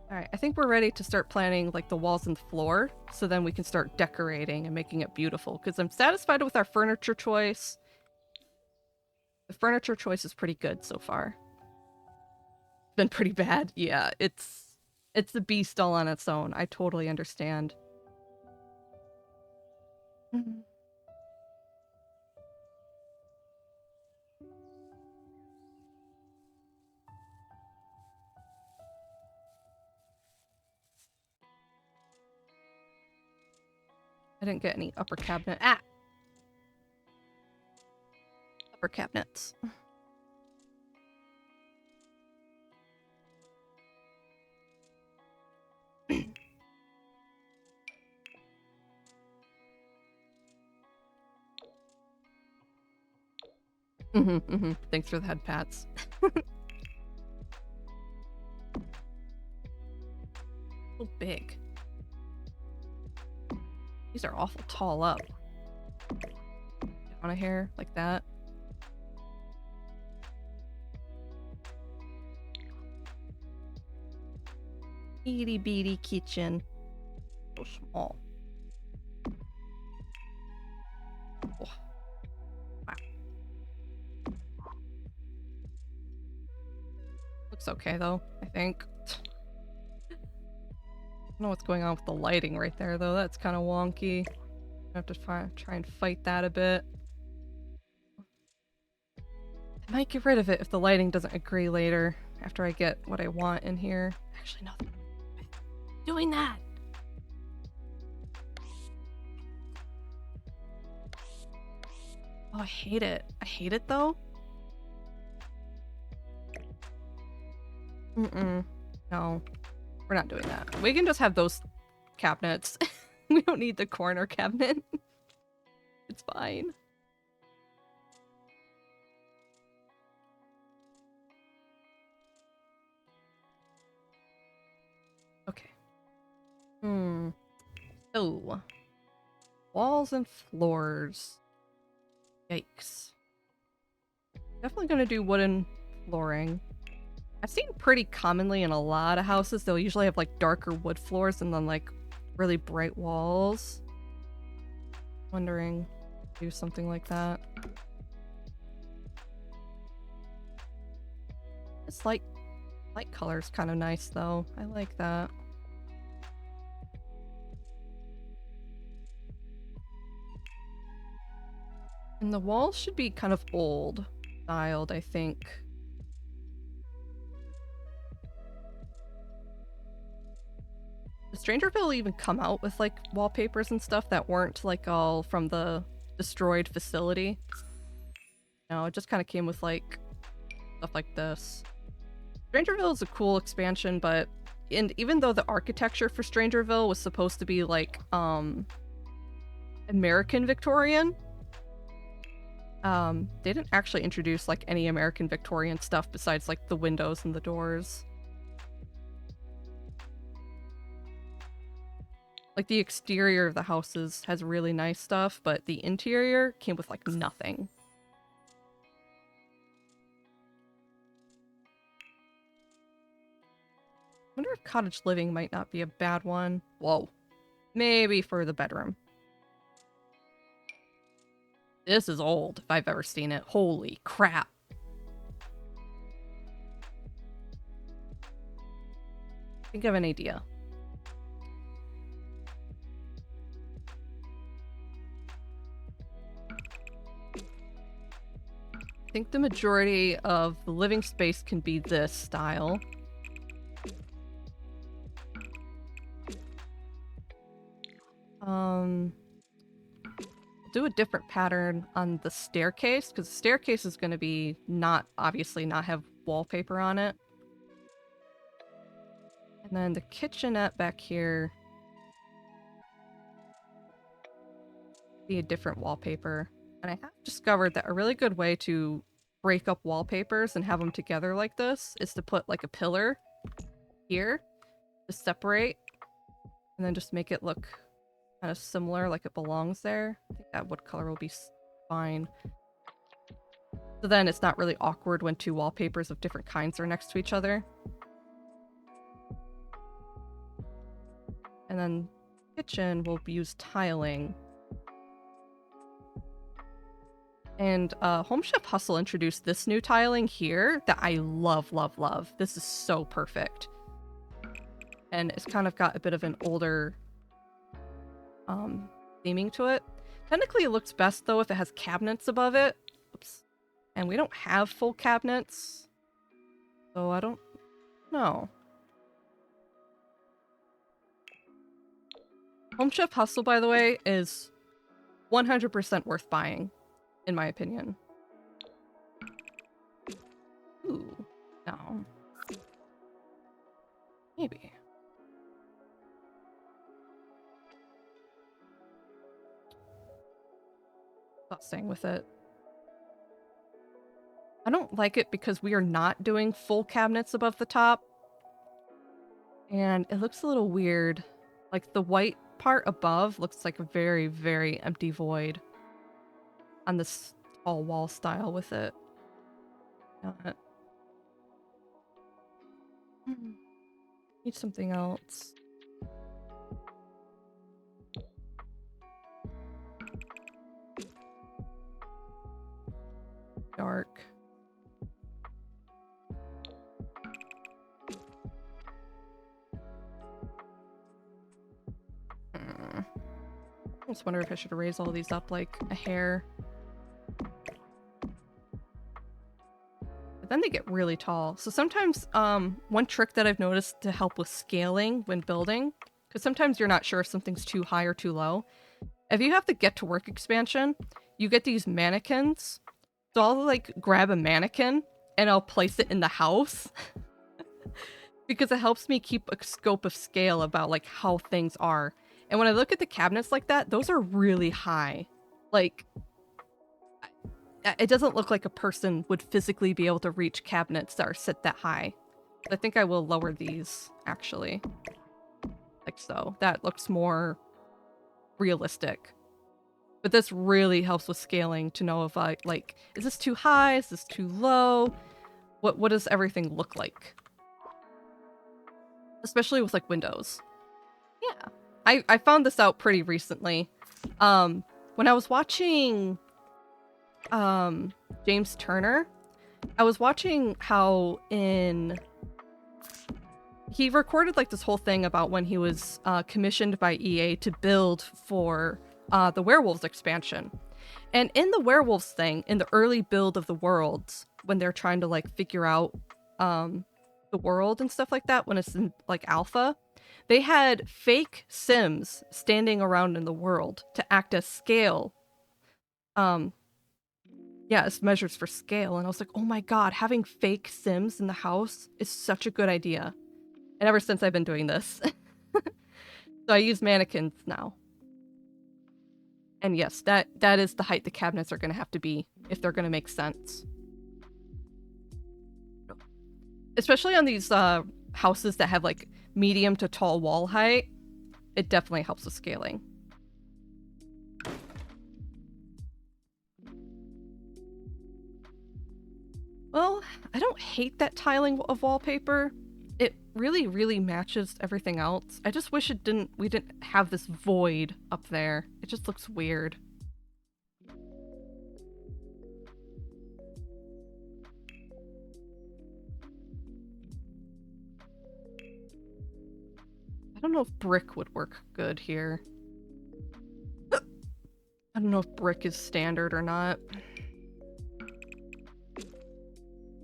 Alright, I think we're ready to start planning like the walls and floor, so then we can start decorating and making it beautiful, because I'm satisfied with our furniture choice. The furniture choice is pretty good so far. It's been pretty bad. Yeah, it's a beast all on its own. I totally understand. I didn't get any upper cabinet. Upper cabinets. Thanks for the head pats. So big. These are awful tall up. On a hair like that. Itty bitty kitchen. So small. Oh. Wow. Looks okay though, I think. I don't know what's going on with the lighting right there though. That's kind of wonky. I have to try and fight that a bit. I might get rid of it if the lighting doesn't agree later after I get what I want in here. Actually, no. Doing that. Oh, I hate it. I hate it though. No, we're not doing that. We can just have those cabinets. We don't need the corner cabinet. It's fine. Okay. So, walls and floors. Yikes. Definitely gonna do wooden flooring. I've seen pretty commonly in a lot of houses, they'll usually have like darker wood floors and then like really bright walls. Wondering, do something like that. This light color is kind of nice though. I like that. And the walls should be kind of old styled, I think. Did Strangerville even come out with like wallpapers and stuff that weren't like all from the destroyed facility? No, it just kind of came with like stuff like this. Strangerville is a cool expansion, but even though the architecture for Strangerville was supposed to be like American Victorian, they didn't actually introduce like any American Victorian stuff besides like the windows and the doors. Like the exterior of the houses has really nice stuff, but the interior came with like nothing. I wonder if cottage living might not be a bad one. Whoa. Maybe for the bedroom. This is old, if I've ever seen it. Holy crap. Think of an idea. I think the majority of the living space can be this style. Do a different pattern on the staircase, because the staircase is going to be obviously not have wallpaper on it. And then the kitchenette back here be a different wallpaper. And I have discovered that a really good way to break up wallpapers and have them together like this is to put like a pillar here to separate and then just make it look kind of similar, like it belongs there. I think that wood color will be fine. So then it's not really awkward when two wallpapers of different kinds are next to each other. And then kitchen will use tiling. And Home Chef Hustle introduced this new tiling here that I love, love, love. This is so perfect. And it's kind of got a bit of an older theming to it. Technically it looks best though if it has cabinets above it. Oops. And we don't have full cabinets. So I don't know. Home Chef Hustle, by the way, is 100% worth buying, in my opinion. Ooh, no. Maybe. Not staying with it. I don't like it because we are not doing full cabinets above the top. And it looks a little weird. Like the white part above looks like a very, very empty void on this tall wall style with it. Need something else. Dark. I just wonder if I should raise all these up like a hair. But then they get really tall. So sometimes one trick that I've noticed to help with scaling when building, because sometimes you're not sure if something's too high or too low. If you have the get to work expansion, you get these mannequins. So I'll like grab a mannequin and I'll place it in the house because it helps me keep a scope of scale about like how things are. And when I look at the cabinets like that, those are really high. Like, it doesn't look like a person would physically be able to reach cabinets that are set that high. I think I will lower these, actually. Like so. That looks more realistic. But this really helps with scaling to know if I, like, is this too high? Is this too low? What does everything look like? Especially with, like, windows. Yeah. I found this out pretty recently. When I was watching James Turner, I was watching how he recorded like this whole thing about when he was commissioned by EA to build for the Werewolves expansion. And in the Werewolves thing, in the early build of the worlds, when they're trying to like figure out the world and stuff like that, when it's in like alpha, they had fake Sims standing around in the world to act as scale. Yeah, as measures for scale. And I was like, oh my god, having fake Sims in the house is such a good idea. And ever since I've been doing this. So I use mannequins now. And yes, that is the height the cabinets are going to have to be if they're going to make sense. Especially on these houses that have like medium to tall wall height, it definitely helps with scaling. Well, I don't hate that tiling of wallpaper. It really, really matches everything else. I just wish we didn't have this void up there. It just looks weird. I don't know if brick would work good here. I don't know if brick is standard or not.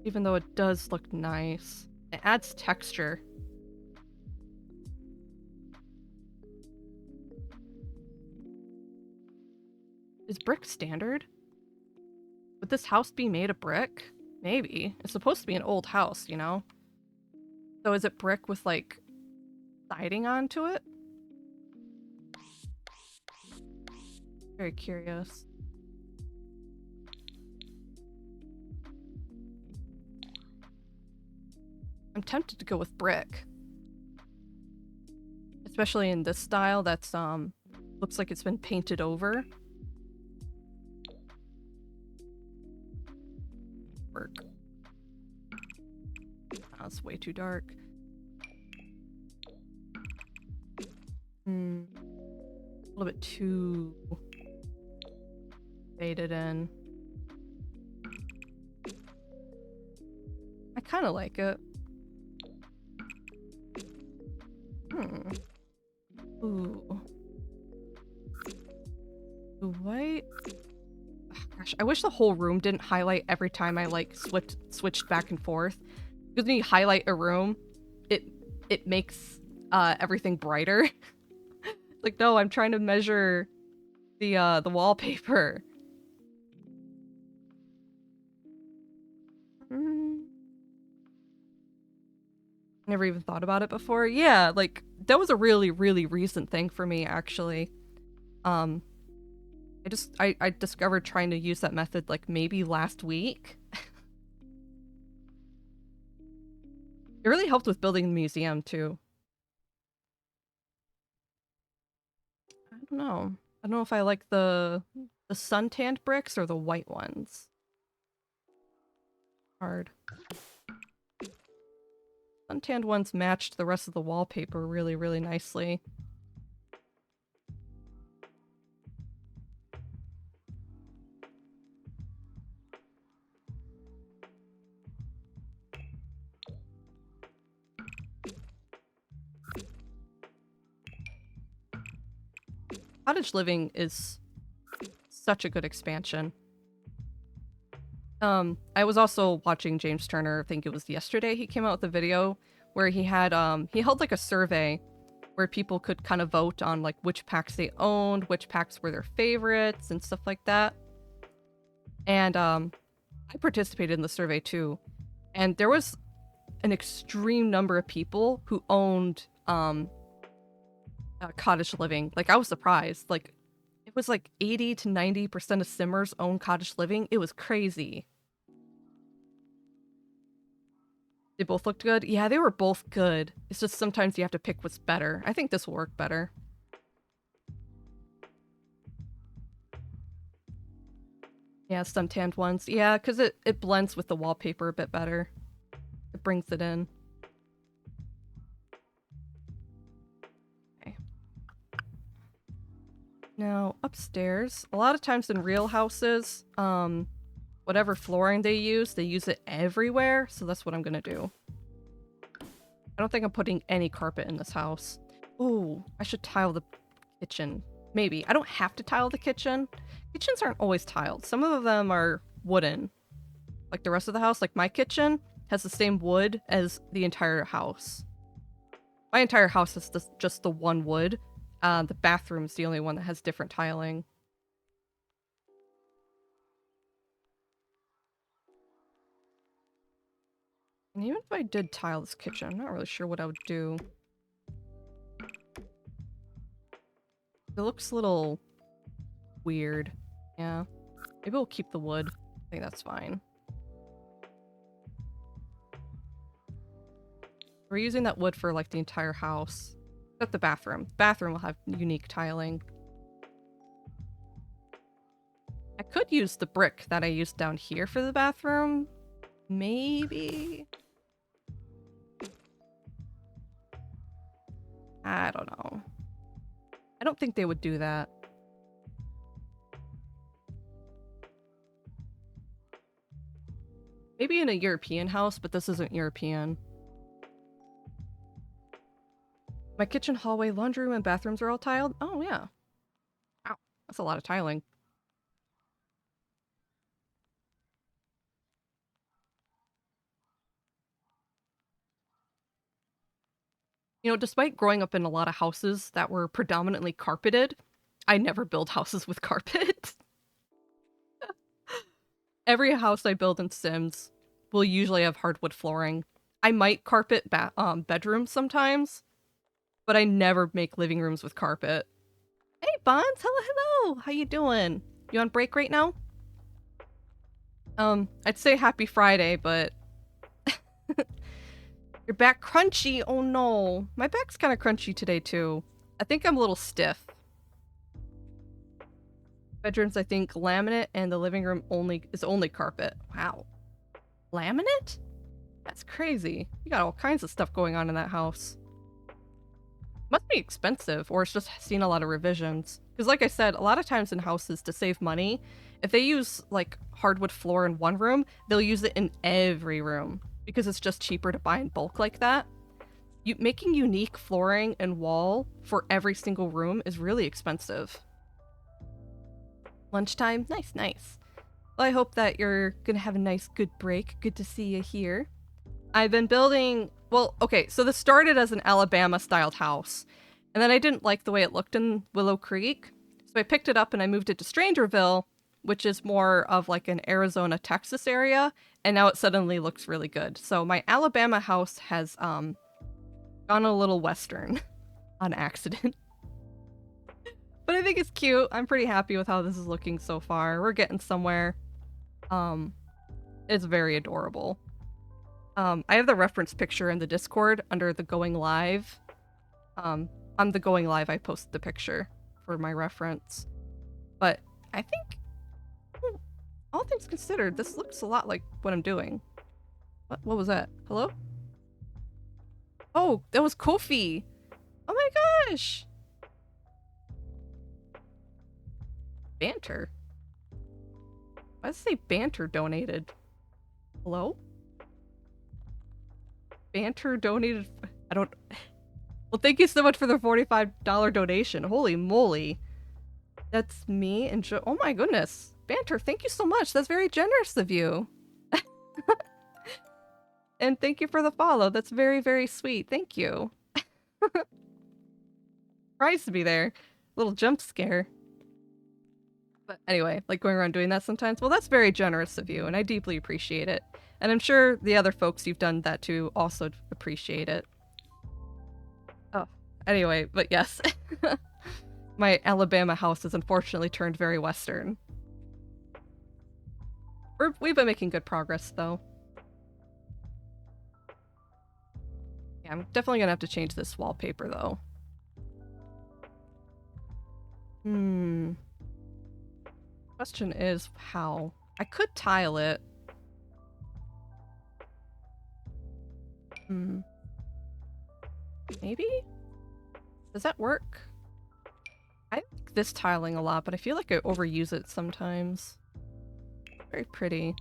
Even though it does look nice. It adds texture. Is brick standard? Would this house be made of brick? Maybe. It's supposed to be an old house, you know? So is it brick with, like, siding onto it? Very curious. I'm tempted to go with brick. Especially in this style that's, looks like it's been painted over. Work. That's way too dark. A little bit too faded in. I kind of like it. Ooh. Ooh, white. Oh, gosh, I wish the whole room didn't highlight every time I like switched back and forth. Because when you highlight a room, it makes everything brighter. Like, no, I'm trying to measure the wallpaper. Never even thought about it before. Yeah, like, that was a really, really recent thing for me, actually. I discovered trying to use that method, like, maybe last week. It really helped with building the museum, too. I don't know. I don't know if I like the suntanned bricks or the white ones. Hard. Suntanned ones matched the rest of the wallpaper really, really nicely. Cottage living is such a good expansion. I was also watching James Turner, I think it was yesterday, he came out with a video where he had, he held like a survey where people could kind of vote on like which packs they owned, which packs were their favorites, and stuff like that. And, I participated in the survey too. And there was an extreme number of people who owned, cottage living. Like, I was surprised. Like, it was like 80 to 90% of Simmers own cottage living. It was crazy. They both looked good? Yeah, they were both good. It's just sometimes you have to pick what's better. I think this will work better. Yeah, suntanned ones. Yeah, because it blends with the wallpaper a bit better. It brings it in. Okay. Now, upstairs, a lot of times in real houses, whatever flooring they use it everywhere, so that's what I'm gonna do. I don't think I'm putting any carpet in this house. Ooh, I should tile the kitchen. Maybe. I don't have to tile the kitchen. Kitchens aren't always tiled. Some of them are wooden. Like the rest of the house, like my kitchen has the same wood as the entire house. My entire house has just the one wood. The bathroom's the only one that has different tiling. And even if I did tile this kitchen, I'm not really sure what I would do. It looks a little weird. Yeah. Maybe we'll keep the wood. I think that's fine. We're using that wood for like the entire house. Except the bathroom. Bathroom will have unique tiling. I could use the brick that I used down here for the bathroom. Maybe? I don't know. I don't think they would do that. Maybe in a European house, but this isn't European. My kitchen, hallway, laundry room, and bathrooms are all tiled? Oh, yeah. Wow, that's a lot of tiling. You know, despite growing up in a lot of houses that were predominantly carpeted, I never build houses with carpet. Every house I build in Sims will usually have hardwood flooring. I might carpet bedrooms sometimes, but I never make living rooms with carpet. Hey, Bonds! Hello, hello! How you doing? You on break right now? I'd say happy Friday, but... Your back crunchy? Oh no. My back's kind of crunchy today, too. I think I'm a little stiff. Bedrooms, I think, laminate, and the living room is only carpet. Wow. Laminate? That's crazy. You got all kinds of stuff going on in that house. Must be expensive, or it's just seen a lot of revisions. Because like I said, a lot of times in houses, to save money, if they use, like, hardwood floor in one room, they'll use it in every room. Because it's just cheaper to buy in bulk like that. Making unique flooring and wall for every single room is really expensive. Lunchtime? Nice, nice. Well, I hope that you're gonna have a nice, good break. Good to see you here. I've been building... Well, okay, so this started as an Alabama-styled house. And then I didn't like the way it looked in Willow Creek. So I picked it up and I moved it to Strangerville, which is more of like an Arizona, Texas area. And now it suddenly looks really good. So my Alabama house has gone a little western on accident. But I think it's cute. I'm pretty happy with how this is looking so far. We're getting somewhere. It's very adorable. I have the reference picture in the Discord under the going live. On the going live, I posted the picture for my reference. But I think, all things considered, this looks a lot like what I'm doing. What was that? Hello? Oh, that was Kofi! Oh my gosh! Banter? Why does it say Banter donated? Hello? Banter donated? I don't... Well, thank you so much for the $45 donation. Holy moly. That's me and oh my goodness. Banter, thank you so much. That's very generous of you. And thank you for the follow. That's very, very sweet. Thank you. Surprised to be there. Little jump scare. But anyway, like going around doing that sometimes. Well, that's very generous of you, and I deeply appreciate it. And I'm sure the other folks you've done that to also appreciate it. Oh, anyway, but yes. My Alabama house has unfortunately turned very Western. We've been making good progress, though. Yeah, I'm definitely gonna have to change this wallpaper, though. Question is, how? I could tile it. Maybe? Does that work? I like this tiling a lot, but I feel like I overuse it sometimes. Very pretty.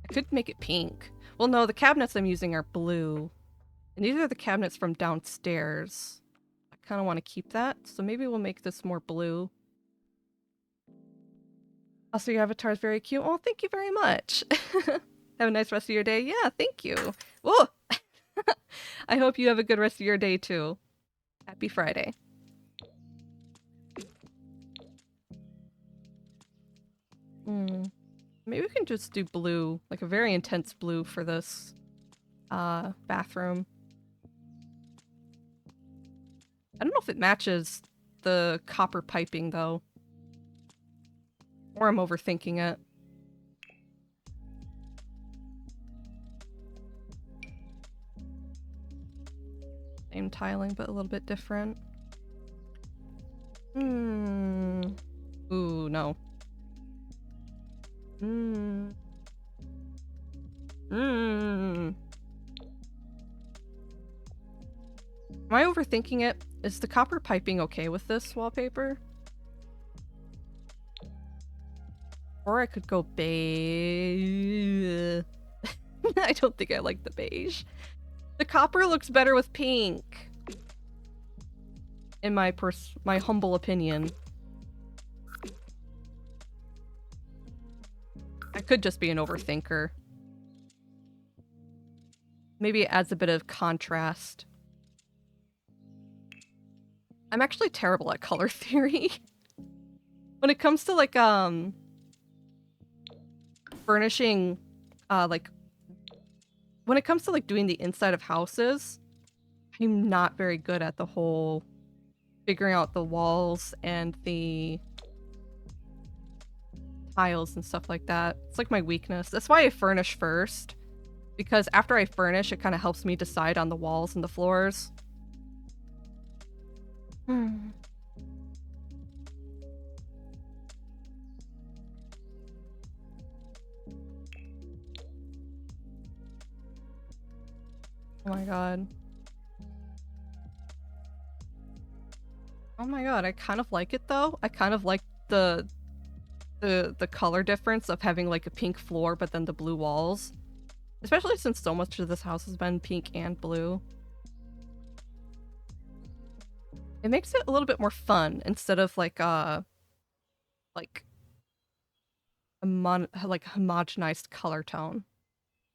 I could make it pink. Well, no, the cabinets I'm using are blue. And these are the cabinets from downstairs. I kind of want to keep that, so maybe we'll make this more blue. Also, your avatar is very cute. Oh, thank you very much. Have a nice rest of your day. Yeah, thank you. Whoa! I hope you have a good rest of your day, too. Happy Friday. Maybe we can just do blue, like a very intense blue for this bathroom. I don't know if it matches the copper piping, though. Or I'm overthinking it. Same tiling, but a little bit different. Ooh, no. Am I overthinking it? Is the copper piping okay with this wallpaper? Or I could go beige. I don't think I like the beige. The copper looks better with pink. In my humble opinion. I could just be an overthinker. Maybe it adds a bit of contrast. I'm actually terrible at color theory. When it comes to like furnishing when it comes to like doing the inside of houses, I'm not very good at the whole figuring out the walls and the tiles and stuff like that. It's like my weakness. That's why I furnish first, because after I furnish, it kind of helps me decide on the walls and the floors. Oh my god. Oh my god, I kind of like it though. I kind of like the color difference of having like a pink floor but then the blue walls. Especially since so much of this house has been pink and blue. It makes it a little bit more fun instead of like homogenized color tone.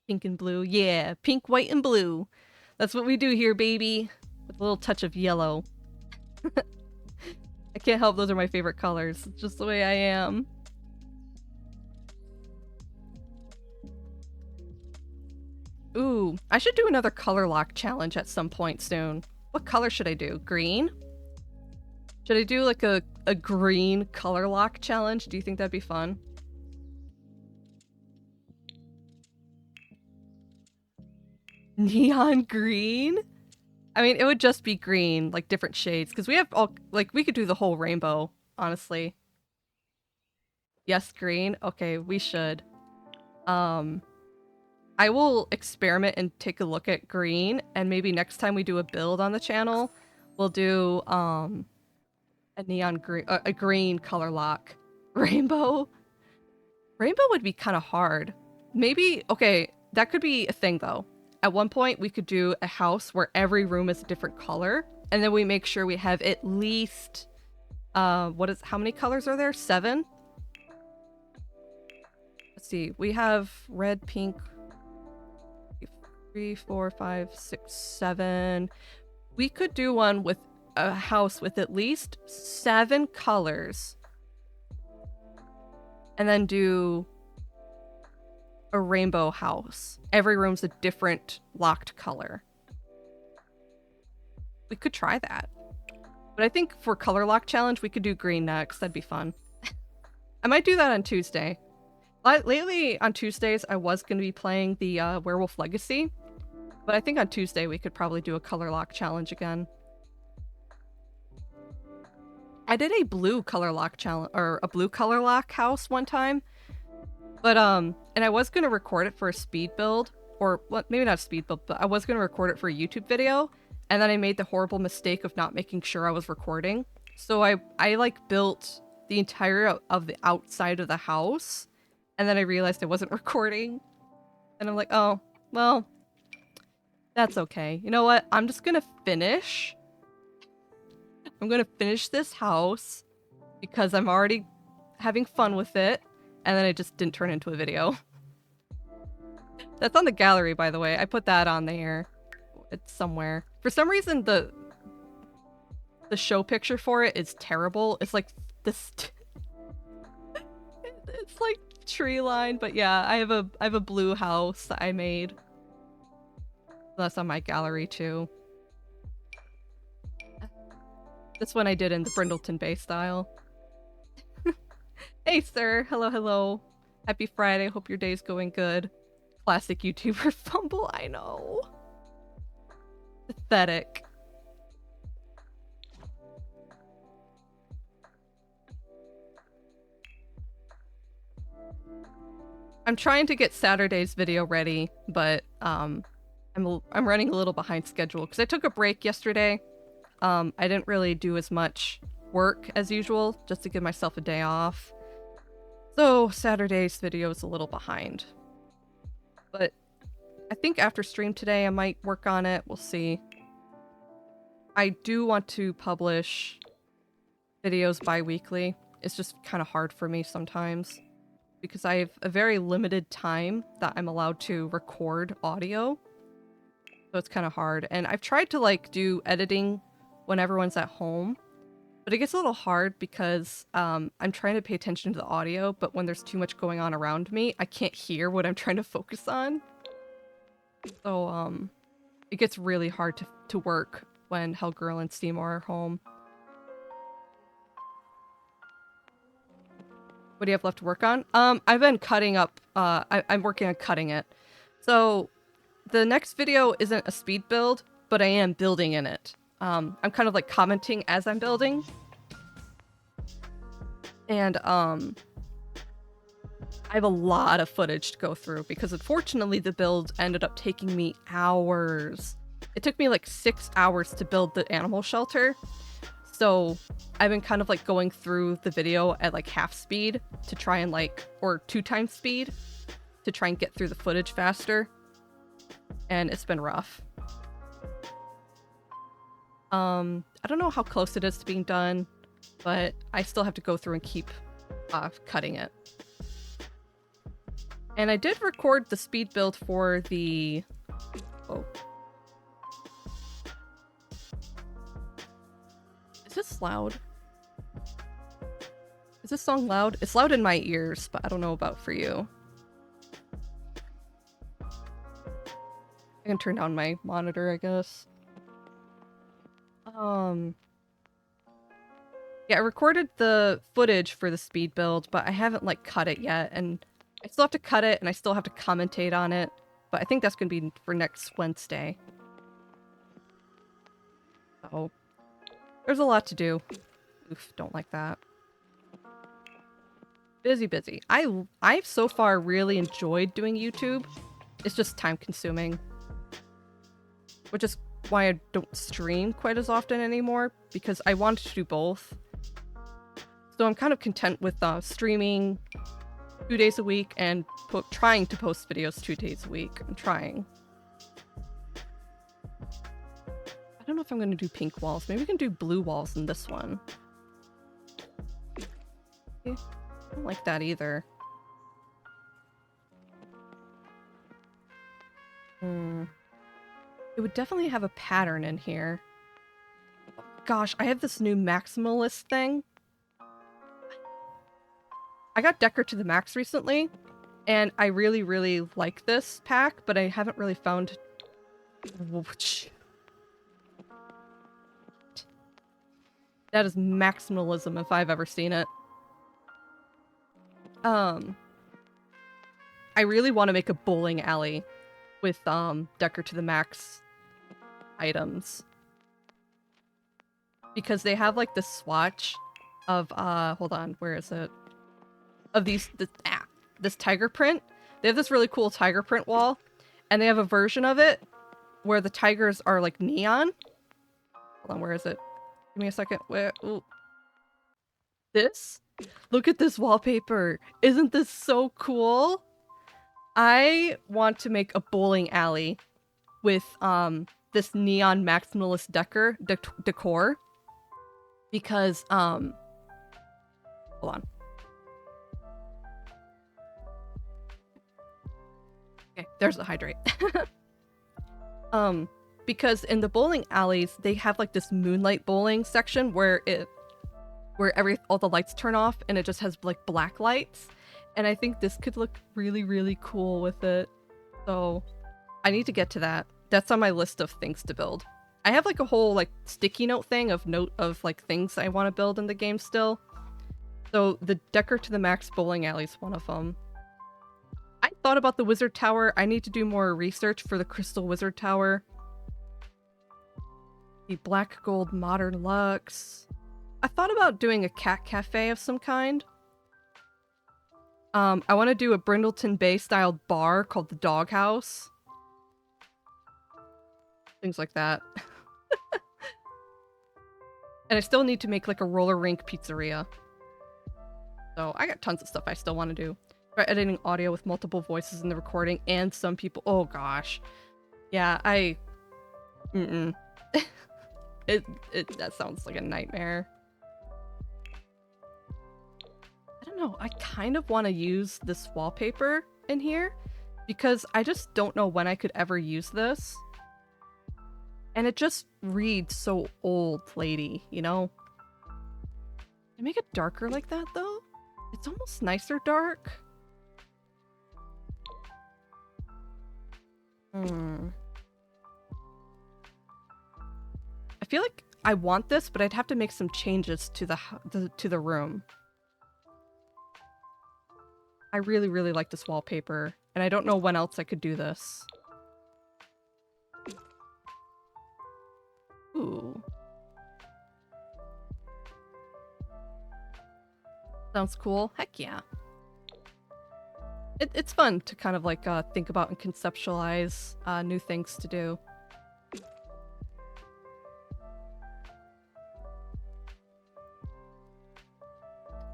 Pink and blue. Yeah, pink, white, and blue. That's what we do here, baby. With a little touch of yellow. I can't help those are my favorite colors. It's just the way I am. Ooh, I should do another color lock challenge at some point soon. What color should I do? Green? Should I do like a green color lock challenge? Do you think that'd be fun? Neon green? I mean, it would just be green, like different shades, because we have all, like, we could do the whole rainbow, honestly. Yes, green? Okay, we should. Um, I will experiment and take a look at green, and maybe next time we do a build on the channel, we'll do, a neon green, a green color lock. Rainbow? Rainbow would be kind of hard. Maybe, okay, that could be a thing though. At one point, we could do a house where every room is a different color, and then we make sure we have at least, how many colors are there? 7? Let's see, we have red, pink, 3, 4, 5, 6, 7. We could do one with a house with at least 7 colors. And then do a rainbow house. Every room's a different locked color. We could try that. But I think for color lock challenge, we could do green next. That'd be fun. I might do that on Tuesday. Lately, on Tuesdays, I was going to be playing the Werewolf Legacy. But I think on Tuesday, we could probably do a color lock challenge again. I did a blue color lock challenge, or a blue color lock house one time. But, and I was going to record it for a speed build, or well, maybe not a speed build, but I was going to record it for a YouTube video, and then I made the horrible mistake of not making sure I was recording. So I like built the entire of the outside of the house, and then I realized I wasn't recording, and I'm like, oh, well, that's okay. You know what? I'm just going to finish. I'm going to finish this house because I'm already having fun with it. And then it just didn't turn into a video. That's on the gallery, by the way. I put that on there. It's somewhere. For some reason, the show picture for it is terrible. It's like this. It's like tree line, but yeah, I have a blue house that I made. That's on my gallery too. This one I did in the Brindleton Bay style. Hey, sir. Hello, hello. Happy Friday. Hope your day's going good. Classic YouTuber fumble. I know. Pathetic. I'm trying to get Saturday's video ready, but I'm running a little behind schedule because I took a break yesterday. I didn't really do as much work as usual, just to give myself a day off. So Saturday's video is a little behind. But I think after stream today, I might work on it. We'll see. I do want to publish videos bi-weekly. It's just kind of hard for me sometimes because I have a very limited time that I'm allowed to record audio. So it's kind of hard. And I've tried to like do editing when everyone's at home. But it gets a little hard because I'm trying to pay attention to the audio, but when there's too much going on around me, I can't hear what I'm trying to focus on. So, it gets really hard to work when Hellgirl and Seymour are home. What do you have left to work on? I've been cutting up, I'm working on cutting it. So, the next video isn't a speed build, but I am building in it. I'm kind of like commenting as I'm building. And, I have a lot of footage to go through because unfortunately the build ended up taking me hours. It took me like 6 hours to build the animal shelter. So I've been kind of like going through the video at like half speed to try and like, or 2 times speed to try and get through the footage faster. And it's been rough. I don't know how close it is to being done, but I still have to go through and keep cutting it. And I did record the speed build for the... Oh. Is this loud? Is this song loud? It's loud in my ears, but I don't know about for you. I can turn down my monitor, I guess. Yeah, I recorded the footage for the speed build, but I haven't, like, cut it yet, and I still have to cut it, and I still have to commentate on it, but I think that's going to be for next Wednesday. So there's a lot to do. Oof, don't like that. Busy. I've so far really enjoyed doing YouTube. It's just time consuming. Which is why I don't stream quite as often anymore, because I wanted to do both. So I'm kind of content with streaming 2 days a week and trying to post videos 2 days a week. I'm trying. I don't know if I'm going to do pink walls. Maybe we can do blue walls in this one. Okay. I don't like that either. It would definitely have a pattern in here. Gosh, I have this new maximalist thing. I got Decker to the Max recently, and I really like this pack, but I haven't really found... That is maximalism if I've ever seen it. I really want to make a bowling alley with Decker to the Max items. Because they have like this swatch of hold on, where is it? Of this tiger print. They have this really cool tiger print wall, and they have a version of it where the tigers are like neon. Hold on, where is it? Give me a second. Where? Ooh. This? Look at this wallpaper. Isn't this so cool? I want to make a bowling alley with this neon maximalist decor because hold on. Okay, there's the hydrate. Because in the bowling alleys they have like this moonlight bowling section where all the lights turn off and it just has like black lights, and I think this could look really cool with it. So I need to get to that. That's on my list of things to build. I have like a whole like sticky note thing of like things I want to build in the game still. So the Decker to the Max bowling alley is one of them. I thought about the Wizard Tower. I need to do more research for the Crystal Wizard Tower. The Black Gold Modern Luxe. I thought about doing a cat cafe of some kind. I want to do a Brindleton Bay styled bar called the Doghouse. Things like that. And I still need to make like a roller rink pizzeria. So I got tons of stuff I still want to do. Try editing audio with multiple voices in the recording and some people. Oh gosh. Yeah, that sounds like a nightmare. I don't know. I kind of want to use this wallpaper in here because I just don't know when I could ever use this. And it just reads so old lady, you know? Can I make it darker like that though? It's almost nicer dark. I feel like I want this, but I'd have to make some changes to the room. I really like this wallpaper, and I don't know when else I could do this. Ooh. Sounds cool. Heck yeah. It's fun to kind of like think about and conceptualize new things to do.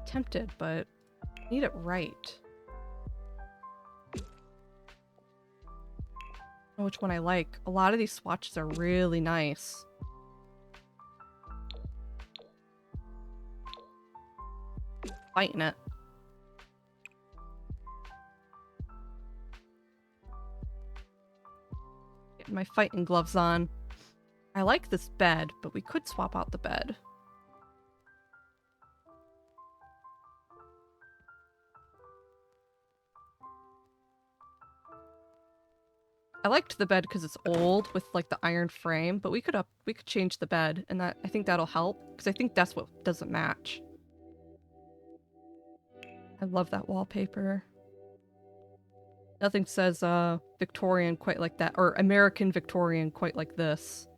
Tempted, but I need it right. Oh, which one I like. A lot of these swatches are really nice. Fighting it. Getting my fighting gloves on. I like this bed, but we could swap out the bed. I liked the bed because it's old with like the iron frame, but we could change the bed, and I think that'll help because I think that's what doesn't match. I love that wallpaper. Nothing says Victorian quite like that, or American Victorian quite like this.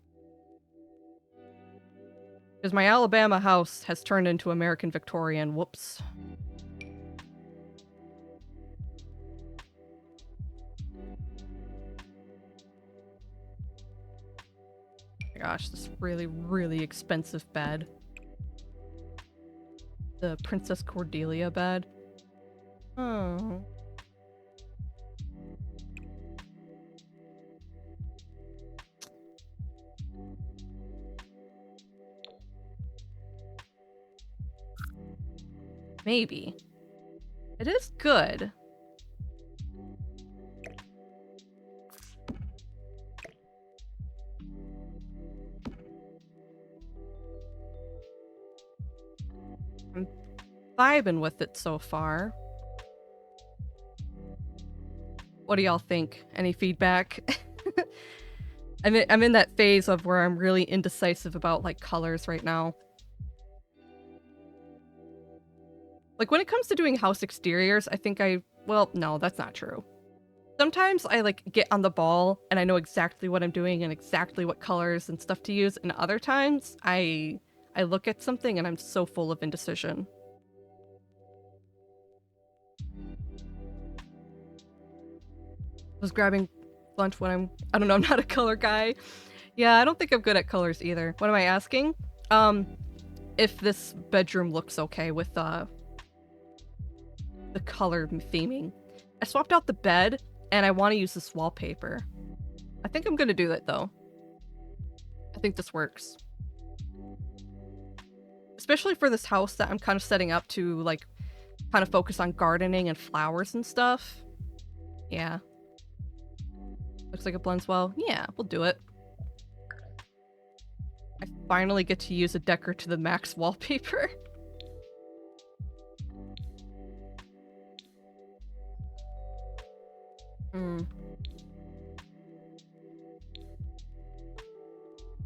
Because my Alabama house has turned into American Victorian. Whoops. Oh my gosh, this really, really expensive bed. The Princess Cordelia bed. Oh. Maybe. It is good. I'm vibing with it so far. What do y'all think? Any feedback? I'm in that phase of where I'm really indecisive about like colors right now. Like when it comes to doing house exteriors, I think well, no, that's not true. Sometimes I like get on the ball and I know exactly what I'm doing and exactly what colors and stuff to use, and other times I look at something and I'm so full of indecision. I was grabbing lunch when I don't know, I'm not a color guy. Yeah, I don't think I'm good at colors either. What am I asking? If this bedroom looks okay with the color theming. I swapped out the bed and I want to use this wallpaper. I think I'm gonna do that though. I think this works. Especially for this house that I'm kind of setting up to like kind of focus on gardening and flowers and stuff. Yeah. Looks like it blends well. Yeah, we'll do it. I finally get to use a Decor to the max wallpaper.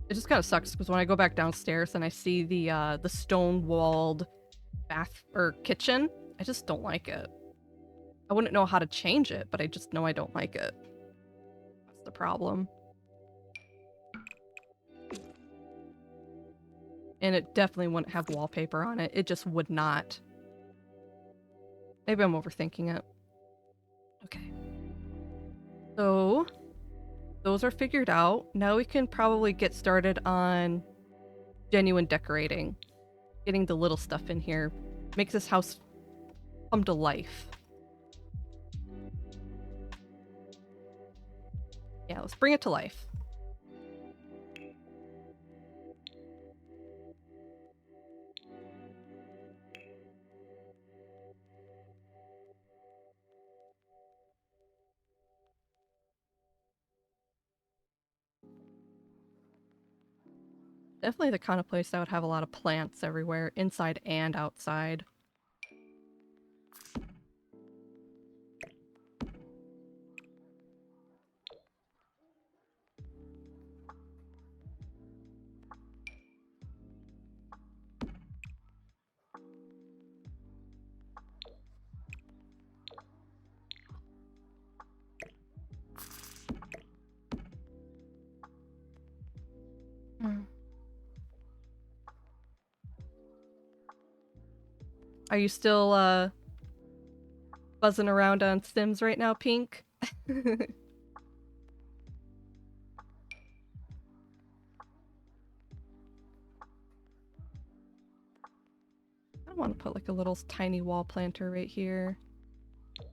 It just kind of sucks because when I go back downstairs and I see the stone-walled bath or kitchen, I just don't like it. I wouldn't know how to change it, but I just know I don't like it. That's the problem. And it definitely wouldn't have wallpaper on it. It just would not. Maybe I'm overthinking it. Okay. So, those are figured out. Now we can probably get started on genuine decorating. Getting the little stuff in here. Makes this house come to life. Yeah, let's bring it to life. Definitely the kind of place that would have a lot of plants everywhere, inside and outside. Are you still, buzzing around on Sims right now, Pink? I want to put like a little tiny wall planter right here.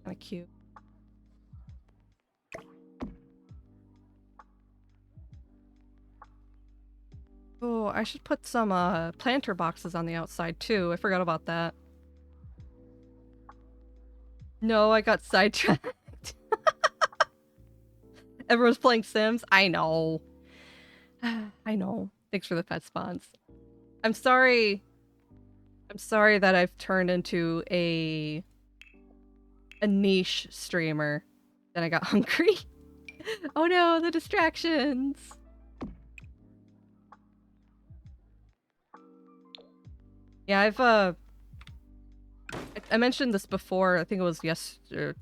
Kind of cute. Oh, I should put some planter boxes on the outside too. I forgot about that. No, I got sidetracked. Everyone's playing Sims. I know. I know. Thanks for the pet spawns. I'm sorry. I'm sorry that I've turned into a niche streamer. Then I got hungry. Oh no, the distractions. Yeah, I mentioned this before. I think it was yesterday.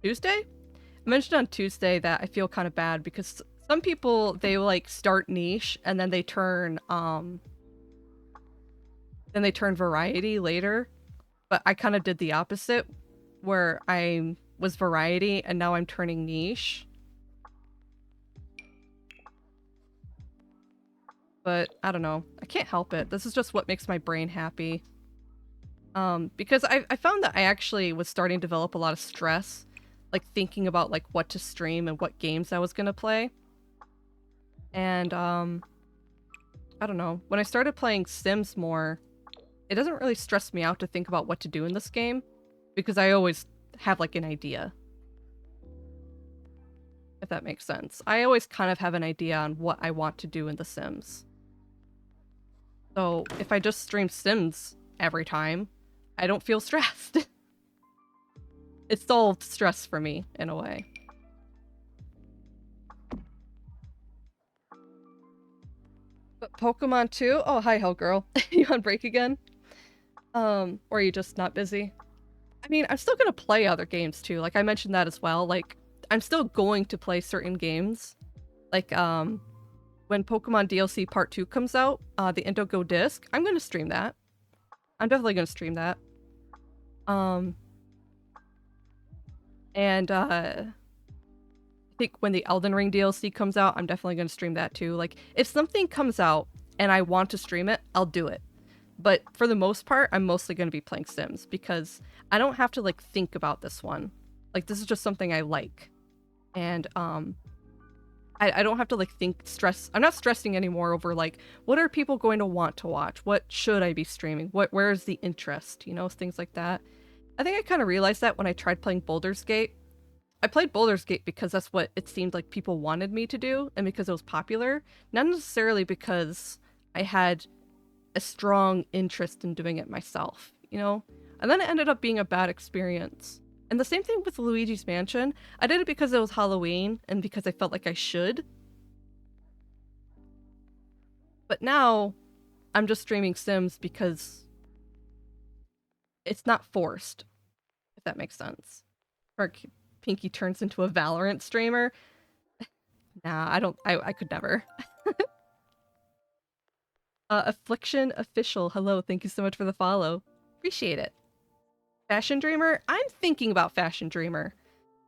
Tuesday? I mentioned on Tuesday that I feel kind of bad because some people, they like start niche and then they turn variety later. But I kind of did the opposite where I was variety and now I'm turning niche. But I don't know. I can't help it. This is just what makes my brain happy. Because I found that I actually was starting to develop a lot of stress, like thinking about like what to stream and what games I was gonna play. And I don't know. When I started playing Sims more, it doesn't really stress me out to think about what to do in this game because I always have like an idea. If that makes sense. I always kind of have an idea on what I want to do in The Sims. So if I just stream Sims every time, I don't feel stressed. It solved stress for me, in a way. But Pokemon 2? Oh, hi, Hellgirl. You on break again? Or are you just not busy? I mean, I'm still gonna play other games too. Like, I mentioned that as well. Like, I'm still going to play certain games. Like, when Pokemon DLC Part 2 comes out, the Indigo Disc, I'm gonna stream that. I'm definitely gonna stream that. And I think when the Elden Ring DLC comes out, I'm definitely gonna stream that too. Like, if something comes out and I want to stream it, I'll do it. But for the most part, I'm mostly gonna be playing Sims because I don't have to like think about this one. Like, this is just something I like. And I don't have to like stress. I'm not stressing anymore over like, what are people going to want to watch? What should I be streaming? Where is the interest? You know, things like that. I think I kind of realized that when I tried playing Baldur's Gate. I played Baldur's Gate because that's what it seemed like people wanted me to do and because it was popular, not necessarily because I had a strong interest in doing it myself, you know? And then it ended up being a bad experience. And the same thing with Luigi's Mansion. I did it because it was Halloween and because I felt like I should. But now I'm just streaming Sims because it's not forced, if that makes sense. Or Pinky turns into a Valorant streamer. Nah, I could never. Affliction Official, hello, thank you so much for the follow. Appreciate it. Fashion Dreamer? I'm thinking about Fashion Dreamer.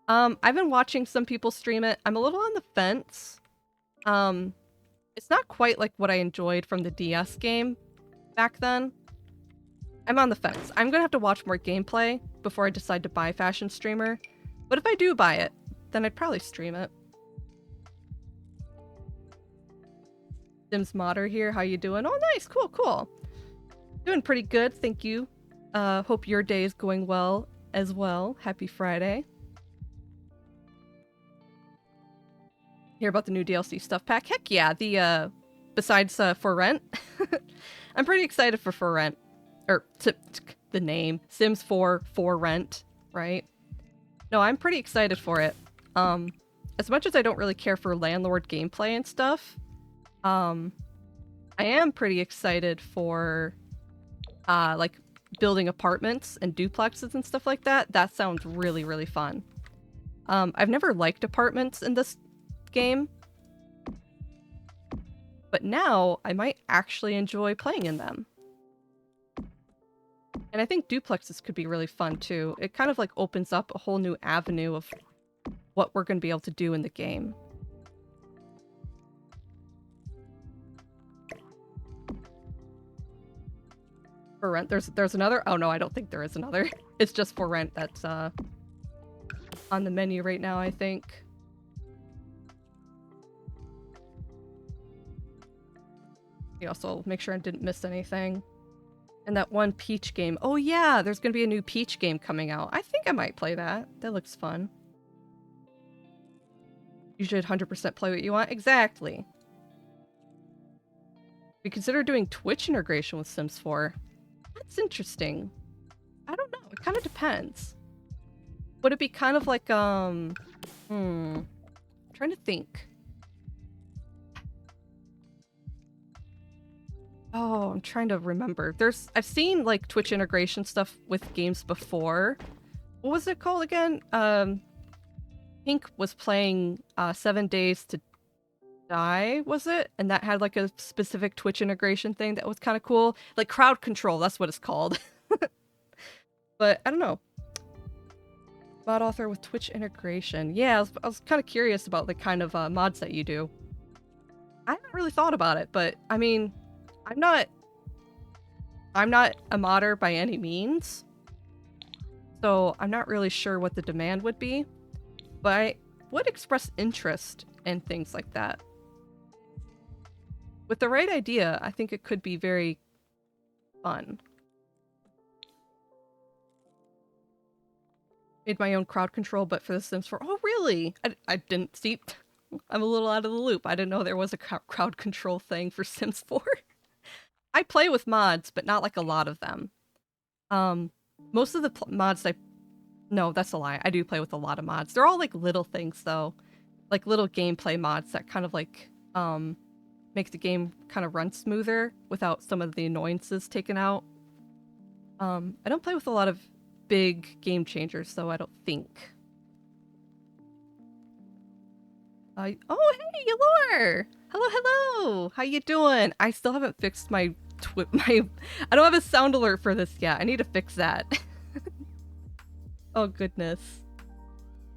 I've been watching some people stream it. I'm a little on the fence. It's not quite like what I enjoyed from the DS game back then. I'm on the fence. I'm gonna have to watch more gameplay before I decide to buy Fashion Streamer. But if I do buy it, then I'd probably stream it. Sims Modder here, how you doing? Oh, nice, cool, cool. Doing pretty good, thank you. Hope your day is going well as well. Happy Friday. Hear about the new DLC stuff pack? Heck yeah, the, besides, For Rent. I'm pretty excited for Rent. Or, the name. Sims 4 For Rent, right? No, I'm pretty excited for it. As much as I don't really care for landlord gameplay and stuff, I am pretty excited for, like, building apartments and duplexes and stuff like that. That sounds really, really fun. I've never liked apartments in this game, but now I might actually enjoy playing in them. And I think duplexes could be really fun too. It kind of like opens up a whole new avenue of what we're going to be able to do in the game. For Rent, there's another? Oh no, I don't think there is another. It's just For Rent that's on the menu right now, I think. You also make sure I didn't miss anything. And that one Peach game. Oh yeah, there's gonna be a new Peach game coming out. I think I might play that. That looks fun. You should 100% play what you want. Exactly. We consider doing Twitch integration with Sims 4. That's interesting. I don't know. It kind of depends. Would it be kind of like, I'm trying to think. Oh, I'm trying to remember. I've seen like Twitch integration stuff with games before. What was it called again? Pink was playing 7 Days to Die, was it? And that had like a specific Twitch integration thing that was kind of cool. Like crowd control, that's what it's called. But I don't know. Mod author with Twitch integration. Yeah, I was kind of curious about the kind of mods that you do. I haven't really thought about it, but I mean, I'm not a modder by any means, so I'm not really sure what the demand would be, but I would express interest in things like that. With the right idea, I think it could be very fun. Made my own crowd control, but for The Sims 4. Oh, really? I didn't see. I'm a little out of the loop. I didn't know there was a crowd control thing for Sims 4. I play with mods, but not like a lot of them. Most of the mods no, that's a lie. I do play with a lot of mods. They're all like little things though. Like little gameplay mods that kind of like make the game kind of run smoother without some of the annoyances taken out. I don't play with a lot of big game changers though, I don't think. Oh, hey, Yalor! Hello, hello! How you doing? I still haven't fixed my I don't have a sound alert for this yet. I need to fix that. Oh, goodness.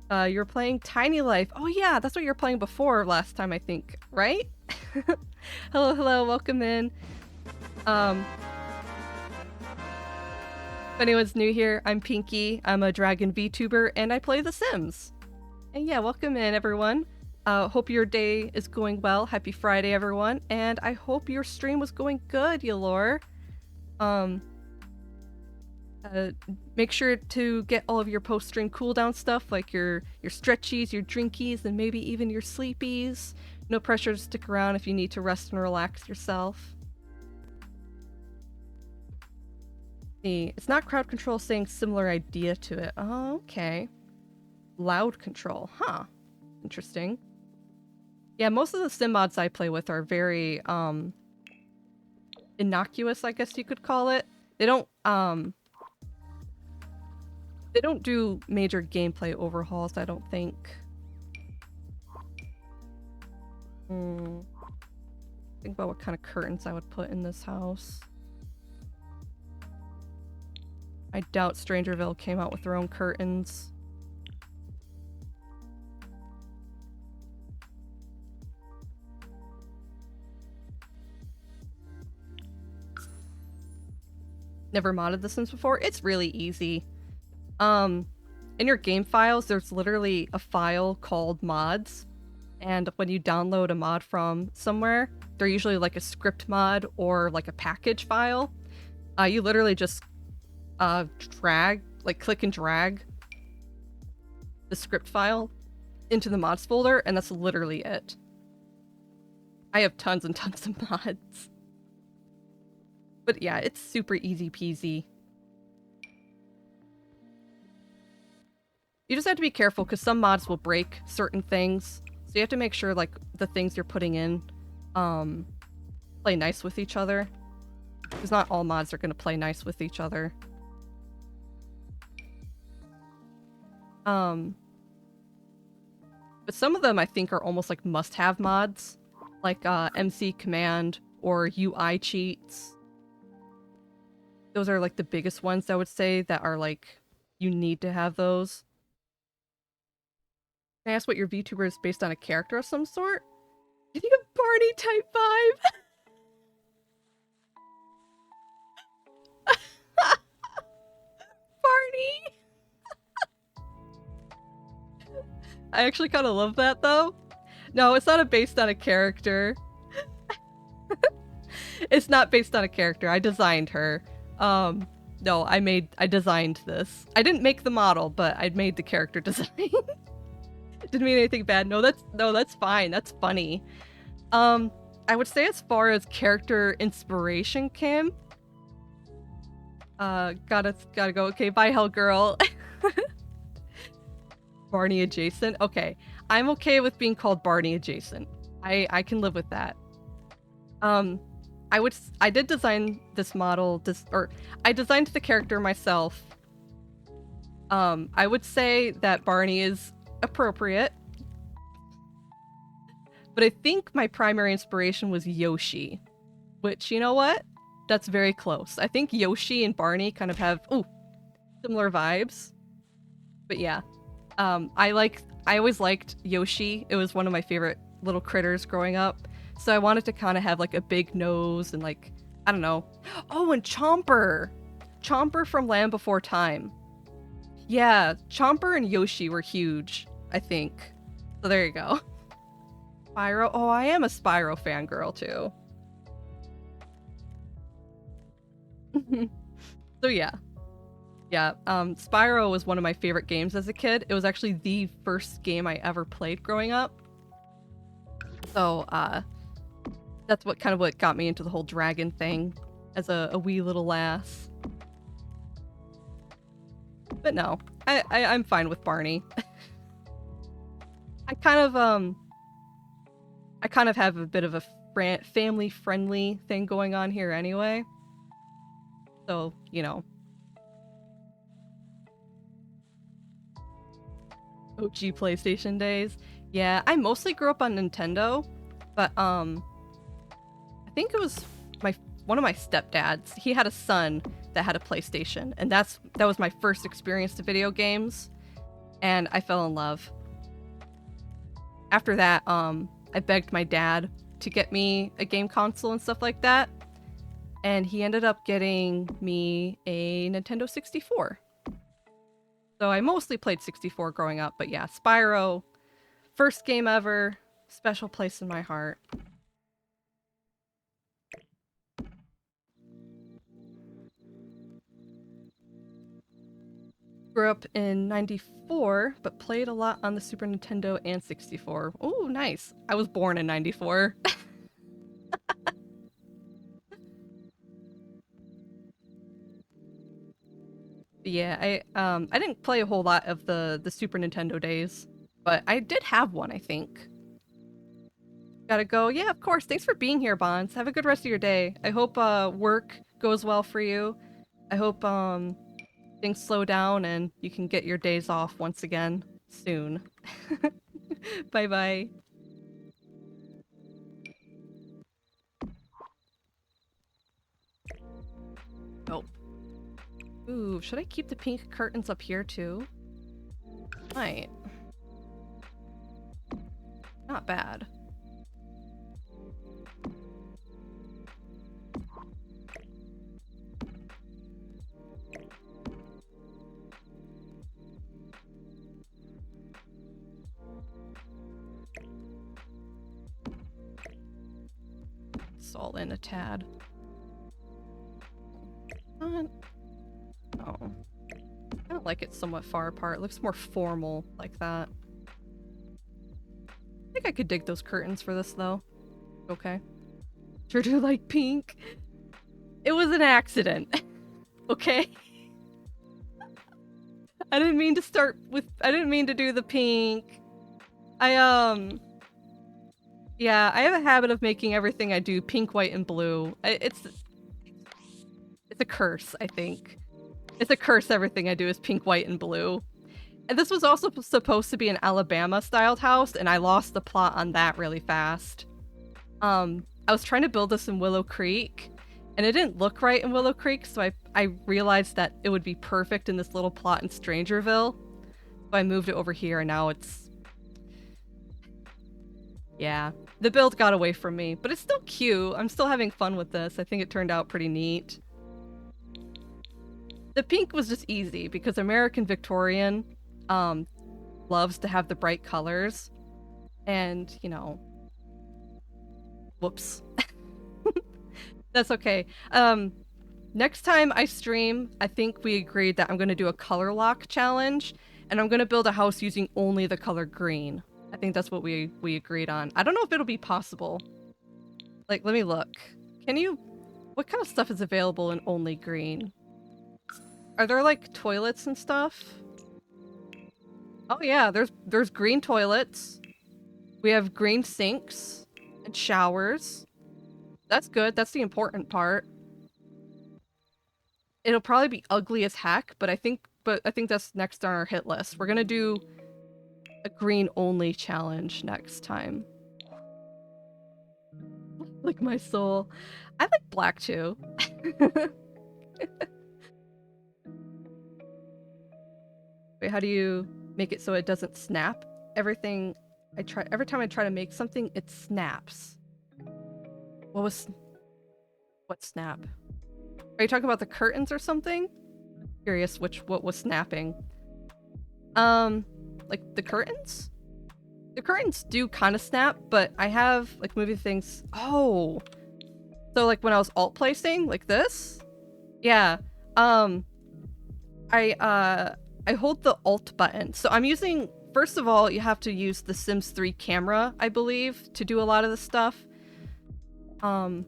You're playing Tiny Life. Oh, yeah, that's what you were playing before last time, I think, right? Hello, hello, welcome in. If anyone's new here, I'm Pinky. I'm a Dragon VTuber, and I play The Sims. And yeah, welcome in, everyone. Hope your day is going well. Happy Friday, everyone. And I hope your stream was going good, Yalor. Make sure to get all of your post-stream cooldown stuff, like your stretchies, your drinkies, and maybe even your sleepies. No pressure to stick around if you need to rest and relax yourself. See, it's not crowd control saying similar idea to it. Oh, okay. Loud control, huh? Interesting. Yeah, most of the sim mods I play with are very, innocuous, I guess you could call it. They don't do major gameplay overhauls, I don't think. Think about what kind of curtains I would put in this house. I doubt Strangerville came out with their own curtains. Never modded The Sims before? It's really easy. In your game files, there's literally a file called mods. And when you download a mod from somewhere, they're usually like a script mod or like a package file. You literally just click and drag the script file into the mods folder, and that's literally it. I have tons and tons of mods. But yeah, it's super easy peasy. You just have to be careful because some mods will break certain things. So you have to make sure like the things you're putting in play nice with each other. Because not all mods are going to play nice with each other. But some of them I think are almost like must-have mods. Like MC command or UI cheats. Those are like the biggest ones I would say that are like, you need to have those. Can I ask what your VTuber is based on a character of some sort? Can you have Barney type vibe? Barney! I actually kind of love that though. No, it's not based on a character. It's not based on a character. I designed her. No, I designed this. I didn't make the model, but I made the character design. Didn't mean anything bad. No, that's fine. That's funny. I would say as far as character inspiration came, gotta go. Okay, bye, Hell Girl. Barney adjacent. Okay, I'm okay with being called Barney adjacent. I can live with that. I did design this model, I designed the character myself. I would say that Barney is appropriate. But I think my primary inspiration was Yoshi, which, you know what? That's very close. I think Yoshi and Barney kind of have similar vibes. But yeah, I always liked Yoshi. It was one of my favorite little critters growing up. So I wanted to kind of have like a big nose and like, I don't know. Oh, and Chomper. Chomper from Land Before Time. Yeah, Chomper and Yoshi were huge, I think. So there you go. Spyro. Oh, I am a Spyro fangirl too. So yeah. Yeah, Spyro was one of my favorite games as a kid. It was actually the first game I ever played growing up. So, that's what got me into the whole dragon thing as a wee little lass. But no, I'm fine with Barney. I kind of have a bit of a family-friendly thing going on here anyway. So, you know. OG PlayStation days. Yeah, I mostly grew up on Nintendo, but I think it was one of my stepdads. He had a son that had a PlayStation, and that was my first experience to video games, and I fell in love. After that, I begged my dad to get me a game console and stuff like that, and he ended up getting me a Nintendo 64. So I mostly played 64 growing up, but yeah, Spyro, first game ever, special place in my heart. Grew up in 94, but played a lot on the Super Nintendo and 64. Oh, nice. I was born in 94. Yeah, I didn't play a whole lot of the Super Nintendo days, but I did have one, I think. Gotta go. Yeah, of course. Thanks for being here, Bonds. Have a good rest of your day. I hope work goes well for you. I hope things slow down and you can get your days off once again soon. Bye bye. Oh. Ooh, should I keep the pink curtains up here too? Might. Not bad. It's all in a tad. Oh. I don't like it somewhat far apart. It looks more formal like that. I think I could dig those curtains for this though. Okay. Sure do like pink. It was an accident. Okay? I didn't mean to do the pink. Yeah, I have a habit of making everything I do pink, white, and blue. It's a curse, I think. It's a curse everything I do is pink, white, and blue. And this was also supposed to be an Alabama-styled house, and I lost the plot on that really fast. I was trying to build this in Willow Creek, and it didn't look right in Willow Creek, so I realized that it would be perfect in this little plot in Strangerville. So I moved it over here, and now it's... Yeah, the build got away from me, but it's still cute. I'm still having fun with this. I think it turned out pretty neat. The pink was just easy because American Victorian loves to have the bright colors. And, you know... Whoops. That's okay. Next time I stream, I think we agreed that I'm going to do a color lock challenge, and I'm going to build a house using only the color green. I think that's what we agreed on. I don't know if it'll be possible. Like, let me look. Can you... What kind of stuff is available in only green? Are there, like, toilets and stuff? Oh yeah, there's green toilets. We have green sinks and showers. That's good. That's the important part. It'll probably be ugly as heck, but I think that's next on our hit list. We're gonna do a green only challenge next time. Like my soul. I like black too. Wait, how do you make it so it doesn't snap? Every time I try to make something, it snaps. What snap? Are you talking about the curtains or something? Curious what was snapping. Like the curtains? The curtains do kind of snap, but I have like moving things. Oh, so like when I was alt placing like this, yeah. I hold the alt button. So I'm using. First of all, you have to use the Sims 3 camera, I believe, to do a lot of this stuff. So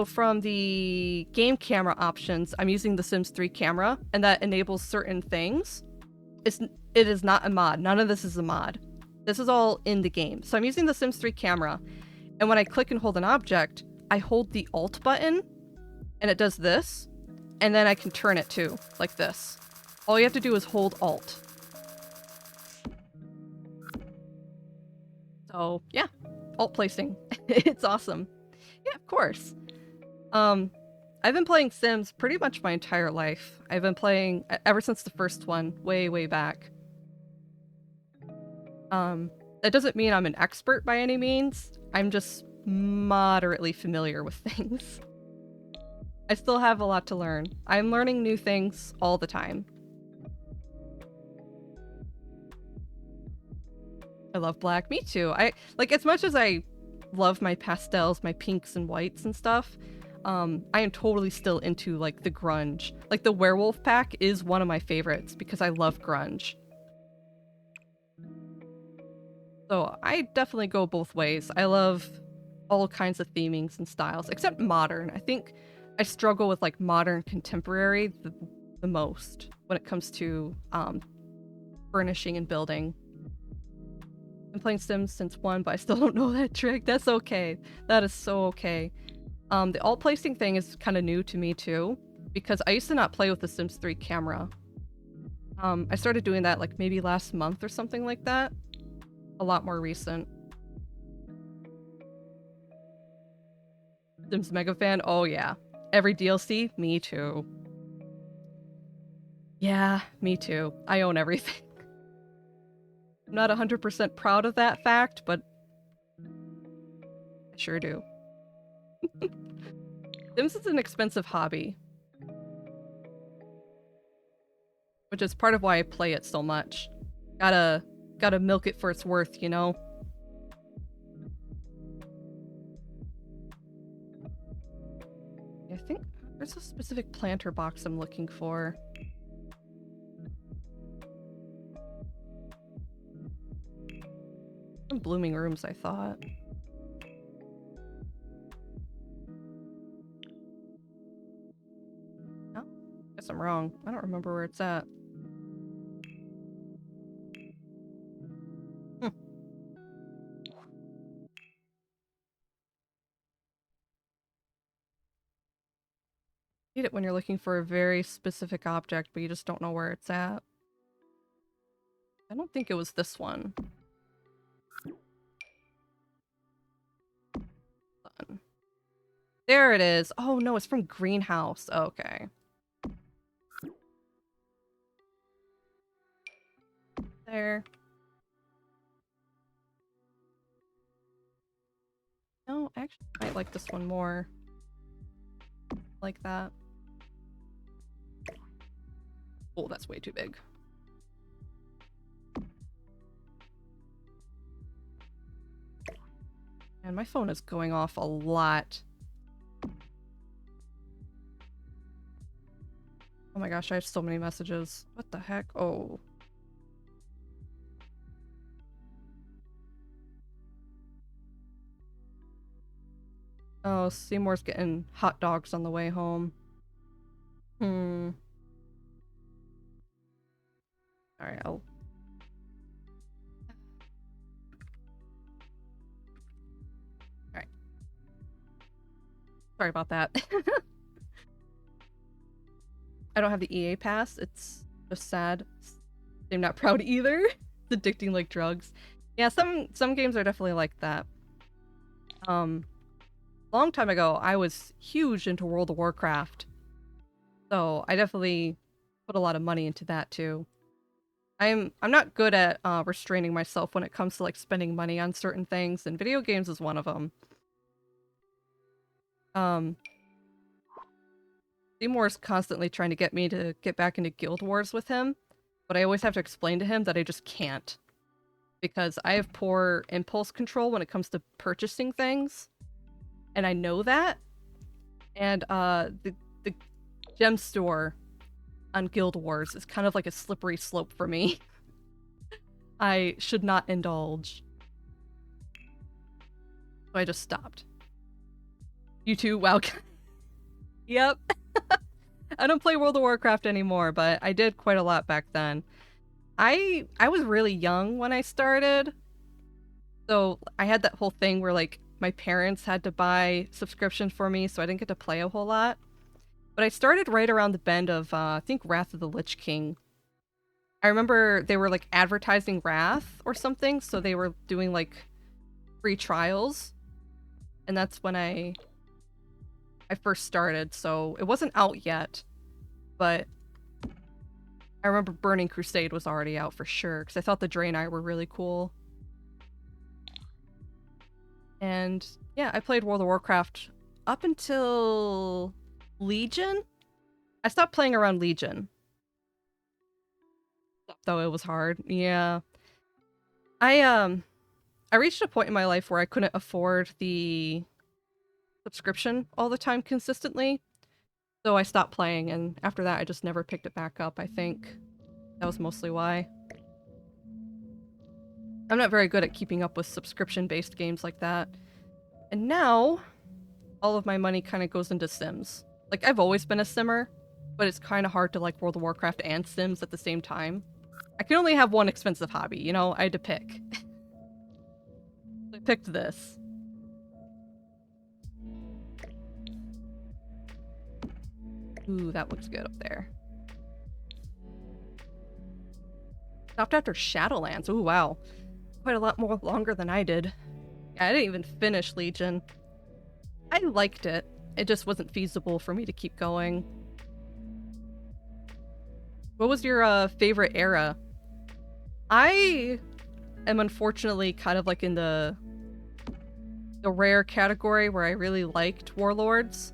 from the game camera options, I'm using the Sims 3 camera, and that enables certain things. It is not a mod. None of this is a mod. This is all in the game. So I'm using the Sims 3 camera, and when I click and hold an object, I hold the Alt button, and it does this, and then I can turn it too, like this. All you have to do is hold Alt. So yeah, alt placing. It's awesome. Yeah, of course. I've been playing Sims pretty much my entire life. I've been playing ever since the first one, way back. That doesn't mean I'm an expert by any means. I'm just moderately familiar with things. I still have a lot to learn. I'm learning new things all the time. I love black. Me too. I like, as much as I love my pastels, my pinks and whites and stuff, I am totally still into like the grunge. Like the werewolf pack is one of my favorites because I love grunge. So I definitely go both ways. I love all kinds of themings and styles, except modern. I think I struggle with like modern contemporary the most when it comes to furnishing and building. I've been playing Sims since 1, but I still don't know that trick. That's okay. That is so okay. The alt placing thing is kind of new to me too, because I used to not play with the Sims 3 camera. I started doing that like maybe last month or something like that. A lot more recent. Sims mega fan? Oh yeah. Every DLC? Me too. Yeah, me too. I own everything. I'm not 100% proud of that fact, but I sure do. Sims is an expensive hobby, which is part of why I play it so much. Gotta milk it for its worth, you know? I think there's a specific planter box I'm looking for. Some blooming rooms, I thought. Oh, guess I'm wrong. I don't remember where it's at. Hate it when you're looking for a very specific object, but you just don't know where it's at. I don't think it was this one. There it is. Oh no, it's from Greenhouse. Okay. There. No, actually, I might like this one more. Like that. Oh, that's way too big. And my phone is going off a lot. Oh my gosh, I have so many messages. What the heck? Oh. Oh, Seymour's getting hot dogs on the way home. Alright, I'll... Alright. Sorry about that. I don't have the EA pass. It's just sad. I'm not proud either. It's addicting like drugs. Yeah, some games are definitely like that. Long time ago, I was huge into World of Warcraft. So I definitely put a lot of money into that too. I'm not good at restraining myself when it comes to like spending money on certain things, and video games is one of them. Seymour's constantly trying to get me to get back into Guild Wars with him, but I always have to explain to him that I just can't because I have poor impulse control when it comes to purchasing things, and I know that. And the gem store on Guild Wars is kind of like a slippery slope for me. I should not indulge. So I just stopped. You too? Wow. Yep. I don't play World of Warcraft anymore, but I did quite a lot back then. I was really young when I started. So I had that whole thing where like my parents had to buy subscriptions for me, so I didn't get to play a whole lot. But I started right around the bend of I think Wrath of the Lich King. I remember they were like advertising Wrath or something, so they were doing like free trials. And that's when I first started, so it wasn't out yet, but I remember Burning Crusade was already out for sure, because I thought the Draenei were really cool. And yeah, I played World of Warcraft up until Legion. I stopped playing around Legion, though it was hard. Yeah. I reached a point in my life where I couldn't afford the subscription all the time consistently, so I stopped playing, and after that I just never picked it back up. I think that was mostly why. I'm not very good at keeping up with subscription-based games like that. And now, all of my money kind of goes into Sims. Like, I've always been a Simmer, but it's kind of hard to like World of Warcraft and Sims at the same time. I can only have one expensive hobby, you know? I had to pick. I picked this. Ooh, that looks good up there. Stopped after Shadowlands. Ooh, wow. Quite a lot more longer than I did. Yeah, I didn't even finish Legion. I liked it. It just wasn't feasible for me to keep going. What was your favorite era? I am unfortunately kind of like in the rare category where I really liked Warlords.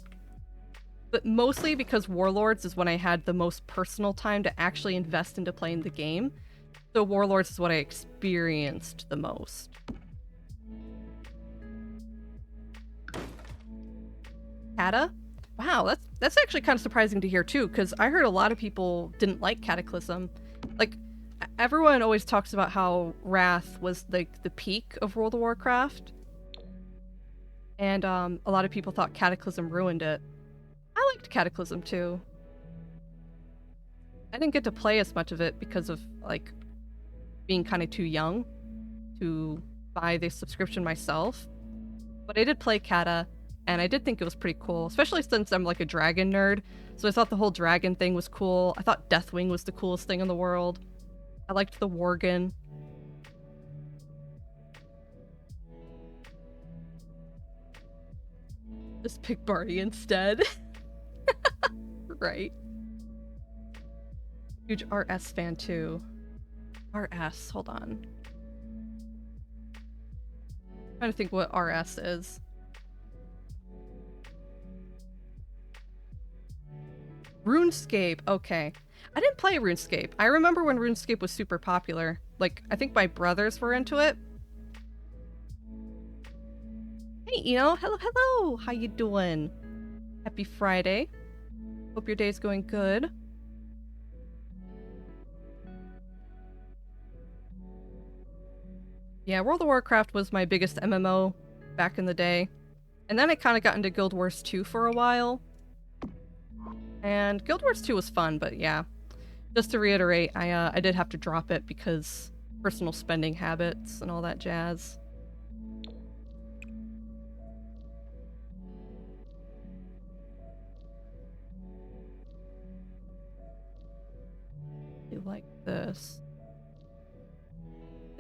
But mostly because Warlords is when I had the most personal time to actually invest into playing the game. So Warlords is what I experienced the most. Cata? Wow, that's actually kind of surprising to hear too, because I heard a lot of people didn't like Cataclysm. Like, everyone always talks about how Wrath was like the peak of World of Warcraft. And a lot of people thought Cataclysm ruined it. I liked Cataclysm too. I didn't get to play as much of it because of like being kind of too young to buy the subscription myself. But I did play Cata, and I did think it was pretty cool, especially since I'm like a dragon nerd. So I thought the whole dragon thing was cool. I thought Deathwing was the coolest thing in the world. I liked the Worgen. Just pick Barty instead. Right. Huge RS fan too. RS, hold on. I'm trying to think what RS is. RuneScape, okay. I didn't play RuneScape. I remember when RuneScape was super popular. Like, I think my brothers were into it. Hey, Eno, hello, how you doing? Happy Friday. Hope your day's going good. Yeah, World of Warcraft was my biggest MMO back in the day. And then I kind of got into Guild Wars 2 for a while. And Guild Wars 2 was fun, but yeah. Just to reiterate, I did have to drop it because personal spending habits and all that jazz. I like this.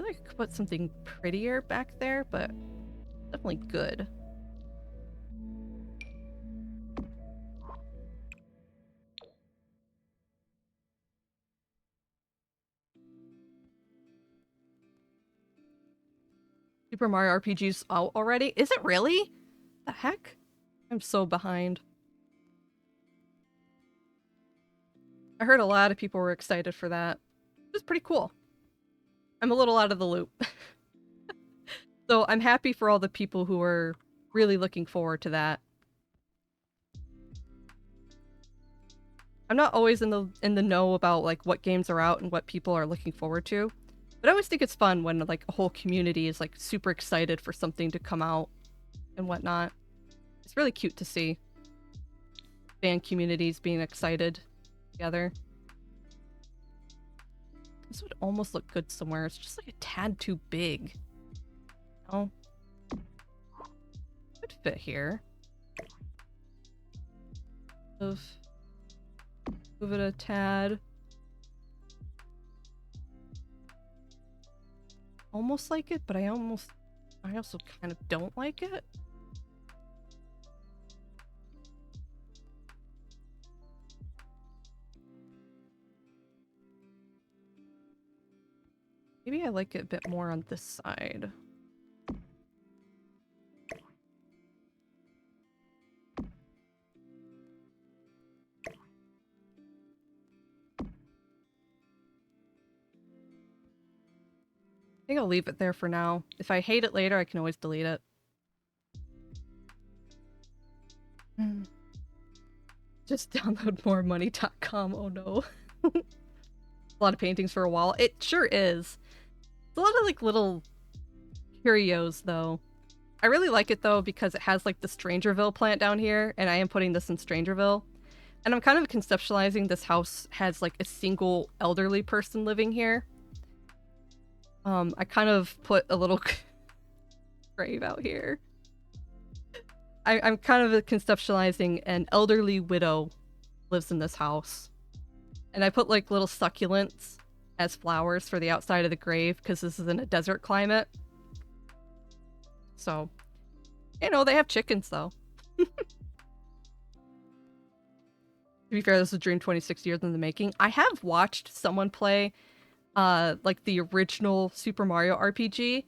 like I could put something prettier back there, but definitely good. Super Mario RPG's out already? Is it really? The heck? I'm so behind. I heard a lot of people were excited for that. It was pretty cool. I'm a little out of the loop. So I'm happy for all the people who are really looking forward to that. I'm not always in the know about like what games are out and what people are looking forward to. But I always think it's fun when like a whole community is like super excited for something to come out and whatnot. It's really cute to see fan communities being excited together. This would almost look good somewhere. It's just like a tad too big. Oh, could fit here. Move it a tad. Almost like it, but I also kind of don't like it. Maybe I like it a bit more on this side. I think I'll leave it there for now. If I hate it later, I can always delete it. Just download moremoney.com. Oh no. A lot of paintings for a wall. It sure is. It's a lot of like little curios though. I really like it though because it has like the Strangerville plant down here, and I am putting this in Strangerville. And I'm kind of conceptualizing this house has like a single elderly person living here. I kind of put a little grave out here. I'm kind of conceptualizing an elderly widow lives in this house. And I put like little succulents as flowers for the outside of the grave because this is in a desert climate. So, you know, they have chickens though. To be fair, this is Dream 26 years in the making. I have watched someone play like the original Super Mario RPG,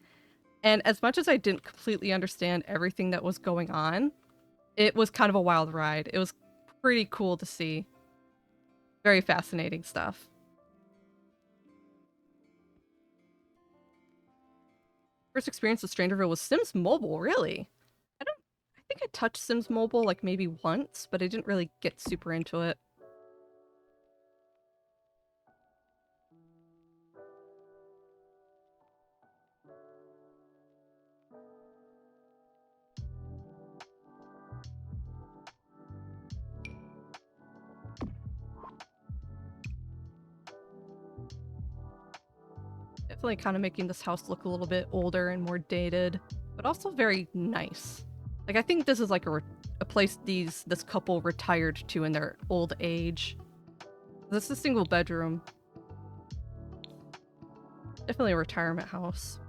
and as much as I didn't completely understand everything that was going on, it was kind of a wild ride. It was pretty cool to see. Very fascinating stuff. First experience with Strangerville was Sims Mobile, really? I think I touched Sims Mobile like maybe once, but I didn't really get super into it. Definitely kind of making this house look a little bit older and more dated, but also very nice. Like, I think this is like a place this couple retired to in their old age. This is a single bedroom. Definitely a retirement house.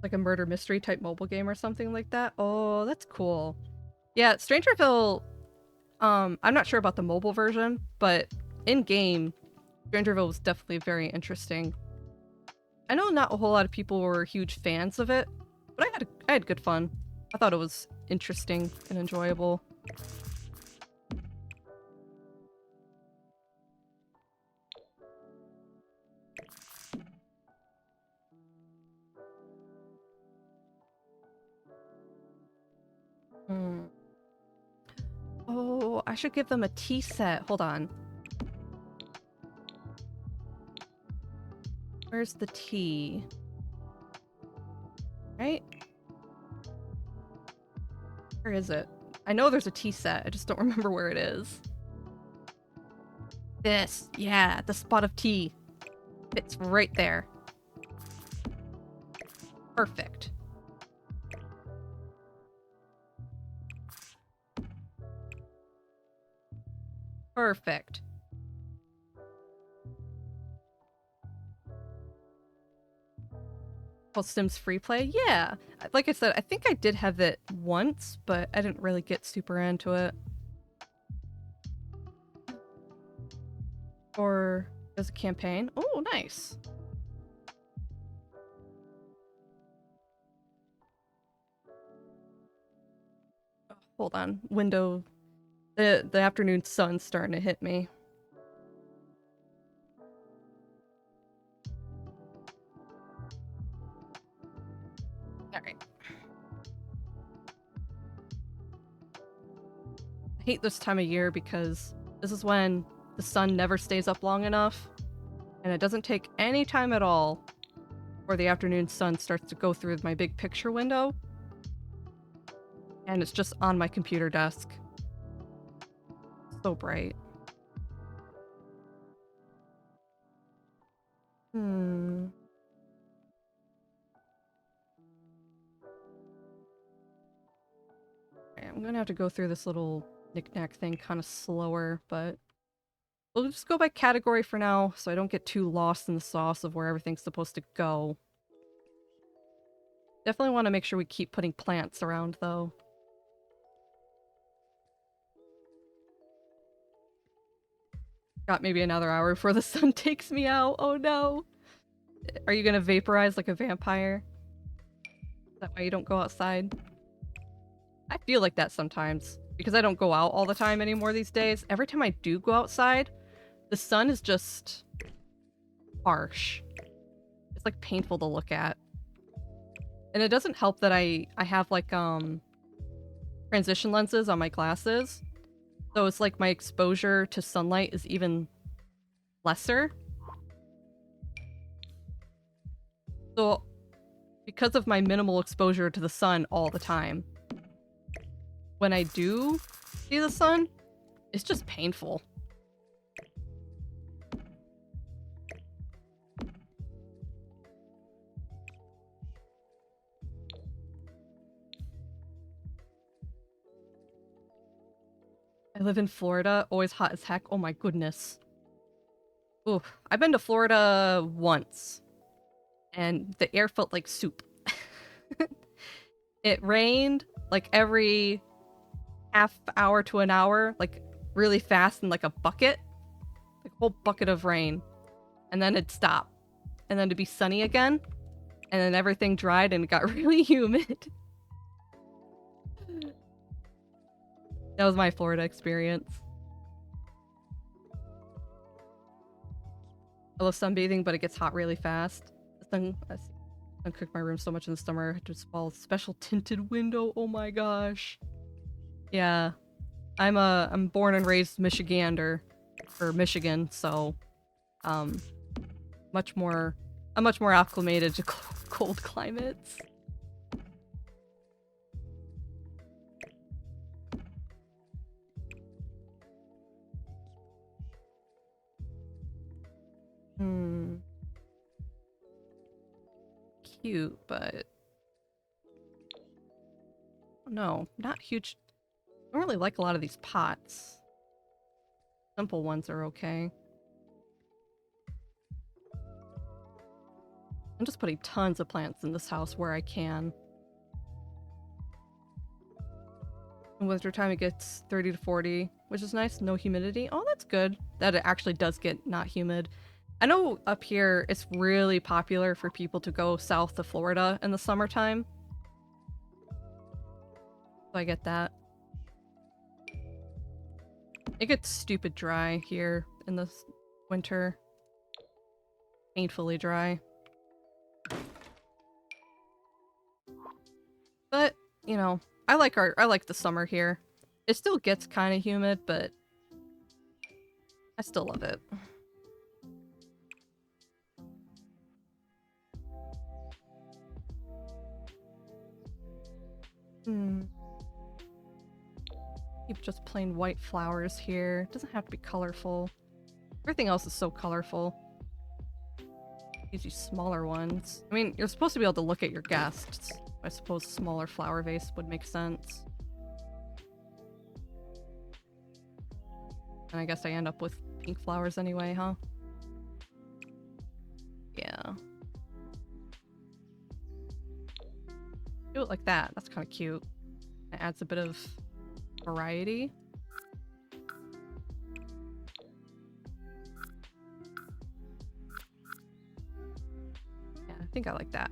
Like a murder mystery type mobile game or something like that. Oh, that's cool. Yeah, Strangerville, I'm not sure about the mobile version, but in-game, Strangerville was definitely very interesting. I know not a whole lot of people were huge fans of it, but I had good fun. I thought it was interesting and enjoyable. Hmm. Oh, I should give them a tea set. Hold on. Where's the tea? Right? Where is it? I know there's a tea set. I just don't remember where it is. This. Yeah, the spot of tea. It's right there. Perfect. Perfect. Oh, Sims Free Play? Yeah. Like I said, I think I did have it once, but I didn't really get super into it. Or as a campaign. Oh, nice. Oh, hold on. Window. The afternoon sun's starting to hit me. Alright. I hate this time of year because this is when the sun never stays up long enough, and it doesn't take any time at all before the afternoon sun starts to go through my big picture window, and it's just on my computer desk. So bright. Hmm. Okay, I'm gonna have to go through this little knick-knack thing kind of slower, but we'll just go by category for now so I don't get too lost in the sauce of where everything's supposed to go. Definitely want to make sure we keep putting plants around, though. Got maybe another hour before the sun takes me out. Oh no. Are you gonna vaporize like a vampire? Is that why you don't go outside? I feel like that sometimes. Because I don't go out all the time anymore these days. Every time I do go outside, the sun is just harsh. It's like painful to look at. And it doesn't help that I have like transition lenses on my glasses. So it's like my exposure to sunlight is even lesser. So because of my minimal exposure to the sun all the time, when I do see the sun, it's just painful. I live in Florida, always hot as heck. Oh my goodness. Ooh, I've been to Florida once, and the air felt like soup. It rained like every half hour to an hour, like really fast in like a bucket, like a whole bucket of rain, and then it'd stop, and then it'd be sunny again, and then everything dried and it got really humid. That was my Florida experience. I love sunbathing, but it gets hot really fast. The sun cooked my room so much in the summer. I had to install a special tinted window. Oh my gosh. Yeah, I'm born and raised Michigander, or Michigan, so um, much more I'm much more acclimated to cold climates. Hmm. Cute, but no, not huge. I don't really like a lot of these pots. Simple ones are okay. I'm just putting tons of plants in this house where I can. In wintertime it gets 30 to 40, which is nice. No humidity. Oh, that's good. That it actually does get not humid. I know up here it's really popular for people to go south to Florida in the summertime. So I get that. It gets stupid dry here in the winter. Painfully dry. But, you know, I like the summer here. It still gets kind of humid, but I still love it. Hmm. Keep just plain white flowers here. It doesn't have to be colorful. Everything else is so colorful. These smaller ones. I mean, you're supposed to be able to look at your guests. I suppose a smaller flower vase would make sense. And I guess I end up with pink flowers anyway, huh? Yeah. like that. That's kind of cute. It adds a bit of variety. Yeah, I think I like that.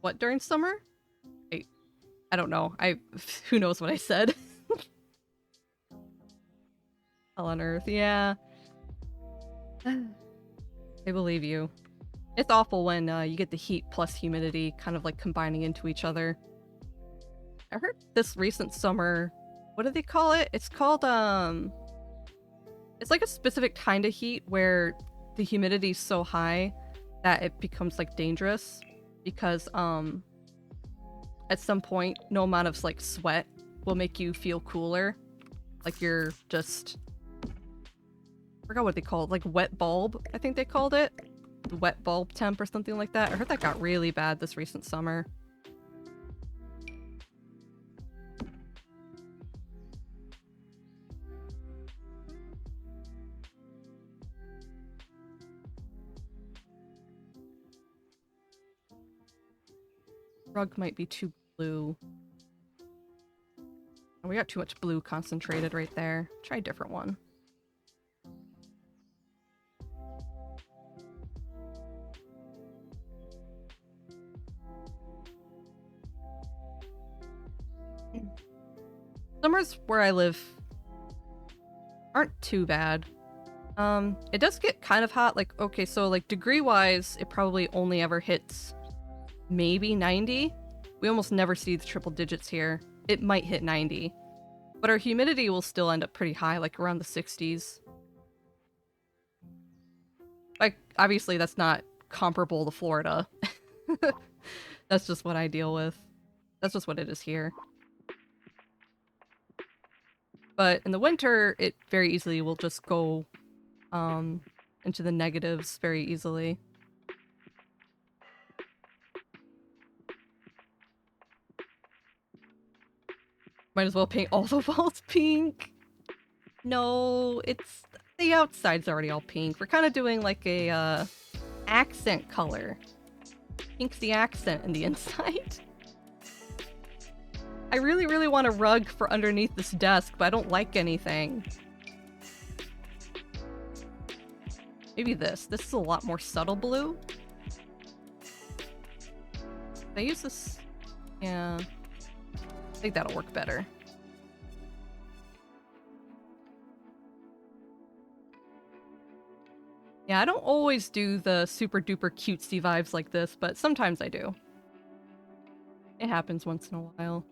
What, during summer? I don't know. Who knows what I said? Hell on Earth, yeah. I believe you. It's awful when you get the heat plus humidity kind of like combining into each other. I heard this recent summer, what do they call it? It's called, it's like a specific kind of heat where the humidity is so high that it becomes like dangerous because, at some point, no amount of like sweat will make you feel cooler. Like you're just, I forgot what they called, like wet bulb, I think they called it. The wet bulb temp or something like that. I heard that got really bad this recent summer. Rug might be too blue. Oh, we got too much blue concentrated right there. Try a different one. Summers where I live aren't too bad. It does get kind of hot. Like, okay, so like degree-wise, it probably only ever hits maybe 90. We almost never see the triple digits here. It might hit 90. But our humidity will still end up pretty high, like around the 60s. Like, obviously that's not comparable to Florida. That's just what I deal with. That's just what it is here. But in the winter, it very easily will just go into the negatives very easily. Might as well paint all the walls pink. No, it's the outside's already all pink. We're kind of doing like a accent color. Pink's the accent in the inside. I really, really want a rug for underneath this desk, but I don't like anything. Maybe this. This is a lot more subtle blue. Did I use this? Yeah. I think that'll work better. Yeah, I don't always do the super duper cutesy vibes like this, but sometimes I do. It happens once in a while.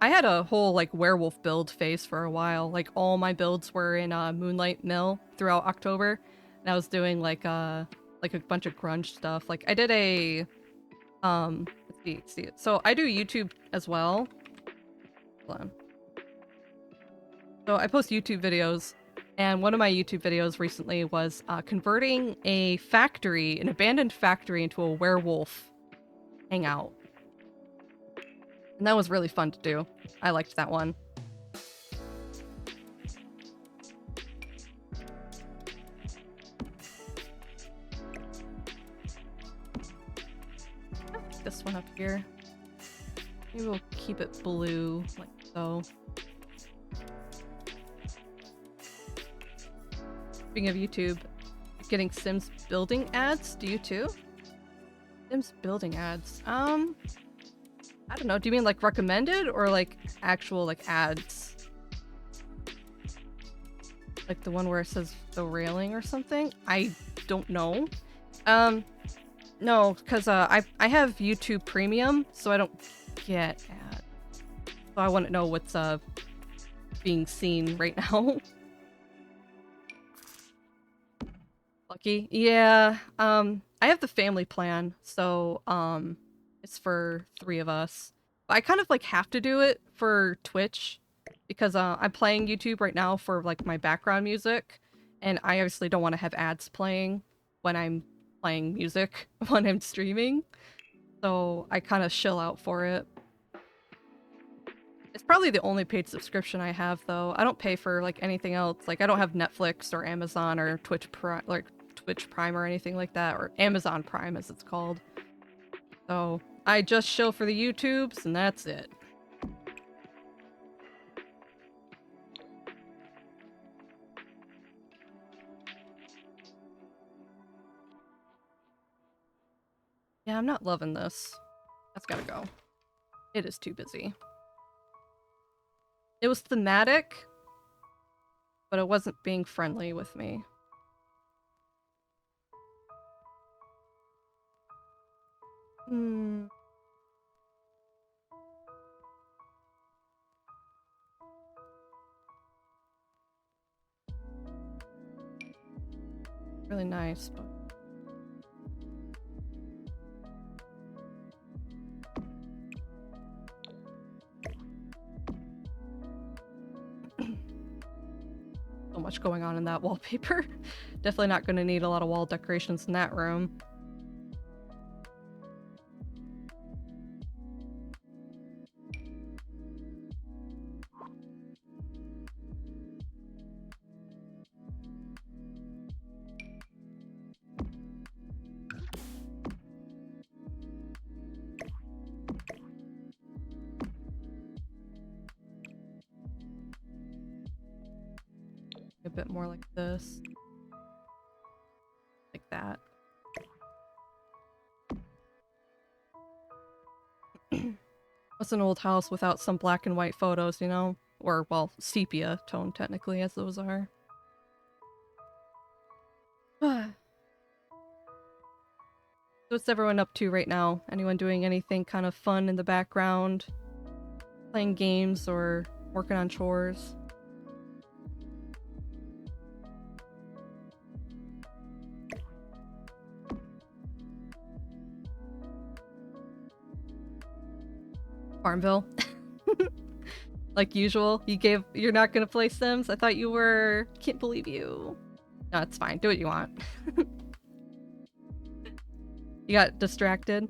I had a whole like werewolf build phase for a while. Like all my builds were in Moonlight Mill throughout October, and I was doing like a bunch of grunge stuff. Like I did a let's see. So I do YouTube as well. Hold on. So I post YouTube videos, and one of my YouTube videos recently was converting a factory, an abandoned factory, into a werewolf hangout. And that was really fun to do. I liked that one. This one up here. Maybe we'll keep it blue, like so. Speaking of YouTube, getting Sims building ads, do you too? Sims building ads. I don't know, do you mean like recommended or like actual like ads? Like the one where it says the railing or something? I don't know. No, because I have YouTube Premium, so I don't get ads. So I wouldn't know what's being seen right now. Lucky. Yeah. I have the family plan, so it's for 3 of us. But I kind of like have to do it for Twitch because I'm playing YouTube right now for like my background music, and I obviously don't want to have ads playing when I'm playing music when I'm streaming. So I kind of shill out for it. It's probably the only paid subscription I have, though. I don't pay for like anything else. Like I don't have Netflix or Amazon or Twitch Prime, like Twitch Prime or anything like that, or Amazon Prime as it's called. So I just show for the YouTubes, and that's it. Yeah, I'm not loving this. That's gotta go. It is too busy. It was thematic, but it wasn't being friendly with me. Hmm. Really nice, but... So much going on in that wallpaper. Definitely not going to need a lot of wall decorations in that room. A bit more like this. Like that. What's an old house without some black and white photos, you know? Or, well, sepia tone, technically, as those are. What's everyone up to right now? Anyone doing anything kind of fun in the background? Playing games or working on chores? Farmville. Like usual, you're not gonna play Sims? I thought you were. Can't believe you. No, it's fine. Do what you want. You got distracted?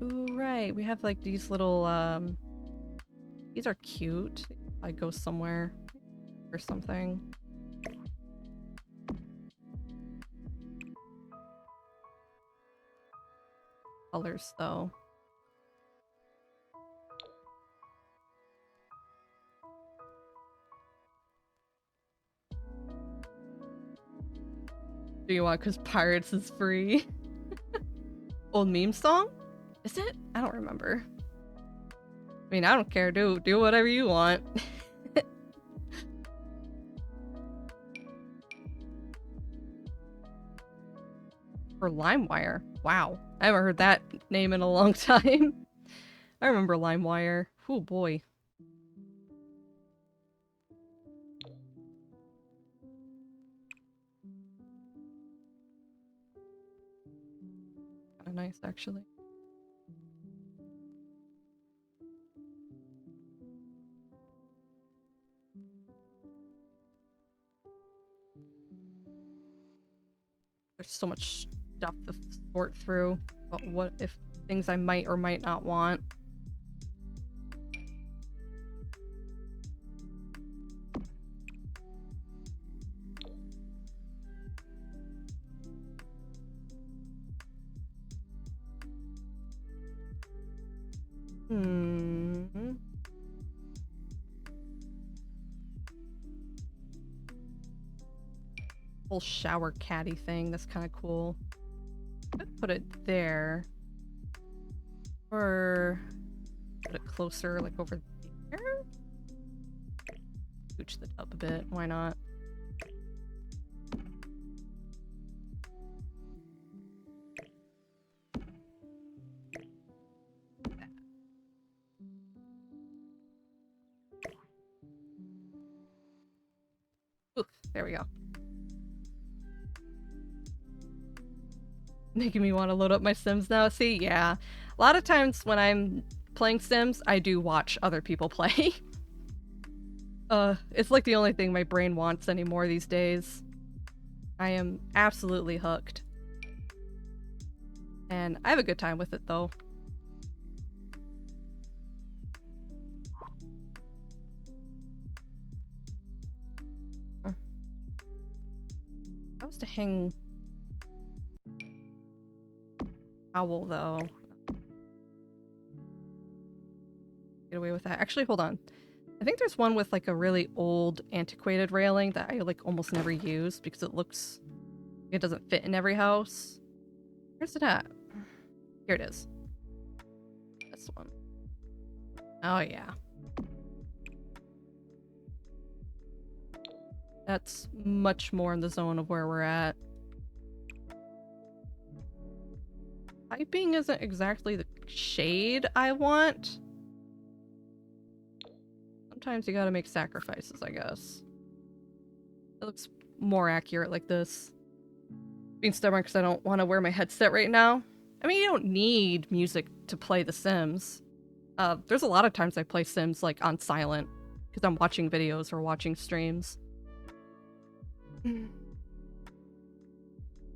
Ooh, right. We have like these little, these are cute. I go somewhere or something. Colors, though. Do you want because Pirates is free? Old meme song? Is it? I don't remember. I mean, I don't care. Do whatever you want. For LimeWire. Wow. I haven't heard that name in a long time. I remember LimeWire. Oh boy. Kinda nice, actually. There's so much stuff to sort through. But what if things I might or might not want? Whole shower caddy thing. That's kind of cool. I'd put it there. Or put it closer, like over there? Scooch the tub a bit. Why not? Oof, there we go. Making me want to load up my Sims now. See, yeah. A lot of times when I'm playing Sims, I do watch other people play. It's like the only thing my brain wants anymore these days. I am absolutely hooked. And I have a good time with it though. I was to hang owl though. Get away with that. Actually, hold on. I think there's one with like a really old antiquated railing that I like almost never use because it looks like it doesn't fit in every house. Where's it at? Here it is. This one. Oh yeah. That's much more in the zone of where we're at. Piping isn't exactly the shade I want. Sometimes you gotta make sacrifices, I guess. It looks more accurate like this. Being stubborn because I don't want to wear my headset right now. I mean, you don't need music to play The Sims. There's a lot of times I play Sims like on silent because I'm watching videos or watching streams.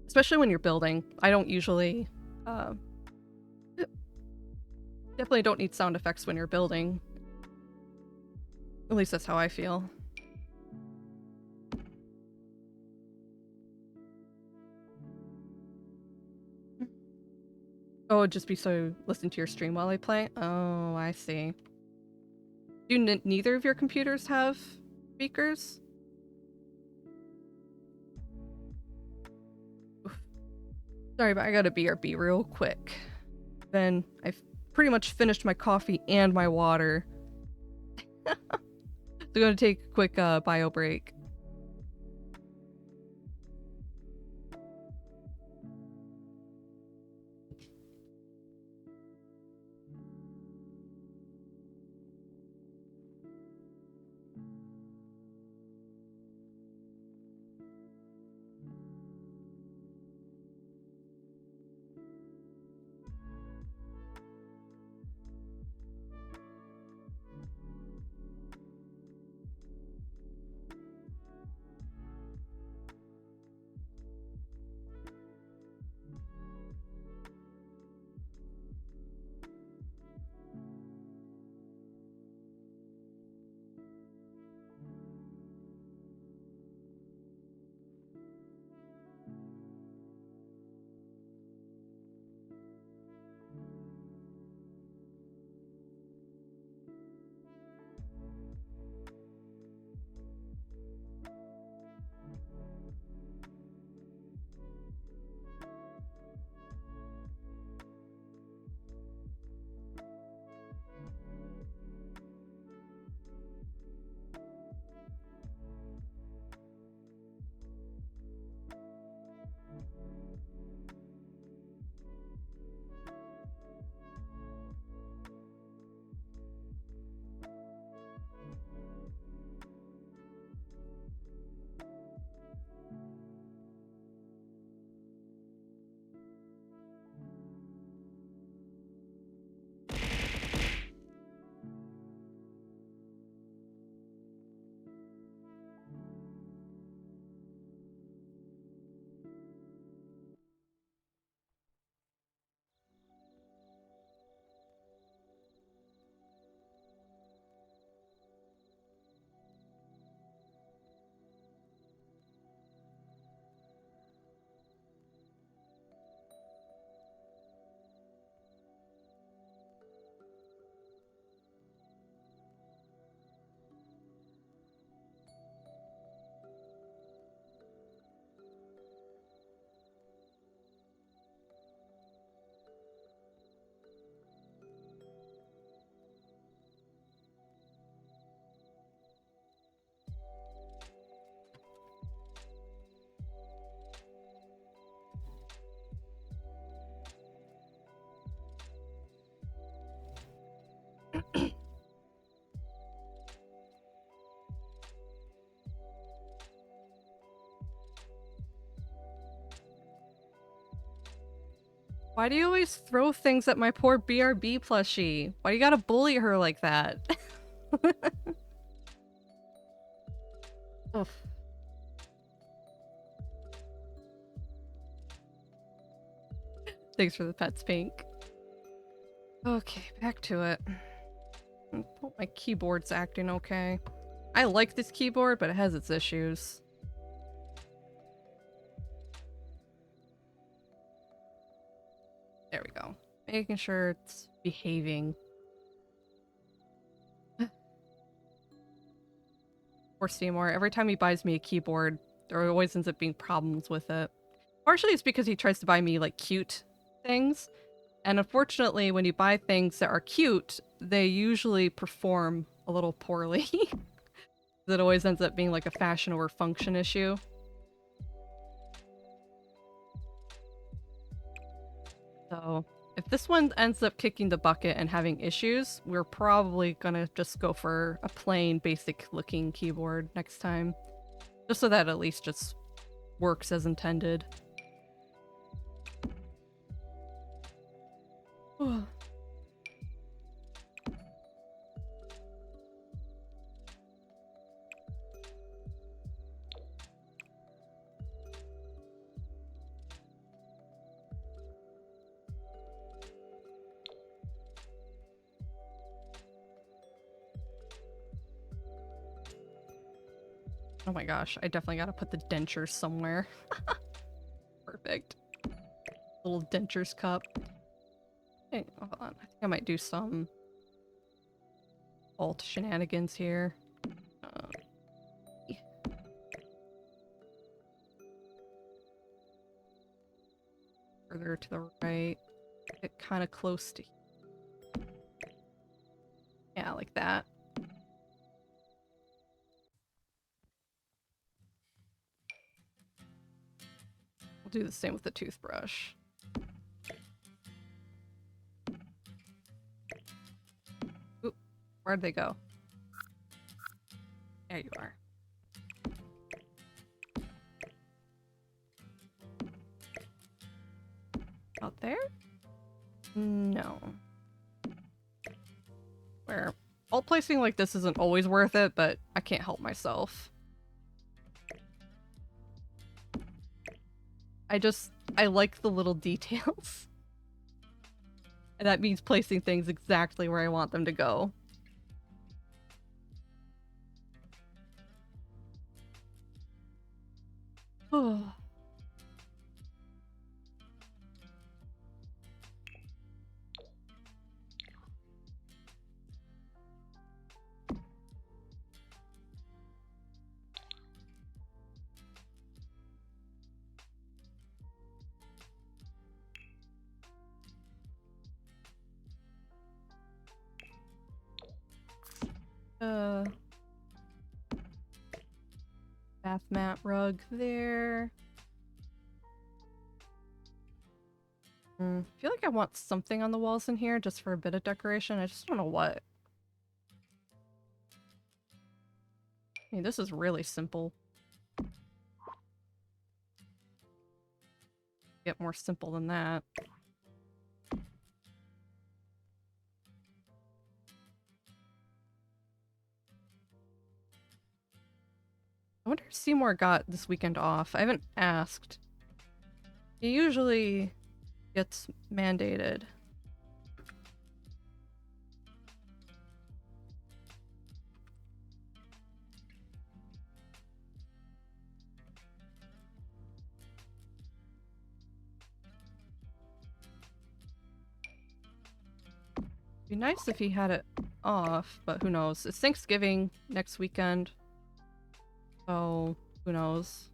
Especially when you're building. I don't usually... definitely don't need sound effects when you're building. At least that's how I feel. Oh, it'd just be so listen to your stream while I play? Oh, I see. Do neither of your computers have speakers? Oof. Sorry, but I gotta BRB real quick. Then I've pretty much finished my coffee and my water. So I'm gonna take a quick bio break. Why do you always throw things at my poor BRB plushie? Why do you gotta bully her like that? Oof. Thanks for the pets, Pink. Okay, back to it. Hope my keyboard's acting okay. I like this keyboard, but it has its issues. There we go. Making sure it's behaving. Poor Seymour. Every time he buys me a keyboard, there always ends up being problems with it. Partially it's because he tries to buy me, like, cute things. And unfortunately, when you buy things that are cute, they usually perform a little poorly. That always ends up being like a fashion or function issue. So if this one ends up kicking the bucket and having issues, we're probably gonna just go for a plain basic looking keyboard next time. Just so that at least just works as intended. Oh my gosh, I definitely gotta put the dentures somewhere. Perfect. Little dentures cup. Hey, hold on. I think I might do some alt shenanigans here. Further to the right. Get kind of close to... Yeah, like that. We'll do the same with the toothbrush. Oop, where'd they go? There you are. Out there? No. Where? Alt placing like this isn't always worth it, but I can't help myself. I like the little details. And that means placing things exactly where I want them to go. Oh. Bath mat rug there. I feel like I want something on the walls in here just for a bit of decoration. I just don't know what. I mean, this is really simple. Get more simple than that. I wonder if Seymour got this weekend off. I haven't asked. He usually gets mandated. Be nice if he had it off, but who knows? It's Thanksgiving next weekend. So, who knows?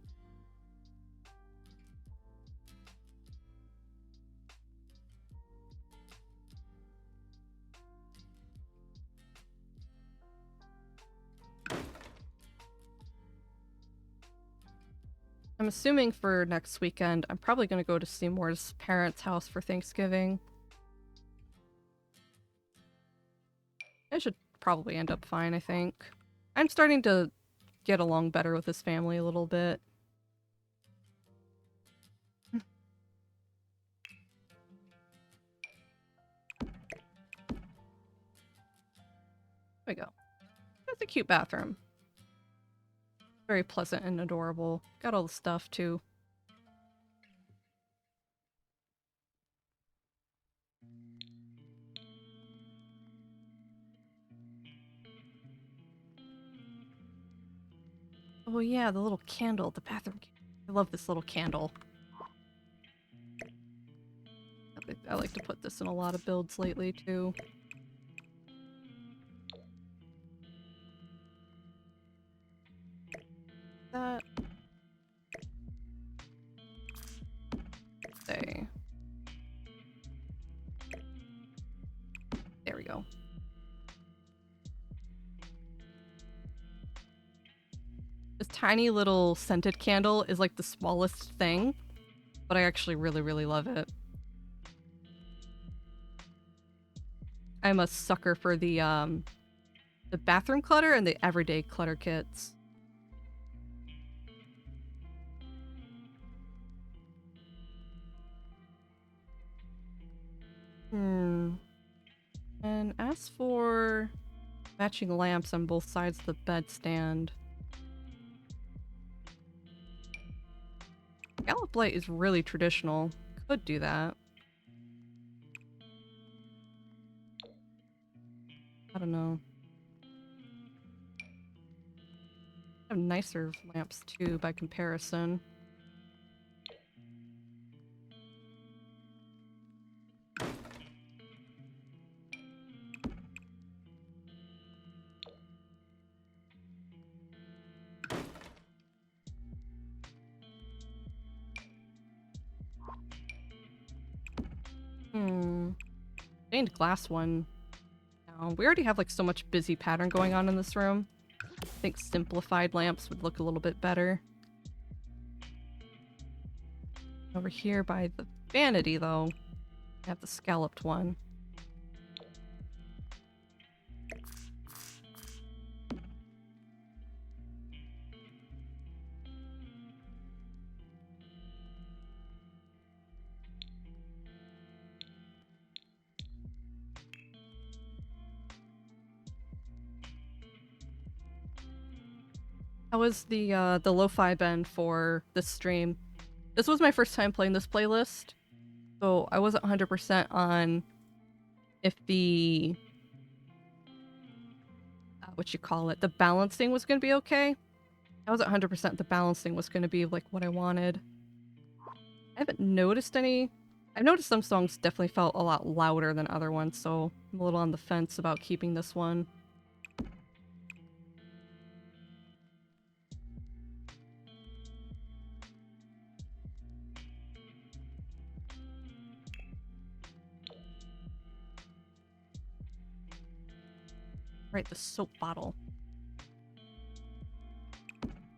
I'm assuming for next weekend, I'm probably going to go to Seymour's parents' house for Thanksgiving. I should probably end up fine, I think. I'm starting to get along better with his family a little bit. There we go. That's a cute bathroom. Very pleasant and adorable. Got all the stuff, too. Oh yeah, the little candle, the bathroom candle. I love this little candle. I like to put this in a lot of builds lately too. That. Say. There we go. This tiny little scented candle is like the smallest thing, but I actually really, really love it. I'm a sucker for the bathroom clutter and the everyday clutter kits. And as for matching lamps on both sides of the bedstand, Gallop light is really traditional. Could do that. I don't know. I have nicer lamps too by comparison. Stained glass one. No, we already have like so much busy pattern going on in this room. I think simplified lamps would look a little bit better. Over here by the vanity though, I have the scalloped one. How was the lo-fi been for this stream? This was my first time playing this playlist, so I wasn't 100% on if the what you call it, the balancing was gonna be okay. I wasn't 100% the balancing was gonna be like what I wanted. I haven't noticed any. I've noticed some songs definitely felt a lot louder than other ones, so I'm a little on the fence about keeping this one. Right, the soap bottle.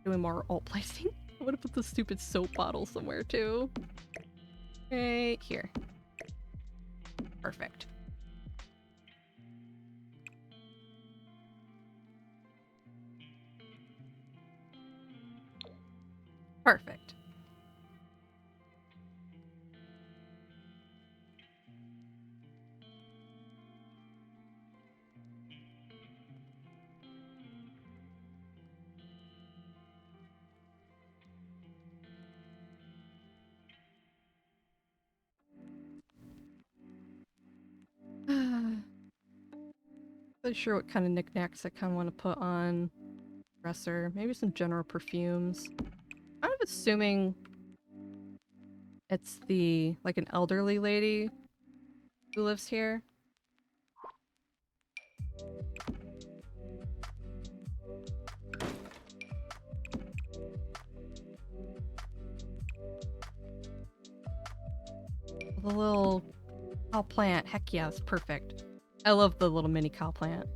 Doing more alt placing. I would have put the stupid soap bottle somewhere too. Right here. Perfect. Perfect. Not sure what kind of knickknacks I kind of want to put on dresser. Maybe some general perfumes. I'm assuming it's the like an elderly lady who lives here. The little cow plant. Heck yeah, it's perfect. I love the little mini cow plant.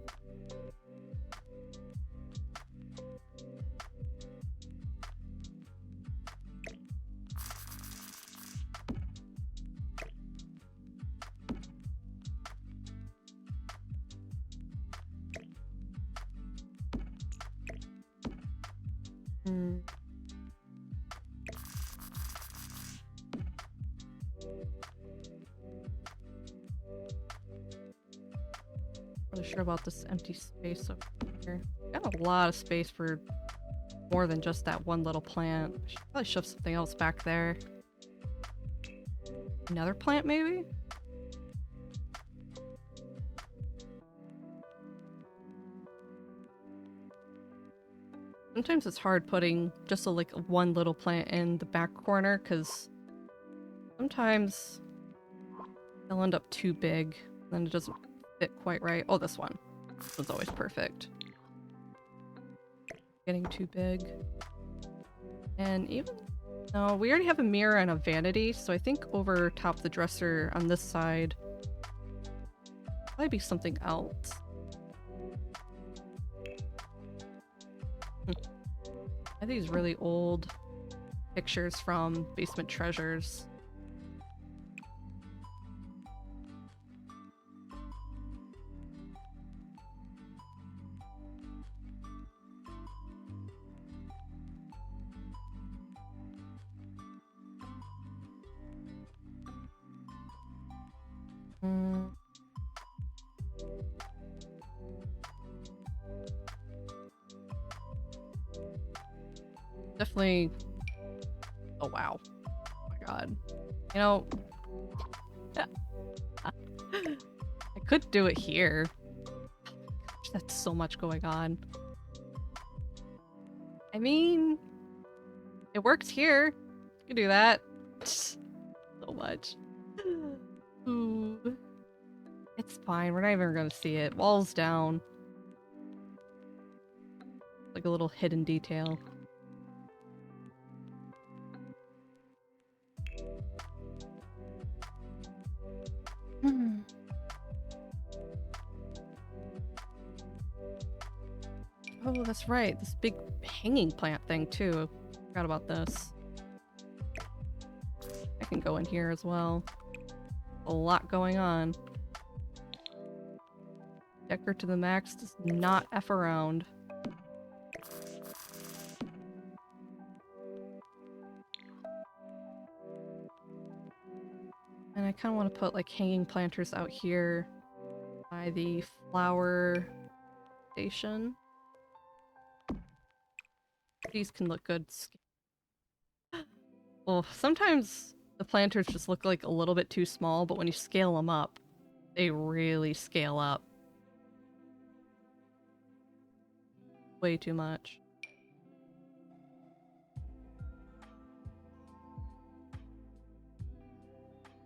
Really sure about this empty space over here. Got a lot of space for more than just that one little plant. I should probably shove something else back there. Another plant, maybe? Sometimes it's hard putting just like one little plant in the back corner because sometimes they'll end up too big, then it doesn't fit quite right. Oh, this one. This one's always perfect. Getting too big. And even... No, we already have a mirror and a vanity, so I think over top the dresser on this side might be something else. I have these really old pictures from Basement Treasures. Definitely... Oh, wow. Oh my god. You know... I could do it here. Gosh, that's so much going on. I mean... It works here. You can do that. So much. Ooh. It's fine. We're not even gonna see it. Walls down. Like a little hidden detail. Oh, that's right. This big hanging plant thing, too. Forgot about this. I can go in here as well. A lot going on. Decor to the max does not F around. And I kind of want to put like hanging planters out here by the flower station. These can look good. Well, sometimes the planters just look like a little bit too small, but when you scale them up, they really scale up. Way too much.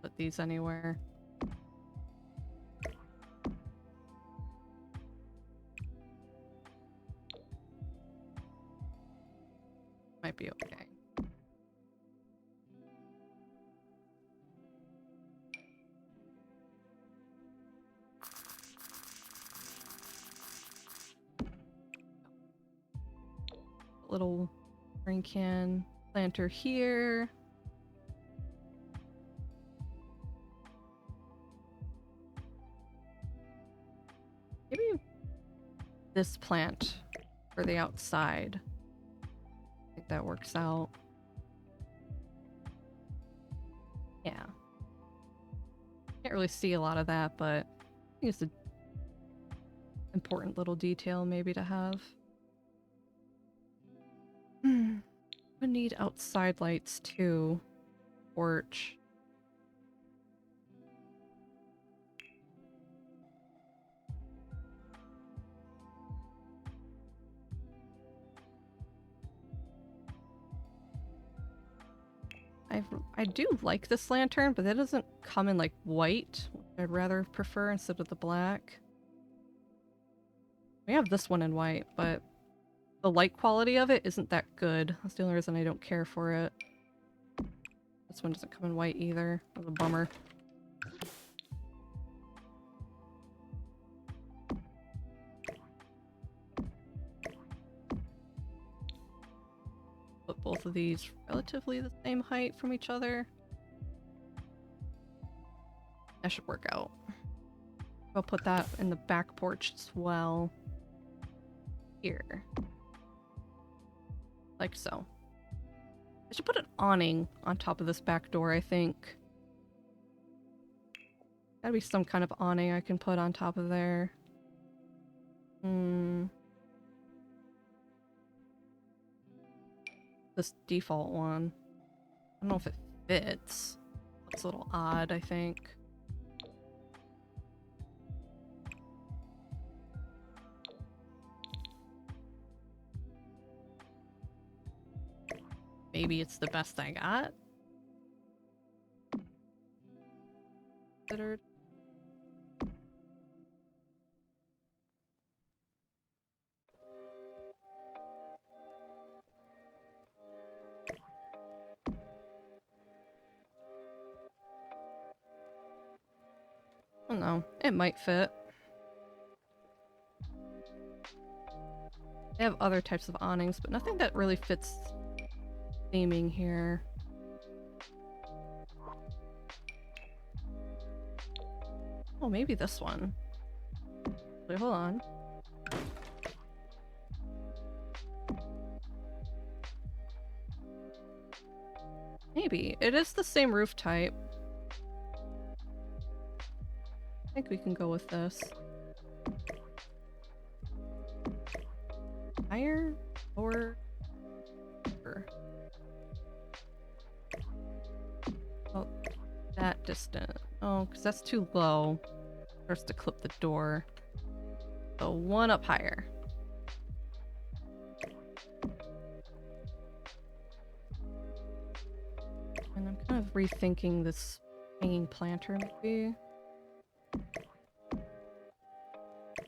Put these anywhere. Might be okay. Little drink can planter here. Maybe this plant for the outside. I think that works out. Yeah. Can't really see a lot of that, but I think it's an important little detail maybe to have. We need outside lights too. Porch. I do like this lantern, but it doesn't come in like white, which I'd rather prefer instead of the black. We have this one in white, but the light quality of it isn't that good. That's the only reason I don't care for it. This one doesn't come in white either. That's a bummer. Put both of these relatively the same height from each other. That should work out. I'll put that in the back porch as well. Here. Like so. I should put an awning on top of this back door, I think. Gotta be some kind of awning I can put on top of there. This default one. I don't know if it fits. It's a little odd, I think. maybe it's the best I got. Considered. I don't know. It might fit. They have other types of awnings, but nothing that really fits theming here. Oh, maybe this one. Wait, hold on. Maybe. It is the same roof type. I think we can go with this. Higher or oh, that distant. Oh, because that's too low. Starts to clip the door. So one up higher. And I'm kind of rethinking this hanging planter maybe.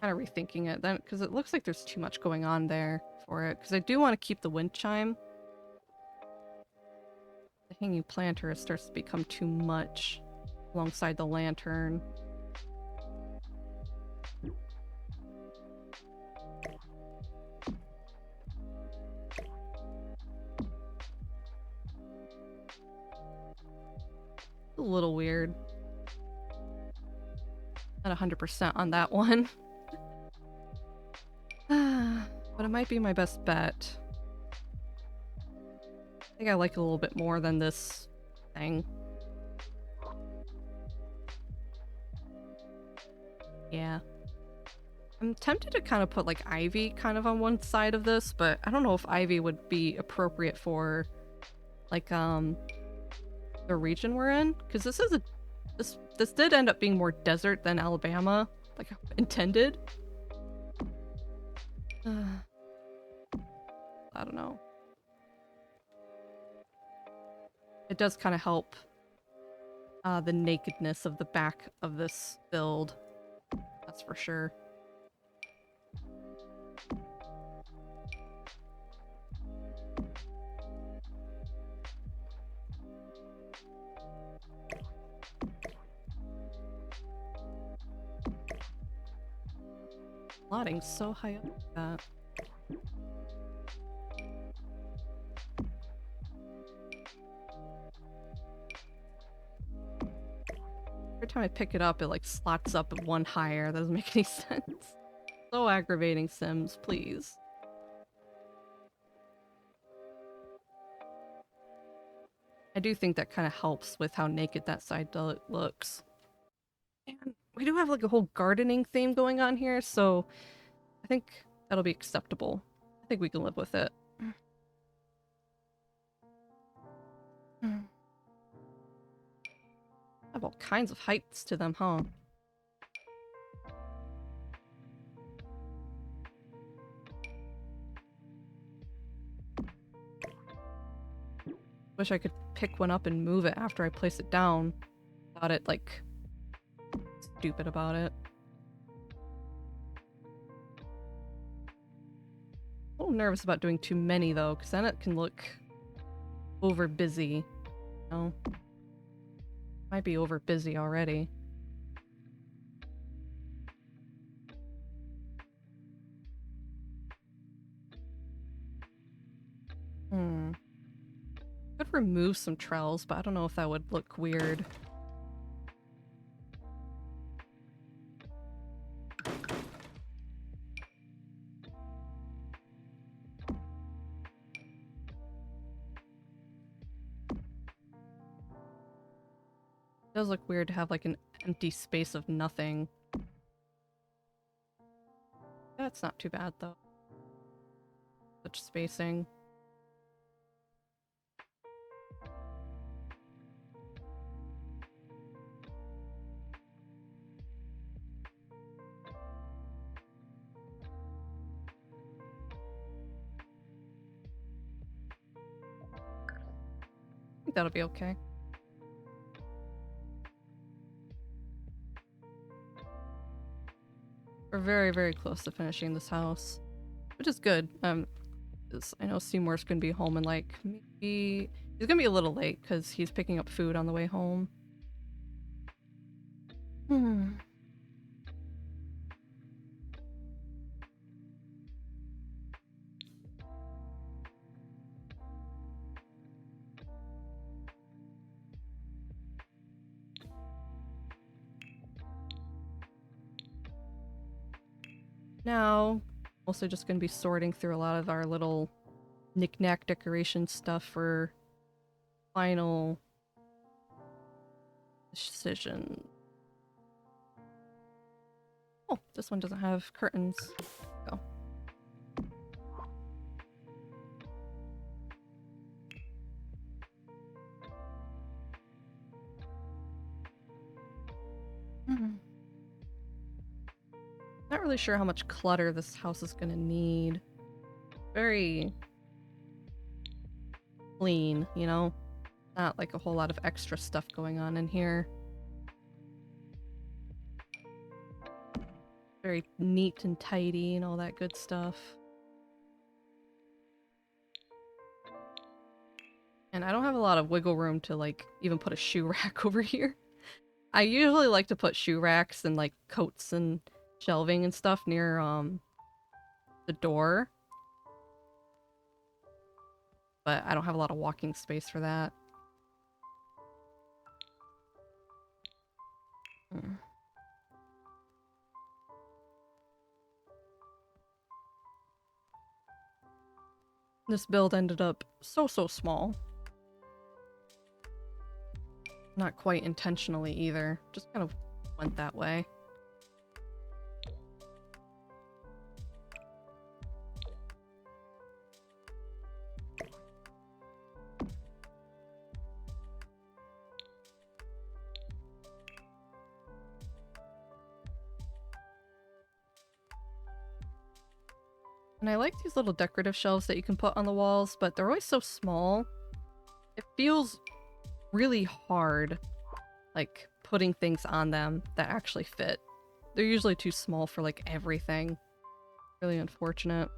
Kind of rethinking it then because it looks like there's too much going on there for it. Because I do want to keep the wind chime. The hanging planter starts to become too much alongside the lantern. A little weird. Not 100% on that one. But it might be my best bet. I think I like it a little bit more than this thing. Yeah. I'm tempted to kind of put like ivy kind of on one side of this, but I don't know if ivy would be appropriate for like the region we're in, because this is a this did end up being more desert than Alabama, like intended. I don't know. It does kind of help the nakedness of the back of this build. That's for sure. Plotting's so high up like that. Every time I pick it up, it like slots up one higher. That doesn't make any sense. So aggravating, Sims, please. I do think that kind of helps with how naked that side looks. And we do have like a whole gardening theme going on here, so I think that'll be acceptable. I think we can live with it. Have all kinds of heights to them, huh? Wish I could pick one up and move it after I place it down. Without it, like, stupid about it. A little nervous about doing too many, though, because then it can look over busy. You know? Might be over busy already. Could remove some trells, but I don't know if that would look weird. It does look weird to have like an empty space of nothing. That's not too bad though. Such spacing. think that'll be okay. We're very, very close to finishing this house, which is good. 'Cause I know Seymour's gonna be home in like maybe he's gonna be a little late because he's picking up food on the way home. Hmm. Now, also just gonna be sorting through a lot of our little knick-knack decoration stuff for final decision. Oh, this one doesn't have curtains. Go. Not really sure how much clutter this house is gonna need. Very clean, you know? Not like a whole lot of extra stuff going on in here. Very neat and tidy and all that good stuff. And I don't have a lot of wiggle room to like even put a shoe rack over here. I usually like to put shoe racks and like coats and shelving and stuff near the door. But I don't have a lot of walking space for that. This build ended up so small. Not quite intentionally either. Just kind of went that way. And I like these little decorative shelves that you can put on the walls, but they're always so small. It feels really hard, like, putting things on them that actually fit. They're usually too small for, like, everything. Really unfortunate.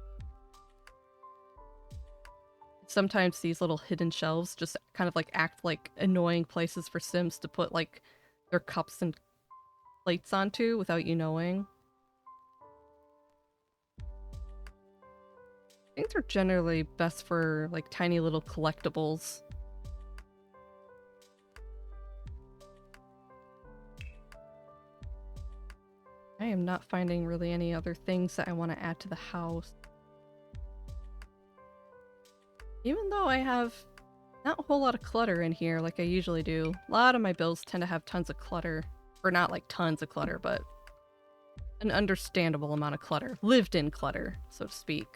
Sometimes these little hidden shelves just kind of, like, act like annoying places for Sims to put, like, their cups and plates onto without you knowing. I think they're generally best for, like, tiny little collectibles. I am not finding really any other things that I want to add to the house. Even though I have not a whole lot of clutter in here like I usually do. A lot of my builds tend to have tons of clutter. Or not like tons of clutter, but an understandable amount of clutter. Lived-in clutter, so to speak.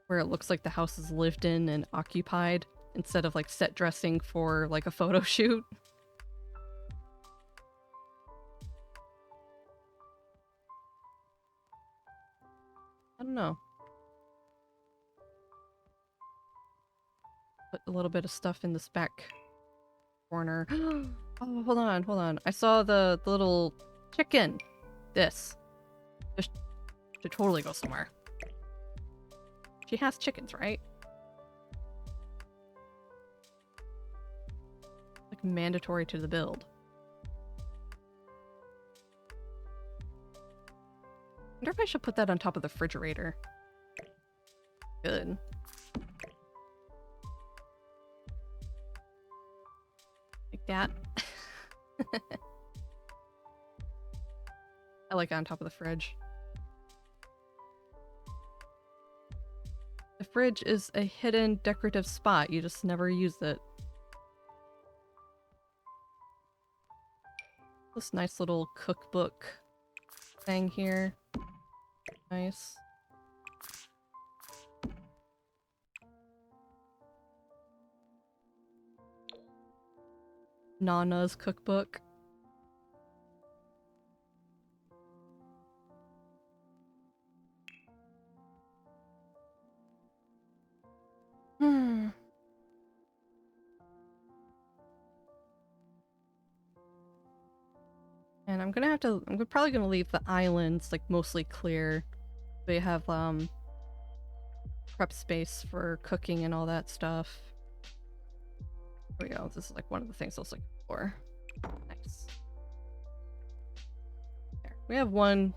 Where it looks like the house is lived in and occupied instead of like set dressing for like a photo shoot. I don't know. Put a little bit of stuff in this back corner. Oh, hold on, hold on. I saw the little chicken. This. This should totally go somewhere. She has chickens, right? Like mandatory to the build. I wonder if I should put that on top of the refrigerator. Good. Like that. I like it on top of the fridge. The fridge is a hidden decorative spot. You just never use it. This nice little cookbook thing here. Nice. Nana's cookbook. Hmm. And I'm probably gonna leave the islands like mostly clear. They have prep space for cooking and all that stuff. There we go. This is like one of the things I was looking for. Nice. There. We have one